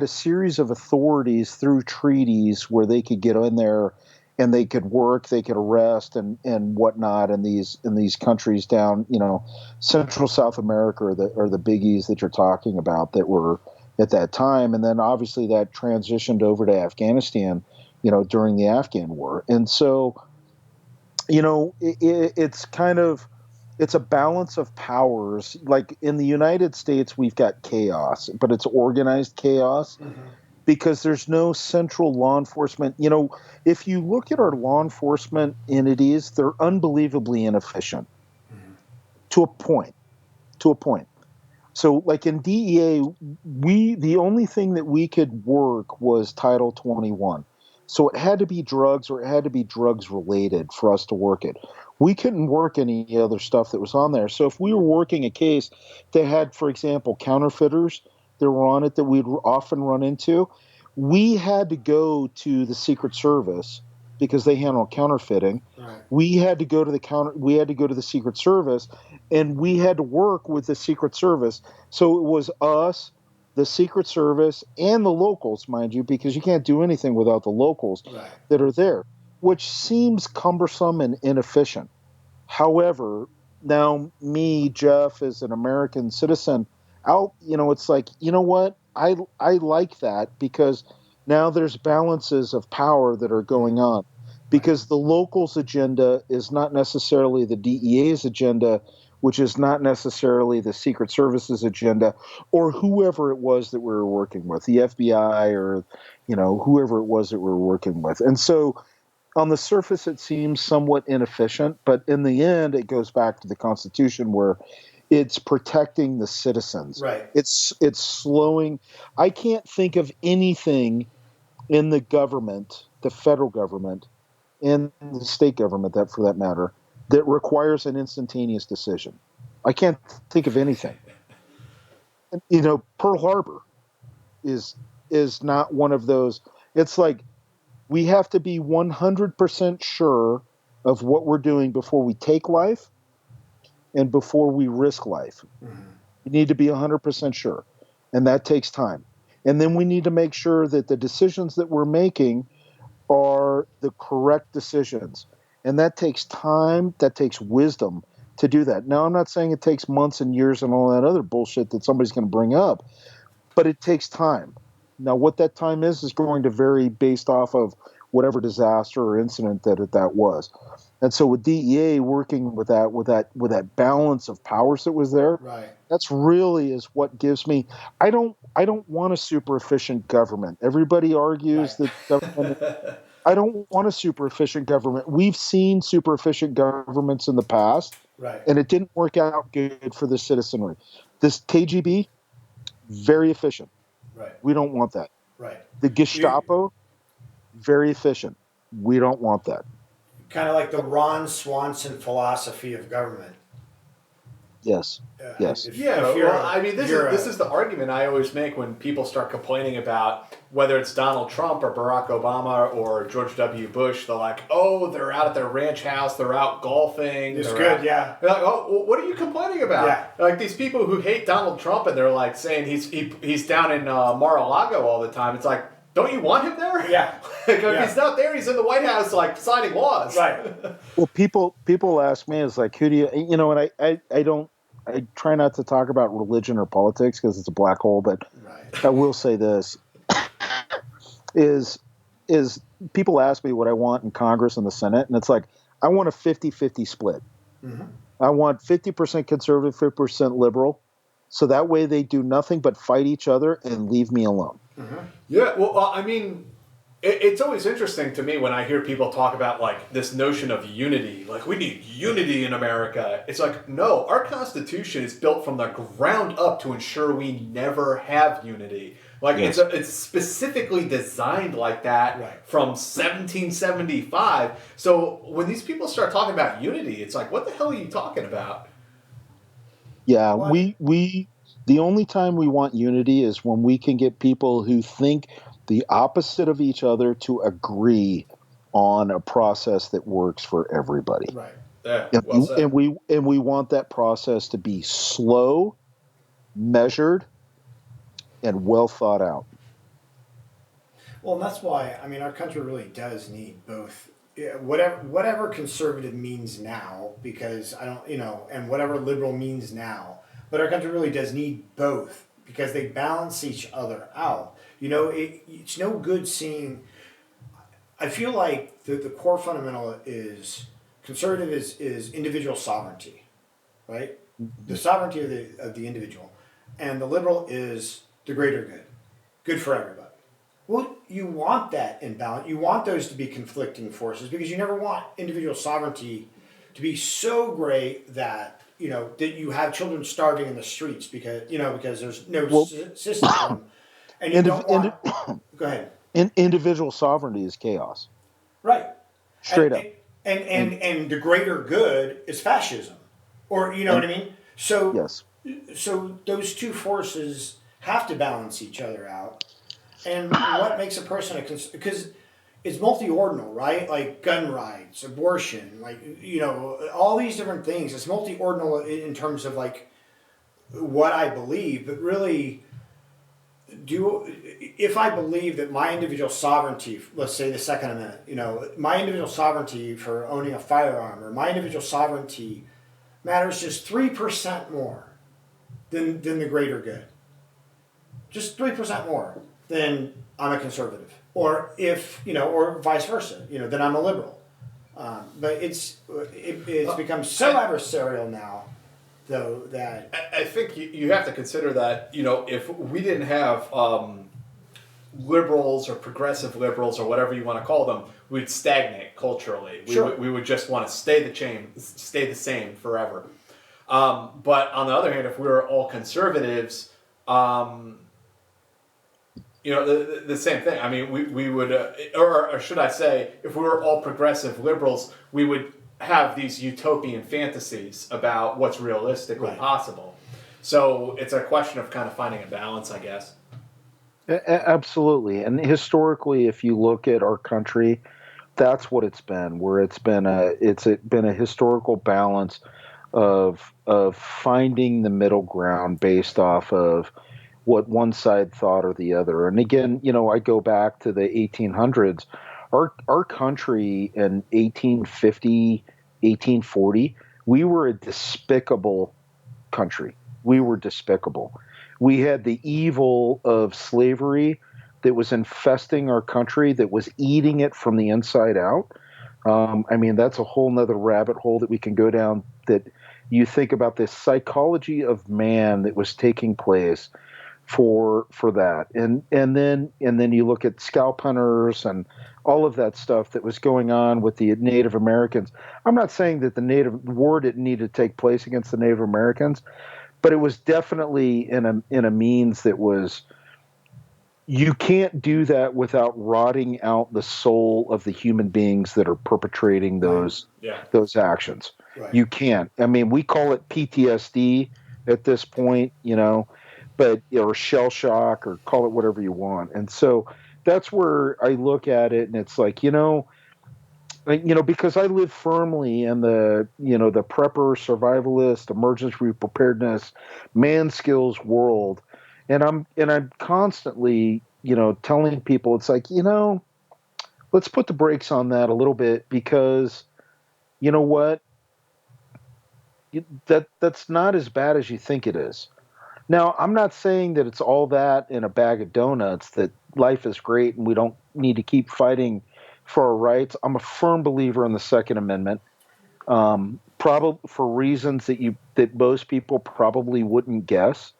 a series of authorities through treaties where they could get in there and they could work, they could arrest and whatnot in these countries down, Central South America are the biggies that you're talking about that were at that time. And then obviously that transitioned over to Afghanistan, during the Afghan war. And so, it's a balance of powers. Like in the United States, we've got chaos, but it's organized chaos. Because there's no central law enforcement. If you look at our law enforcement entities, they're unbelievably inefficient to a point. So like in DEA, the only thing that we could work was Title 21. So it had to be drugs or it had to be drugs related for us to work it. We couldn't work any other stuff that was on there. So if we were working a case that had, for example, counterfeiters that were on it that we'd often run into, we had to go to the Secret Service because they handle counterfeiting. Right. We had to go to the Secret Service, and we had to work with the Secret Service. So it was us, the Secret Service, and the locals, mind you, because you can't do anything without the locals Right. that are there, which seems cumbersome and inefficient. However, now me, Jeff, as an American citizen, it's like, you know what? I like that because now there's balances of power that are going on because the locals' agenda is not necessarily the DEA's agenda, which is not necessarily the Secret Service's agenda, or whoever it was that we were working with, the FBI or, whoever it was that we were working with. And so on the surface, it seems somewhat inefficient, but in the end, it goes back to the Constitution where it's protecting the citizens. Right. It's slowing. I can't think of anything in the government, the federal government, and the state government, that for that matter, that requires an instantaneous decision. I can't think of anything. Pearl Harbor is not one of those. It's like we have to be 100% sure of what we're doing before we take life and before we risk life. Mm-hmm. We need to be 100% sure, and that takes time. And then we need to make sure that the decisions that we're making are the correct decisions. And that takes time, that takes wisdom to do that. Now, I'm not saying it takes months and years and all that other bullshit that somebody's going to bring up, but it takes time. Now, what that time is going to vary based off of whatever disaster or incident that was. And so with DEA working with that balance of powers that was there, right. That's really is what gives me. I don't want a super efficient government. Everybody argues Right. that government. I don't want a super efficient government. We've seen super efficient governments in the past, Right. and it didn't work out good for the citizenry. This KGB, very efficient. Right. We don't want that. Right. The Gestapo, very efficient. We don't want that. Kind of like the Ron Swanson philosophy of government. Yes. Yes. This is the argument I always make when people start complaining about whether it's Donald Trump or Barack Obama or George W. Bush. They're like, oh, they're out at their ranch house, they're out golfing. It's good, yeah. They're like, oh, well, what are you complaining about? Yeah. Like these people who hate Donald Trump and they're like saying he's down in Mar-a-Lago all the time. It's like, don't you want him there? Yeah. If he's not there, he's in the White House, like signing laws. Right. Well, people ask me, it's like, who do you, and I try not to talk about religion or politics because it's a black hole, but right. I will say this is people ask me what I want in Congress and the Senate, and it's like, I want a 50-50 split. Mm-hmm. I want 50% conservative, 50% liberal, so that way they do nothing but fight each other and leave me alone. Mm-hmm. Yeah, well, it's always interesting to me when I hear people talk about like this notion of unity. Like we need unity in America. It's like, no, our Constitution is built from the ground up to ensure we never have unity. Like yes. it's specifically designed like that right. from 1775. So when these people start talking about unity, it's like, what the hell are you talking about? Yeah, we the only time we want unity is when we can get people who think the opposite of each other to agree on a process that works for everybody. Right. Yeah, and we want that process to be slow, measured, and well thought out. Well, and that's why our country really does need both. Whatever conservative means now, because and whatever liberal means now. But our country really does need both because they balance each other out. It's no good seeing. I feel like the core fundamental is conservative is individual sovereignty, right? The sovereignty of the individual, and the liberal is the greater good for everybody. Well, you want that in balance. You want those to be conflicting forces because you never want individual sovereignty to be so great that that you have children starving in the streets because there's no system, and you don't want. Go ahead. Individual sovereignty is chaos. Right. Straight up. And the greater good is fascism, or you know what I mean. So Yes. so those two forces have to balance each other out. And what makes a person because it's multi-ordinal, right? Like gun rights, abortion, like all these different things. It's multi-ordinal in terms of like what I believe, but really, if I believe that my individual sovereignty, let's say the Second Amendment, my individual sovereignty for owning a firearm, or my individual sovereignty matters just 3% more than the greater good, just 3% more than I'm a conservative, or or vice versa, then I'm a liberal. But it's become so adversarial now, though, that I think you have to consider that, if we didn't have liberals or progressive liberals or whatever you want to call them, we'd stagnate culturally. We would just want to stay the same forever. But on the other hand, if we were all conservatives, the same thing. I mean, we would, or should I say, if we were all progressive liberals, we would have these utopian fantasies about what's realistically possible. So it's a question of kind of finding a balance, I guess. Absolutely. And historically, if you look at our country, that's what it's been, where it's been a historical balance of finding the middle ground based off of what one side thought or the other. And again, I go back to the 1800s. Our country in 1850, 1840, we were a despicable country. We were despicable. We had the evil of slavery that was infesting our country, that was eating it from the inside out. I mean, that's a whole nother rabbit hole that we can go down, that you think about the psychology of man that was taking place for that. And then you look at scalp hunters and all of that stuff that was going on with the Native Americans. I'm not saying that the war didn't need to take place against the Native Americans, but it was definitely in a means that was, you can't do that without rotting out the soul of the human beings that are perpetrating those actions. Right. You can't. I mean, we call it PTSD at this point, but or shell shock, or call it whatever you want. And so that's where I look at it, and it's like, because I live firmly in the prepper, survivalist, emergency preparedness, man skills world, and I'm constantly, telling people, it's like, let's put the brakes on that a little bit, because you know what, that's not as bad as you think it is. Now, I'm not saying that it's all that in a bag of donuts, that life is great and we don't need to keep fighting for our rights. I'm a firm believer in the Second Amendment, probably for reasons that most people probably wouldn't guess.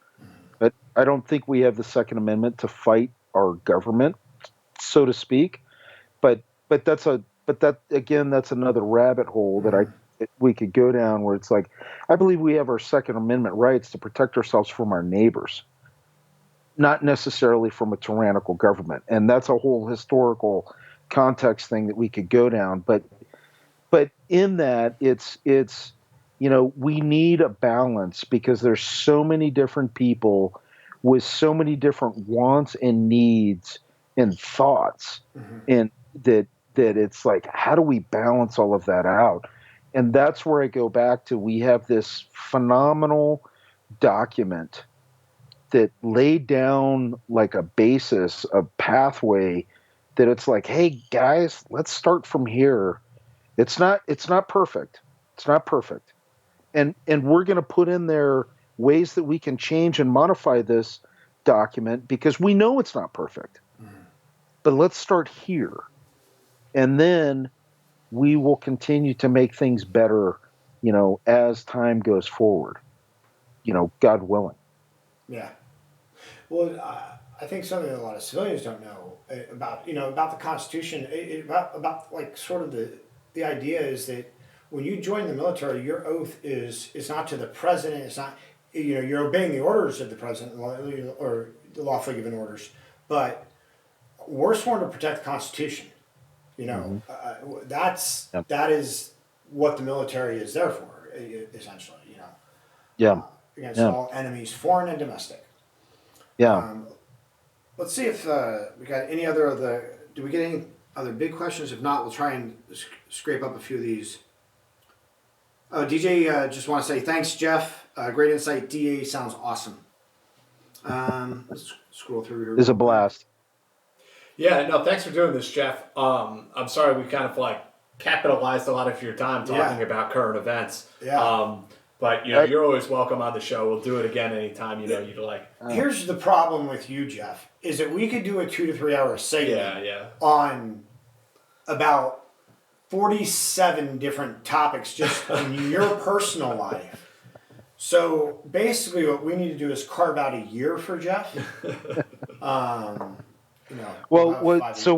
But I don't think we have the Second Amendment to fight our government, so to speak. But that again, that's another rabbit hole that we could go down, where it's like, I believe we have our Second Amendment rights to protect ourselves from our neighbors, not necessarily from a tyrannical government. And that's a whole historical context thing that we could go down. But in that, it's we need a balance, because there's so many different people with so many different wants and needs and thoughts, and that it's like, how do we balance all of that out? And that's where I go back to, we have this phenomenal document that laid down like a basis, a pathway, that it's like, hey guys, let's start from here. It's not perfect. It's not perfect. And we're going to put in there ways that we can change and modify this document, because we know it's not perfect. But let's start here. And then we will continue to make things better, as time goes forward, God willing. Yeah. Well, I think something that a lot of civilians don't know about, about the Constitution, about like sort of the idea is that when you join the military, your oath is not to the president. It's not, you're obeying the orders of the president or the lawfully given orders, but we're sworn to protect the Constitution. You know, Yep. that is what the military is there for, essentially. You know, Yeah. against Yeah. all enemies, foreign and domestic. Yeah. Let's see if we got any other of the. Do we get any other big questions? If not, we'll try and scrape up a few of these. Oh, DJ, just want to say thanks, Jeff. Great insight. DEA sounds awesome. Let's scroll through here. It's a real quick. blast. Yeah, no, thanks for doing this, Jeff. I'm sorry we kind of like capitalized a lot of your time talking about current events. Yeah. But you know, you're always welcome on the show. We'll do it again anytime you'd like. Here's the problem with you, Jeff, is that we could do a 2 to 3 hour segment on about 47 different topics just in your personal life. So basically what we need to do is carve out a year for Jeff. So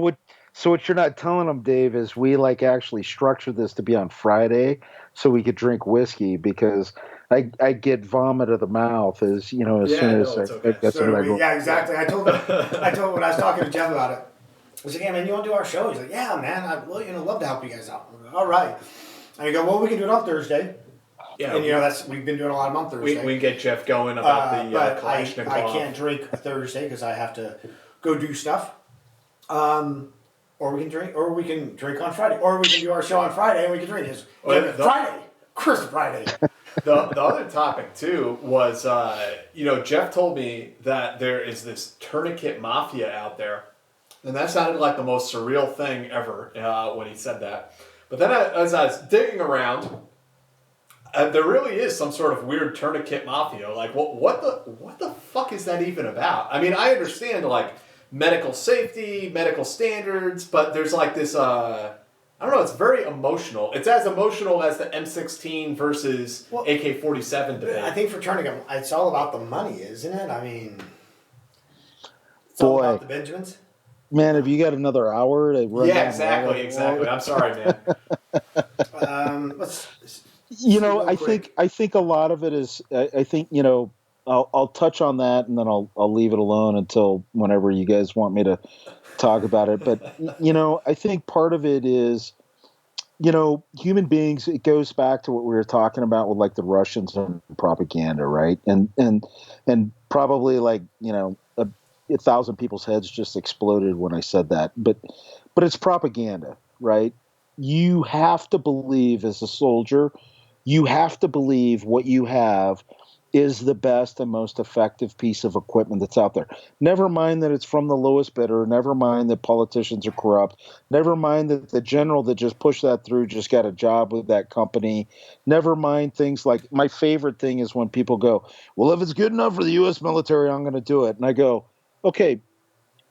what you're not telling them, Dave, is we like actually structured this to be on Friday so we could drink whiskey, because I get vomit of the mouth as soon as I get some of that. Yeah, exactly. I told when I was talking to Jeff about it, I was like, "Yeah, man, you want to do our show?" He's like, "Yeah, man, I'd love to help you guys out." I'm like, all right. And I go, "Well, we can do it on Thursday." Yeah, and we've been doing a lot of them on Thursday. We can get Jeff going about the but Kalashnikov. I can't drink Thursday because I have to go do stuff. Or we can drink on Friday, or we can do our show on Friday and we can drink this Friday, Chris Friday. The other topic too was Jeff told me that there is this tourniquet mafia out there, and that sounded like the most surreal thing ever when he said that. But then as I was digging around, there really is some sort of weird tourniquet mafia. Like what the fuck is that even about? I mean, I understand like medical safety, medical standards, but there's like this, I don't know, it's very emotional. It's as emotional as the M16 versus AK-47 debate. I think for tourniquet, it's all about the money, isn't it? I mean, it's all about the Benjamins. Man, have you got another hour to run? Yeah, exactly. I'm sorry, man. I think a lot of it is, I think, I'll touch on that and then I'll leave it alone until whenever you guys want me to talk about it. But, I think part of it is, human beings, it goes back to what we were talking about with like the Russians and propaganda, right? And probably like, 1,000 people's heads just exploded when I said that, but it's propaganda, right? You have to believe as a soldier, you have to believe what you have is the best and most effective piece of equipment that's out there. Never mind that it's from the lowest bidder. Never mind that politicians are corrupt. Never mind that the general that just pushed that through just got a job with that company. Never mind things like, my favorite thing is when people go, well, if it's good enough for the U.S. military, I'm going to do it. And I go, okay,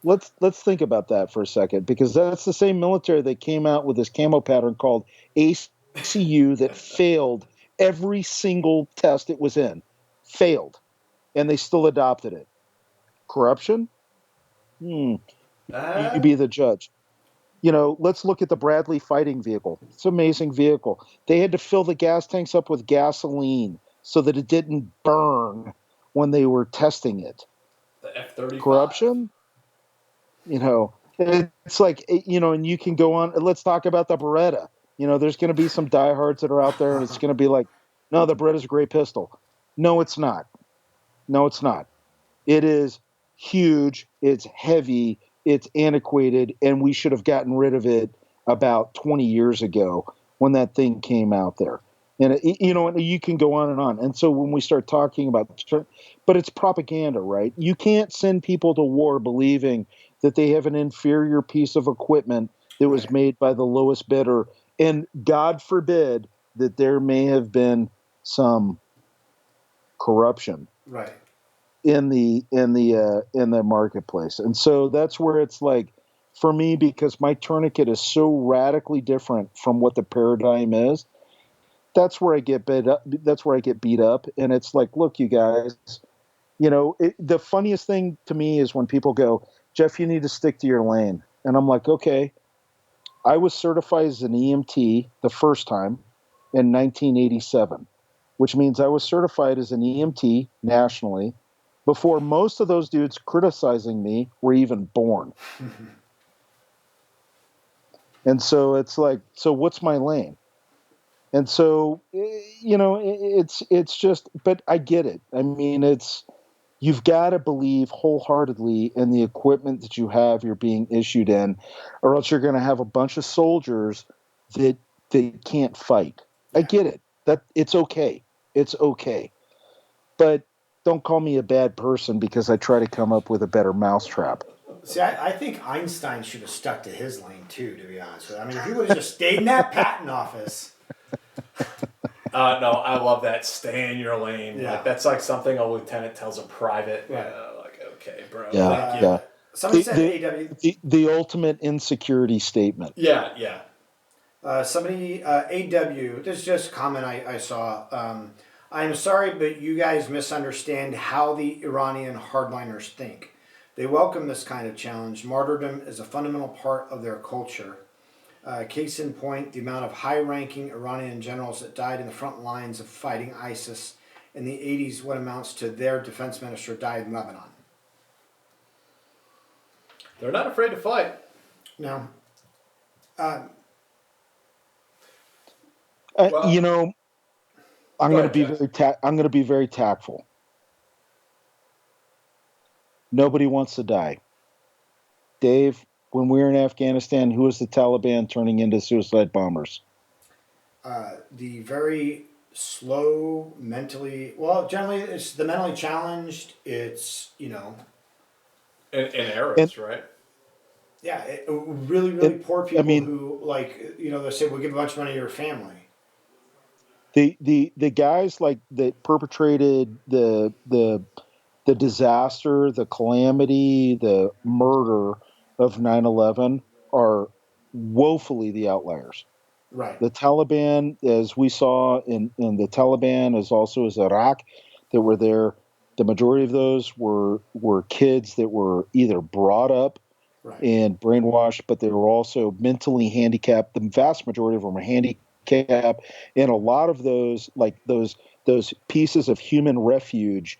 let's think about that for a second, because that's the same military that came out with this camo pattern called ACU that failed every single test it was in. Failed, and they still adopted it. Corruption? You be the judge. Let's look at the Bradley fighting vehicle. It's an amazing vehicle. They had to fill the gas tanks up with gasoline so that it didn't burn when they were testing it. The F-35. Corruption? It's like, and you can go on. Let's talk about the Beretta. There's going to be some diehards that are out there, and it's going to be like, no, the Beretta's a great pistol. No, it's not. No, it's not. It is huge. It's heavy. It's antiquated, and we should have gotten rid of it about 20 years ago when that thing came out there. And, you can go on and on. And so when we start talking about, but it's propaganda, right? You can't send people to war believing that they have an inferior piece of equipment that was made by the lowest bidder. And God forbid that there may have been some corruption in the marketplace. And so that's where it's like, for me, because my tourniquet is so radically different from what the paradigm is, that's where I get beat up. And it's like, look, you guys, the funniest thing to me is when people go, Jeff, you need to stick to your lane. And I'm like, okay, I was certified as an EMT the first time in 1987. Which means I was certified as an EMT nationally before most of those dudes criticizing me were even born. And so it's like, so what's my lane? And so, it's just, but I get it. I mean, you've got to believe wholeheartedly in the equipment that you have you're being issued in, or else you're going to have a bunch of soldiers that they can't fight. I Yeah. get it. That it's okay. It's okay. But don't call me a bad person because I try to come up with a better mousetrap. See, I think Einstein should have stuck to his lane too, to be honest with you. I mean, if he would have just stayed in that patent office. No, I love that. Stay in your lane. Yeah. Like, that's like something a lieutenant tells a private. Right. Like, okay, bro. Yeah, Thank you. yeah. Somebody said AW. The ultimate insecurity statement. Yeah, yeah. Somebody, AW, this is just a comment I saw. I'm sorry, but you guys misunderstand how the Iranian hardliners think. They welcome this kind of challenge. Martyrdom is a fundamental part of their culture. Case in point, the amount of high-ranking Iranian generals that died in the front lines of fighting ISIS in the 80s, what amounts to their defense minister died in Lebanon. They're not afraid to fight. No. Well, Well, I'm go going to ahead, be I'm going to be very tactful. Nobody wants to die. Dave, when we were in Afghanistan, who was the Taliban turning into suicide bombers? The very slow, generally it's the mentally challenged. It's, in Arabs, right? yeah, really poor people who, like, they say, we'll give a bunch of money to your family. The guys like that perpetrated the disaster, the calamity, the murder of 9/11 are woefully the outliers. Right. The Taliban, as we saw in the Taliban, as also as Iraq, that were there, the majority of those were kids that were either brought up Right. and brainwashed, but they were also mentally handicapped. The vast majority of them were handicapped, and a lot of those, like those pieces of human refuge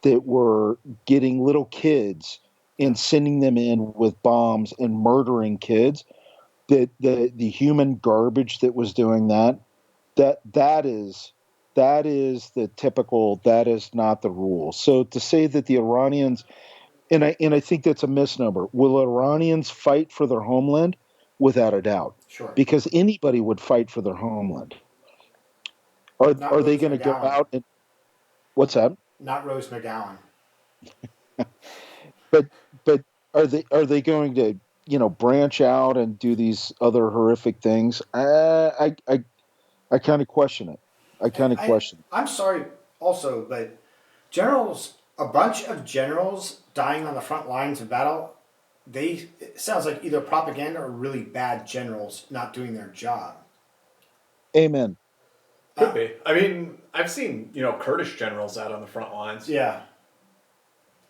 that were getting little kids and sending them in with bombs and murdering kids, that the human garbage that was doing that is the typical, that is not the rule. So to say that the Iranians, and I think that's a misnomer. Will Iranians fight for their homeland? Without a doubt. Sure. Because anybody would fight for their homeland. Not Are they Rose going to go McGowan. out and what's that? Not Rose McGowan. But are they going to branch out and do these other horrific things? I kind of question it. I kind of question it. I'm sorry also, but a bunch of generals dying on the front lines of battle, it sounds like either propaganda or really bad generals not doing their job. Amen. Could be. I mean, I've seen, Kurdish generals out on the front lines. Yeah.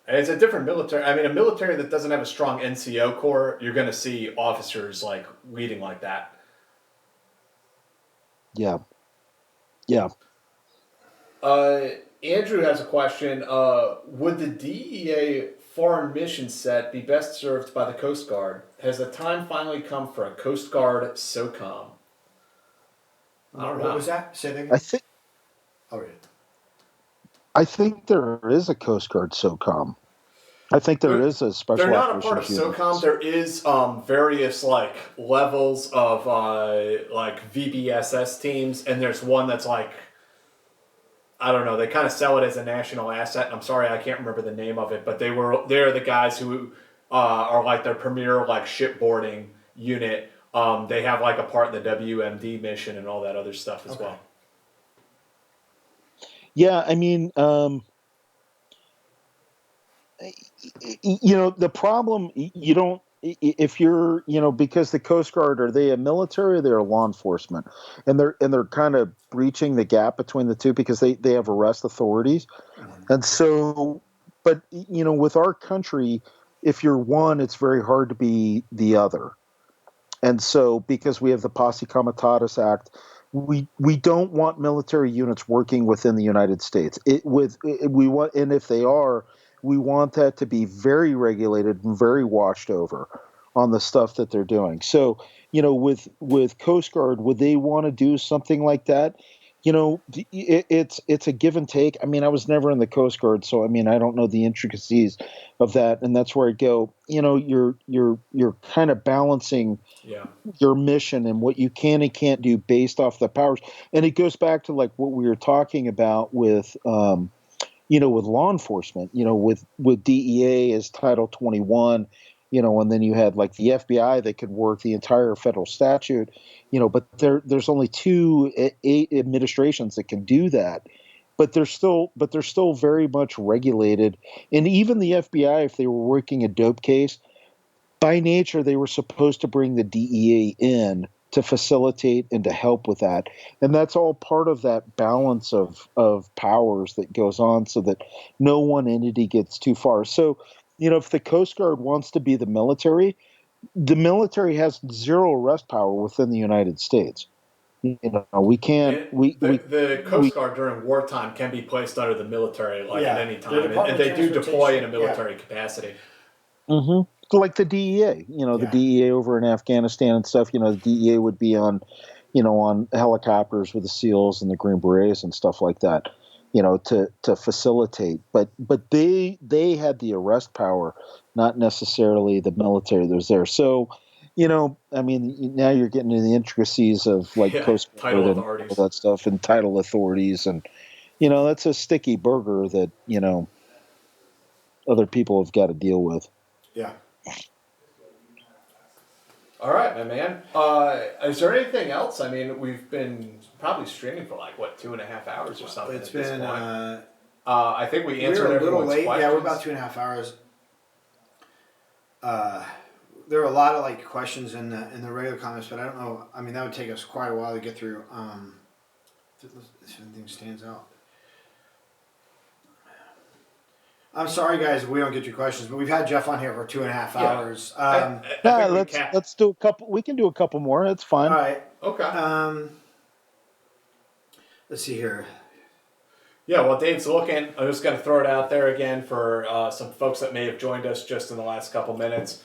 And it's a different military. I mean, a military that doesn't have a strong NCO corps, you're going to see officers, like, leading like that. Yeah. Yeah. Andrew has a question. Would the DEA foreign mission set be best served by the Coast Guard? Has the time finally come for a Coast Guard SOCOM? I don't know. What was that? Say that again. I'll read it. I think there is a Coast Guard SOCOM. I think there is a special. They're not a part of SOCOM. There is various like levels of like VBSS teams, and there's one that's like, I don't know. They kind of sell it as a national asset. And I'm sorry, I can't remember the name of it, but they're the guys who are like their premier like shipboarding unit. They have like a part in the WMD mission and all that other stuff as well. Yeah, I mean, the problem, if you're, because the Coast Guard, are they a military or they're a law enforcement? And they're kind of breaching the gap between the two because they have arrest authorities. And so, but, with our country, if you're one, it's very hard to be the other. And so, because we have the Posse Comitatus Act, we don't want military units working within the United States. And if they are, we want that to be very regulated and very watched over. on the stuff that they're doing. So, with Coast Guard, would they want to do something like that? It's a give and take. I mean, I was never in the Coast Guard, so I mean, I don't know the intricacies of that, and that's where I go. You're kind of balancing Yeah. your mission and what you can and can't do based off the powers, and it goes back to like what we were talking about with with law enforcement, with DEA as Title 21, and then you had like the FBI that could work the entire federal statute, but there's only eight administrations that can do that. But they're still very much regulated. And even the FBI, if they were working a dope case, by nature, they were supposed to bring the DEA in to facilitate and to help with that. And that's all part of that balance of powers that goes on so that no one entity gets too far. So, if the Coast Guard wants to be the military has zero arrest power within the United States. We can't, The Coast Guard during wartime can be placed under the military at any time, and they do deploy in a military capacity. Mm-hmm. Like the DEA, the DEA over in Afghanistan and stuff. The DEA would be on helicopters with the SEALs and the Green Berets and stuff like that, to facilitate. But they had the arrest power, not necessarily the military that was there. So, I mean, now you're getting into the intricacies of like Coast Guard and all that stuff, and title authorities, and that's a sticky burger that other people have got to deal with. Yeah. All right, my man. Is there anything else? I mean, we've been probably streaming for 2.5 hours or something. It's been. I think we answered everyone's questions. We're a little late. Yeah, we're about 2.5 hours. There are a lot of questions in the regular comments, but I don't know. I mean, that would take us quite a while to get through. If anything stands out. I'm sorry, guys, if we don't get your questions, but we've had Jeff on here for 2.5 hours. Let's do a couple. We can do a couple more. That's fine. All right. Okay. Let's see here. Yeah, well, Dave's looking. I'm just going to throw it out there again for some folks that may have joined us just in the last couple minutes.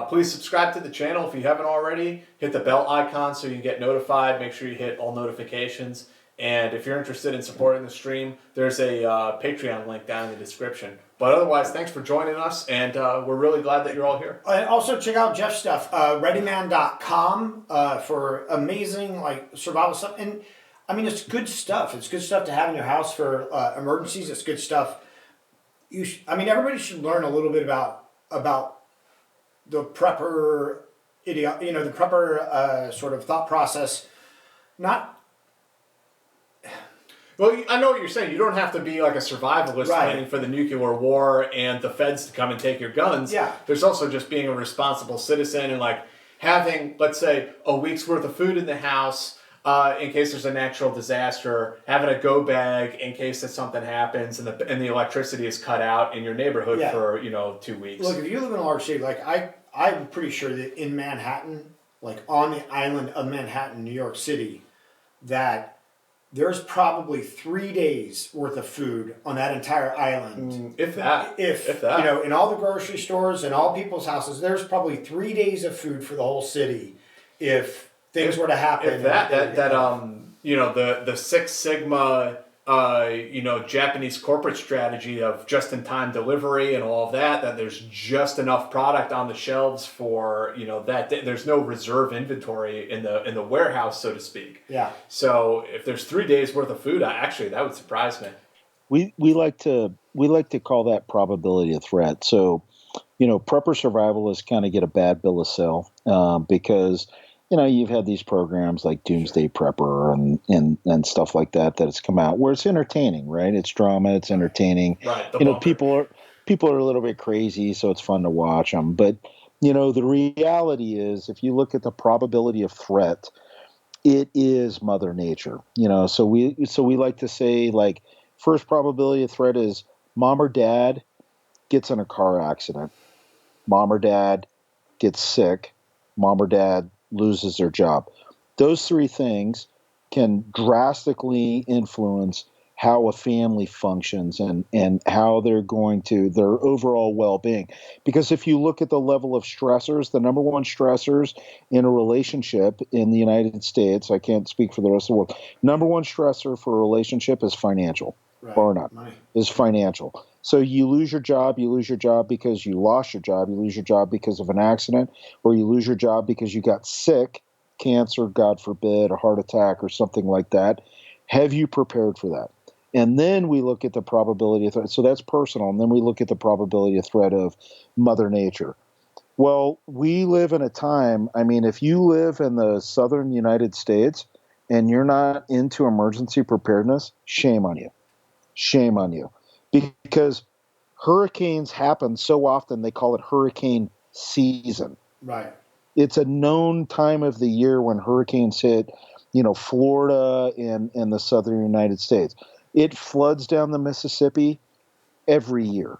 Please subscribe to the channel if you haven't already. Hit the bell icon so you get notified. Make sure you hit all notifications. And if you're interested in supporting the stream, there's a Patreon link down in the description. But otherwise, thanks for joining us, and we're really glad that you're all here. And also check out Jeff's stuff, readyman.com for amazing survival stuff. And I mean, it's good stuff. It's good stuff to have in your house for emergencies. It's good stuff. Everybody should learn a little bit about the prepper the prepper sort of thought process. Well, I know what you're saying. You don't have to be like a survivalist planning for the nuclear war and the feds to come and take your guns. Yeah. There's also just being a responsible citizen and having, let's say, a week's worth of food in the house in case there's a natural disaster, having a go bag in case that something happens and the electricity is cut out in your neighborhood for 2 weeks. Look, if you live in a large city, I'm pretty sure that in Manhattan, on the island of Manhattan, New York City, that there's probably 3 days worth of food on that entire island. If that. In all the grocery stores and all people's houses, there's probably 3 days of food for the whole city if things were to happen. The Six Sigma, Japanese corporate strategy of just-in-time delivery and all of that there's just enough product on the shelves for, that there's no reserve inventory in the warehouse, so to speak. Yeah. So if there's 3 days worth of food, that would surprise me. We like to call that probability of threat. So, prepper survivalists kind of get a bad bill of sale because you've had these programs like Doomsday Prepper and stuff like that has come out where it's entertaining, right? It's drama, it's entertaining. Right. People are a little bit crazy, so it's fun to watch them. But the reality is, if you look at the probability of threat, it is Mother Nature. So we like to say first probability of threat is mom or dad gets in a car accident, mom or dad gets sick, mom or dad loses their job. Those three things can drastically influence how a family functions and how they're going to their overall well-being. Because if you look at the level of stressors, the number one stressors in a relationship in the United States, I can't speak for the rest of the world, number one stressor for a relationship is financial, bar none, is financial. So you lose your job because you lost your job, you lose your job because of an accident, or you lose your job because you got sick, cancer, God forbid, a heart attack or something like that. Have you prepared for that? And then we look at the probability of threat. So that's personal. And then we look at the probability of threat of Mother Nature. Well, we live in a time, I mean, if you live in the southern United States and you're not into emergency preparedness, shame on you. Shame on you. Because hurricanes happen so often, they call it hurricane season. Right. It's a known time of the year when hurricanes hit, Florida and the southern United States. It floods down the Mississippi every year.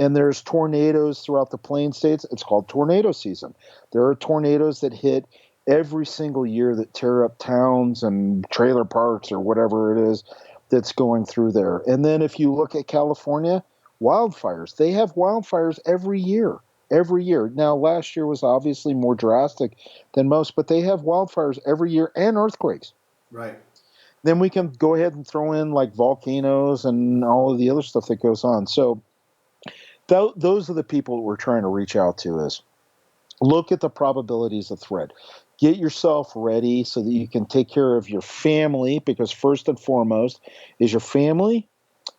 And there's tornadoes throughout the plain states. It's called tornado season. There are tornadoes that hit every single year that tear up towns and trailer parks or whatever it is that's going through there. And then if you look at California, wildfires. They have wildfires every year. Every year. Now, last year was obviously more drastic than most, but they have wildfires every year and earthquakes. Right. Then we can go ahead and throw in like volcanoes and all of the other stuff that goes on. So those are the people that we're trying to reach out to is look at the probabilities of threat. Get yourself ready so that you can take care of your family, because first and foremost is your family,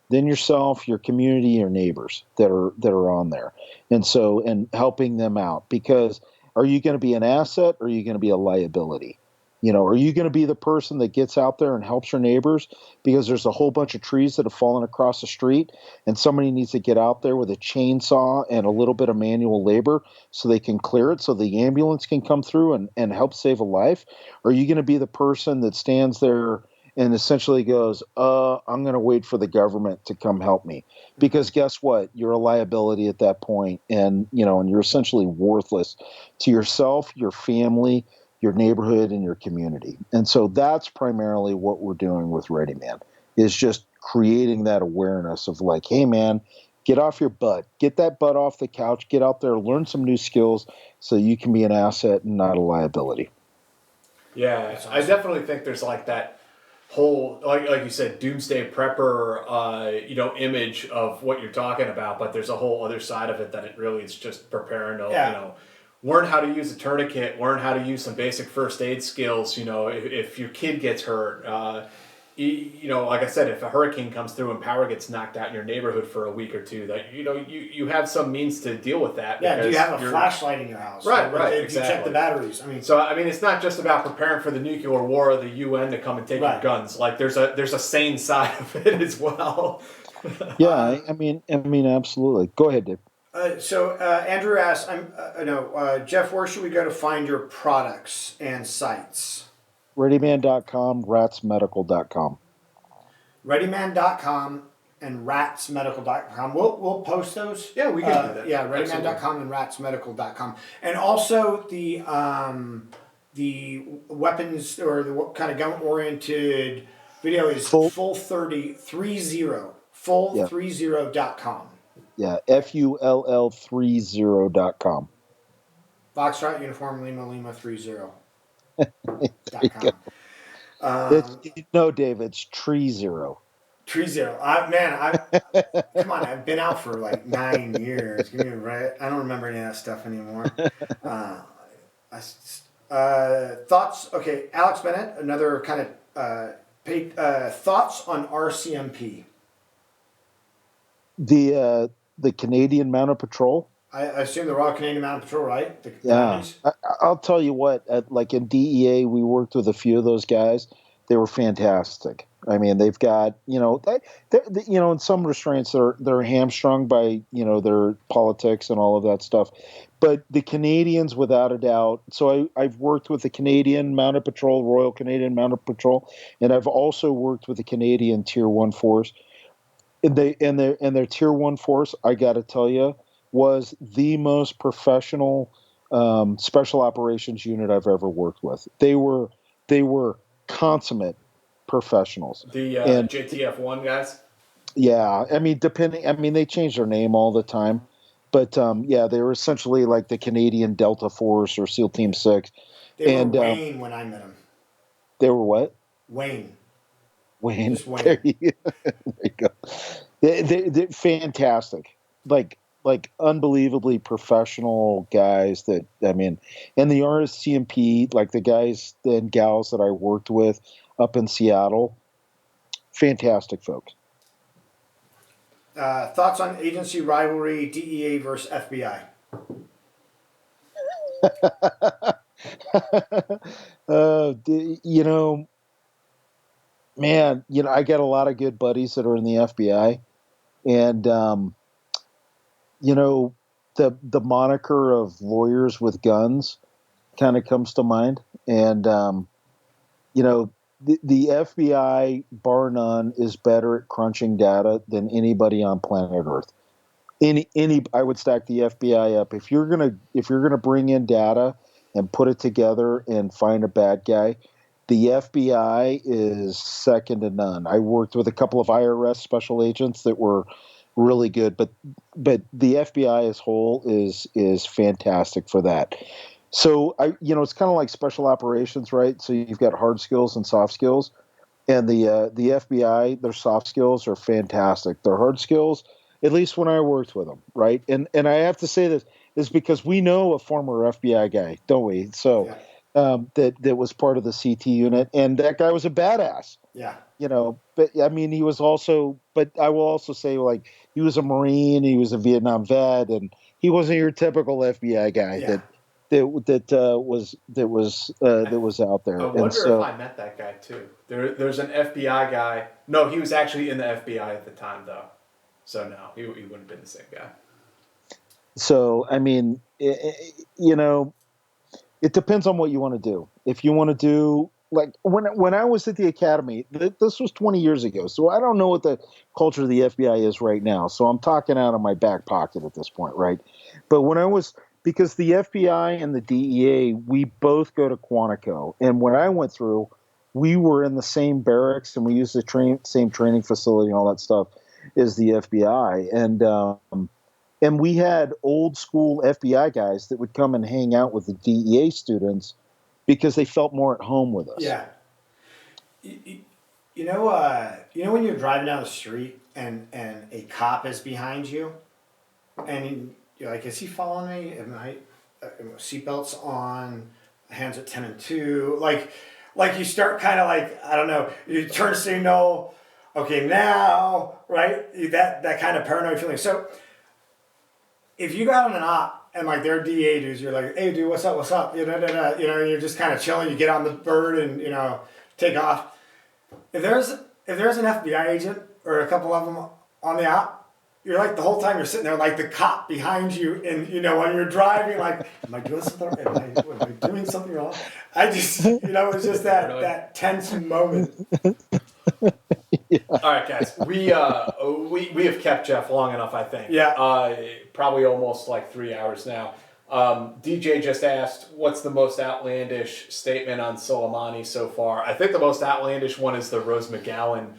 then yourself, your community, your neighbors that are on there. And helping them out, because are you going to be an asset or are you going to be a liability? Are you going to be the person that gets out there and helps your neighbors because there's a whole bunch of trees that have fallen across the street and somebody needs to get out there with a chainsaw and a little bit of manual labor so they can clear it so the ambulance can come through and help save a life? Or are you going to be the person that stands there and essentially goes, I'm going to wait for the government to come help me? Because guess what? You're a liability at that point, and you're essentially worthless to yourself, your family, your neighborhood, and your community. And so that's primarily what we're doing with Ready Man, is just creating that awareness of like, hey man, get off your butt, get that butt off the couch, get out there, learn some new skills so you can be an asset and not a liability. Yeah, awesome. I definitely think there's like that whole, like you said, doomsday prepper, image of what you're talking about, but there's a whole other side of it that it really is just preparing to, learn how to use a tourniquet, learn how to use some basic first aid skills. If your kid gets hurt, like I said, if a hurricane comes through and power gets knocked out in your neighborhood for a week or two, that you have some means to deal with that. Yeah, do you have a flashlight in your house? Right, exactly. You check the batteries. It's not just about preparing for the nuclear war or the UN to come and take your guns. Like there's a sane side of it as well. Yeah, I mean, absolutely. Go ahead, Dave. So Andrew asks, Jeff, where should we go to find your products and sites? ReadyMan.com, ratsmedical.com. ReadyMan.com and ratsmedical.com. We'll post those. Yeah, we can do that. Yeah, ReadyMan.com and ratsmedical.com. And also the weapons or the kind of gun-oriented video is full30.com. Yeah, FULL30.com. Foxtrot Uniform Lima 30. No, Dave, it's Tree Zero. Tree Zero. Come on, I've been out for like 9 years. Give me a break. I don't remember any of that stuff anymore. Thoughts? Okay, Alex Bennett, another kind of thoughts on RCMP. The Canadian Mounted Patrol. I assume the Royal Canadian Mounted Patrol, right? I'll tell you what. Like in DEA, we worked with a few of those guys. They were fantastic. I mean, they've got in some restraints they're hamstrung by their politics and all of that stuff. But the Canadians, without a doubt. So I've worked with the Canadian Mounted Patrol, Royal Canadian Mounted Patrol, and I've also worked with the Canadian Tier 1 Force. And their Tier 1 Force, I got to tell you, was the most professional special operations unit I've ever worked with. They were consummate professionals. The And JTF1 guys. yeah, I mean, they change their name all the time, but yeah, they were essentially like the Canadian Delta Force or SEAL Team 6. They were And Wayne when I met him. they were what? Wayne. Wayne. Just Wayne. There you go. They're fantastic. Like unbelievably professional guys that, I mean, and the RSCMP, like the guys and gals that I worked with up in Seattle, fantastic folks. Thoughts on agency rivalry, DEA versus FBI? You know, man, I got a lot of good buddies that are in the FBI, and you know, the moniker of lawyers with guns kind of comes to mind, and you know, the FBI, bar none, is better at crunching data than anybody on planet Earth. Any I would stack the FBI up. If you're gonna bring in data and put it together and find a bad guy, the FBI is second to none. I worked with a couple of IRS special agents that were really good, but the FBI as whole is fantastic for that. So it's kind of like special operations, right? So you've got hard skills and soft skills, and the FBI, their soft skills are fantastic. Their hard skills, at least when I worked with them, right? And I have to say this is because we know a former FBI guy, don't we? So Yeah. that was part of the CT unit, and that guy was a badass. Yeah. But I mean, he was also. But I will also say, like, he was a Marine, he was a Vietnam vet, and he wasn't your typical FBI guy Yeah. that was out there. I And wonder so, if I met that guy too. There's an FBI guy. No, he was actually in the FBI at the time, though. So no, he wouldn't have been the same guy. so I mean, it depends on what you want to do. If you want to do, like, when I was at the academy, this was 20 years ago, so I don't know what the culture of the FBI is right now. So I'm talking out of my back pocket at this point, right? But because the FBI and the DEA, we both go to Quantico, and when I went through, we were in the same barracks and we used the same training facility and all that stuff as the FBI, and we had old school FBI guys that would come and hang out with the DEA students because they felt more at home with us. Yeah. You know when you're driving down the street and a cop is behind you, and you're like, is he following me? Am I seatbelts on? Hands at 10 and 2. Like you start kind of like, I don't know. You turn signal. Okay, now, right? That kind of paranoid feeling. So if you got on an op and like they're DA dudes, you're like, hey dude, what's up? You're just kind of chilling. You get on the bird and take off. If there's an FBI agent or a couple of them on the op, you're like the whole time you're sitting there like the cop behind you, and when you're driving, like, am I doing something? Am I doing something wrong? I just it's just that tense moment. Yeah. All right, guys. We have kept Jeff long enough, I think. Yeah. Probably almost like 3 hours now. DJ just asked, what's the most outlandish statement on Soleimani so far? I think the most outlandish one is the Rose McGowan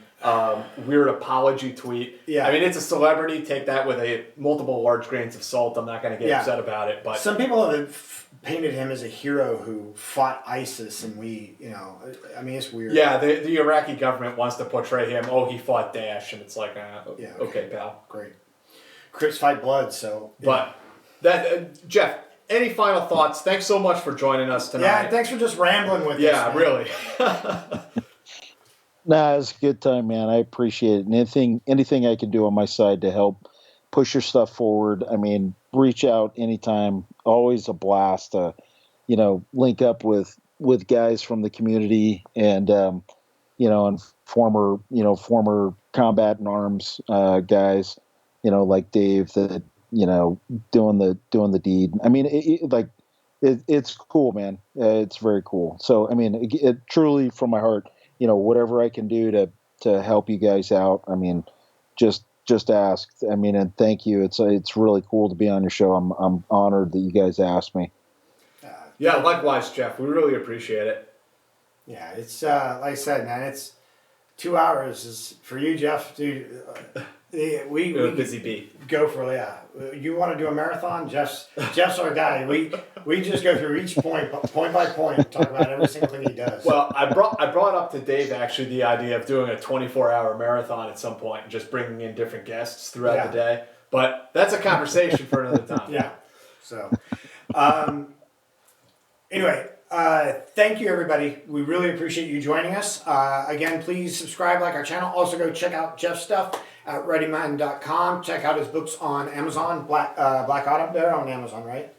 weird apology tweet. Yeah. I mean, it's a celebrity. Take that with multiple large grains of salt. I'm not going to get upset about it. But some people have painted him as a hero who fought ISIS, and I mean, it's weird. Yeah, the Iraqi government wants to portray him, he fought Daesh, and it's like, okay, pal. Great. Crips fight blood, so... But, Jeff, any final thoughts? Thanks so much for joining us tonight. Yeah, thanks for just rambling with us. Yeah, really. Nah, it's a good time, man. I appreciate it. And anything I can do on my side to help push your stuff forward, I mean, reach out anytime. Always a blast to, link up with guys from the community and, and former combat and arms guys, like Dave that, doing the deed. I mean, it's cool, man. It's very cool. So, I mean, it truly from my heart, whatever I can do to help you guys out. I mean, just ask. I mean, and thank you. It's really cool to be on your show. I'm honored that you guys asked me. Yeah, likewise, Jeff. We really appreciate it. Yeah, it's like I said, man. 2 hours is for you, Jeff. Dude, we busy bee. go for you want to do a marathon? Jeff's our guy. We just go through each point by point, talk about every single thing he does. Well, I brought up to Dave actually the idea of doing a 24-hour marathon at some point and just bringing in different guests throughout the day. But that's a conversation for another time. Yeah. So, anyway, thank you, everybody. We really appreciate you joining us. Again, please subscribe, like our channel. Also, go check out Jeff's stuff at readyman.com. Check out his books on Amazon. Black Autumn. They're on Amazon, right?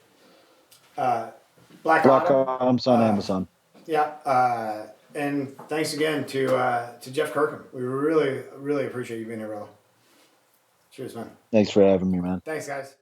Black Autumn. Autumn's on Amazon. Yeah. And thanks again to Jeff Kirkham. We really, really appreciate you being here, brother. Cheers, man. Thanks for having me, man. Thanks, guys.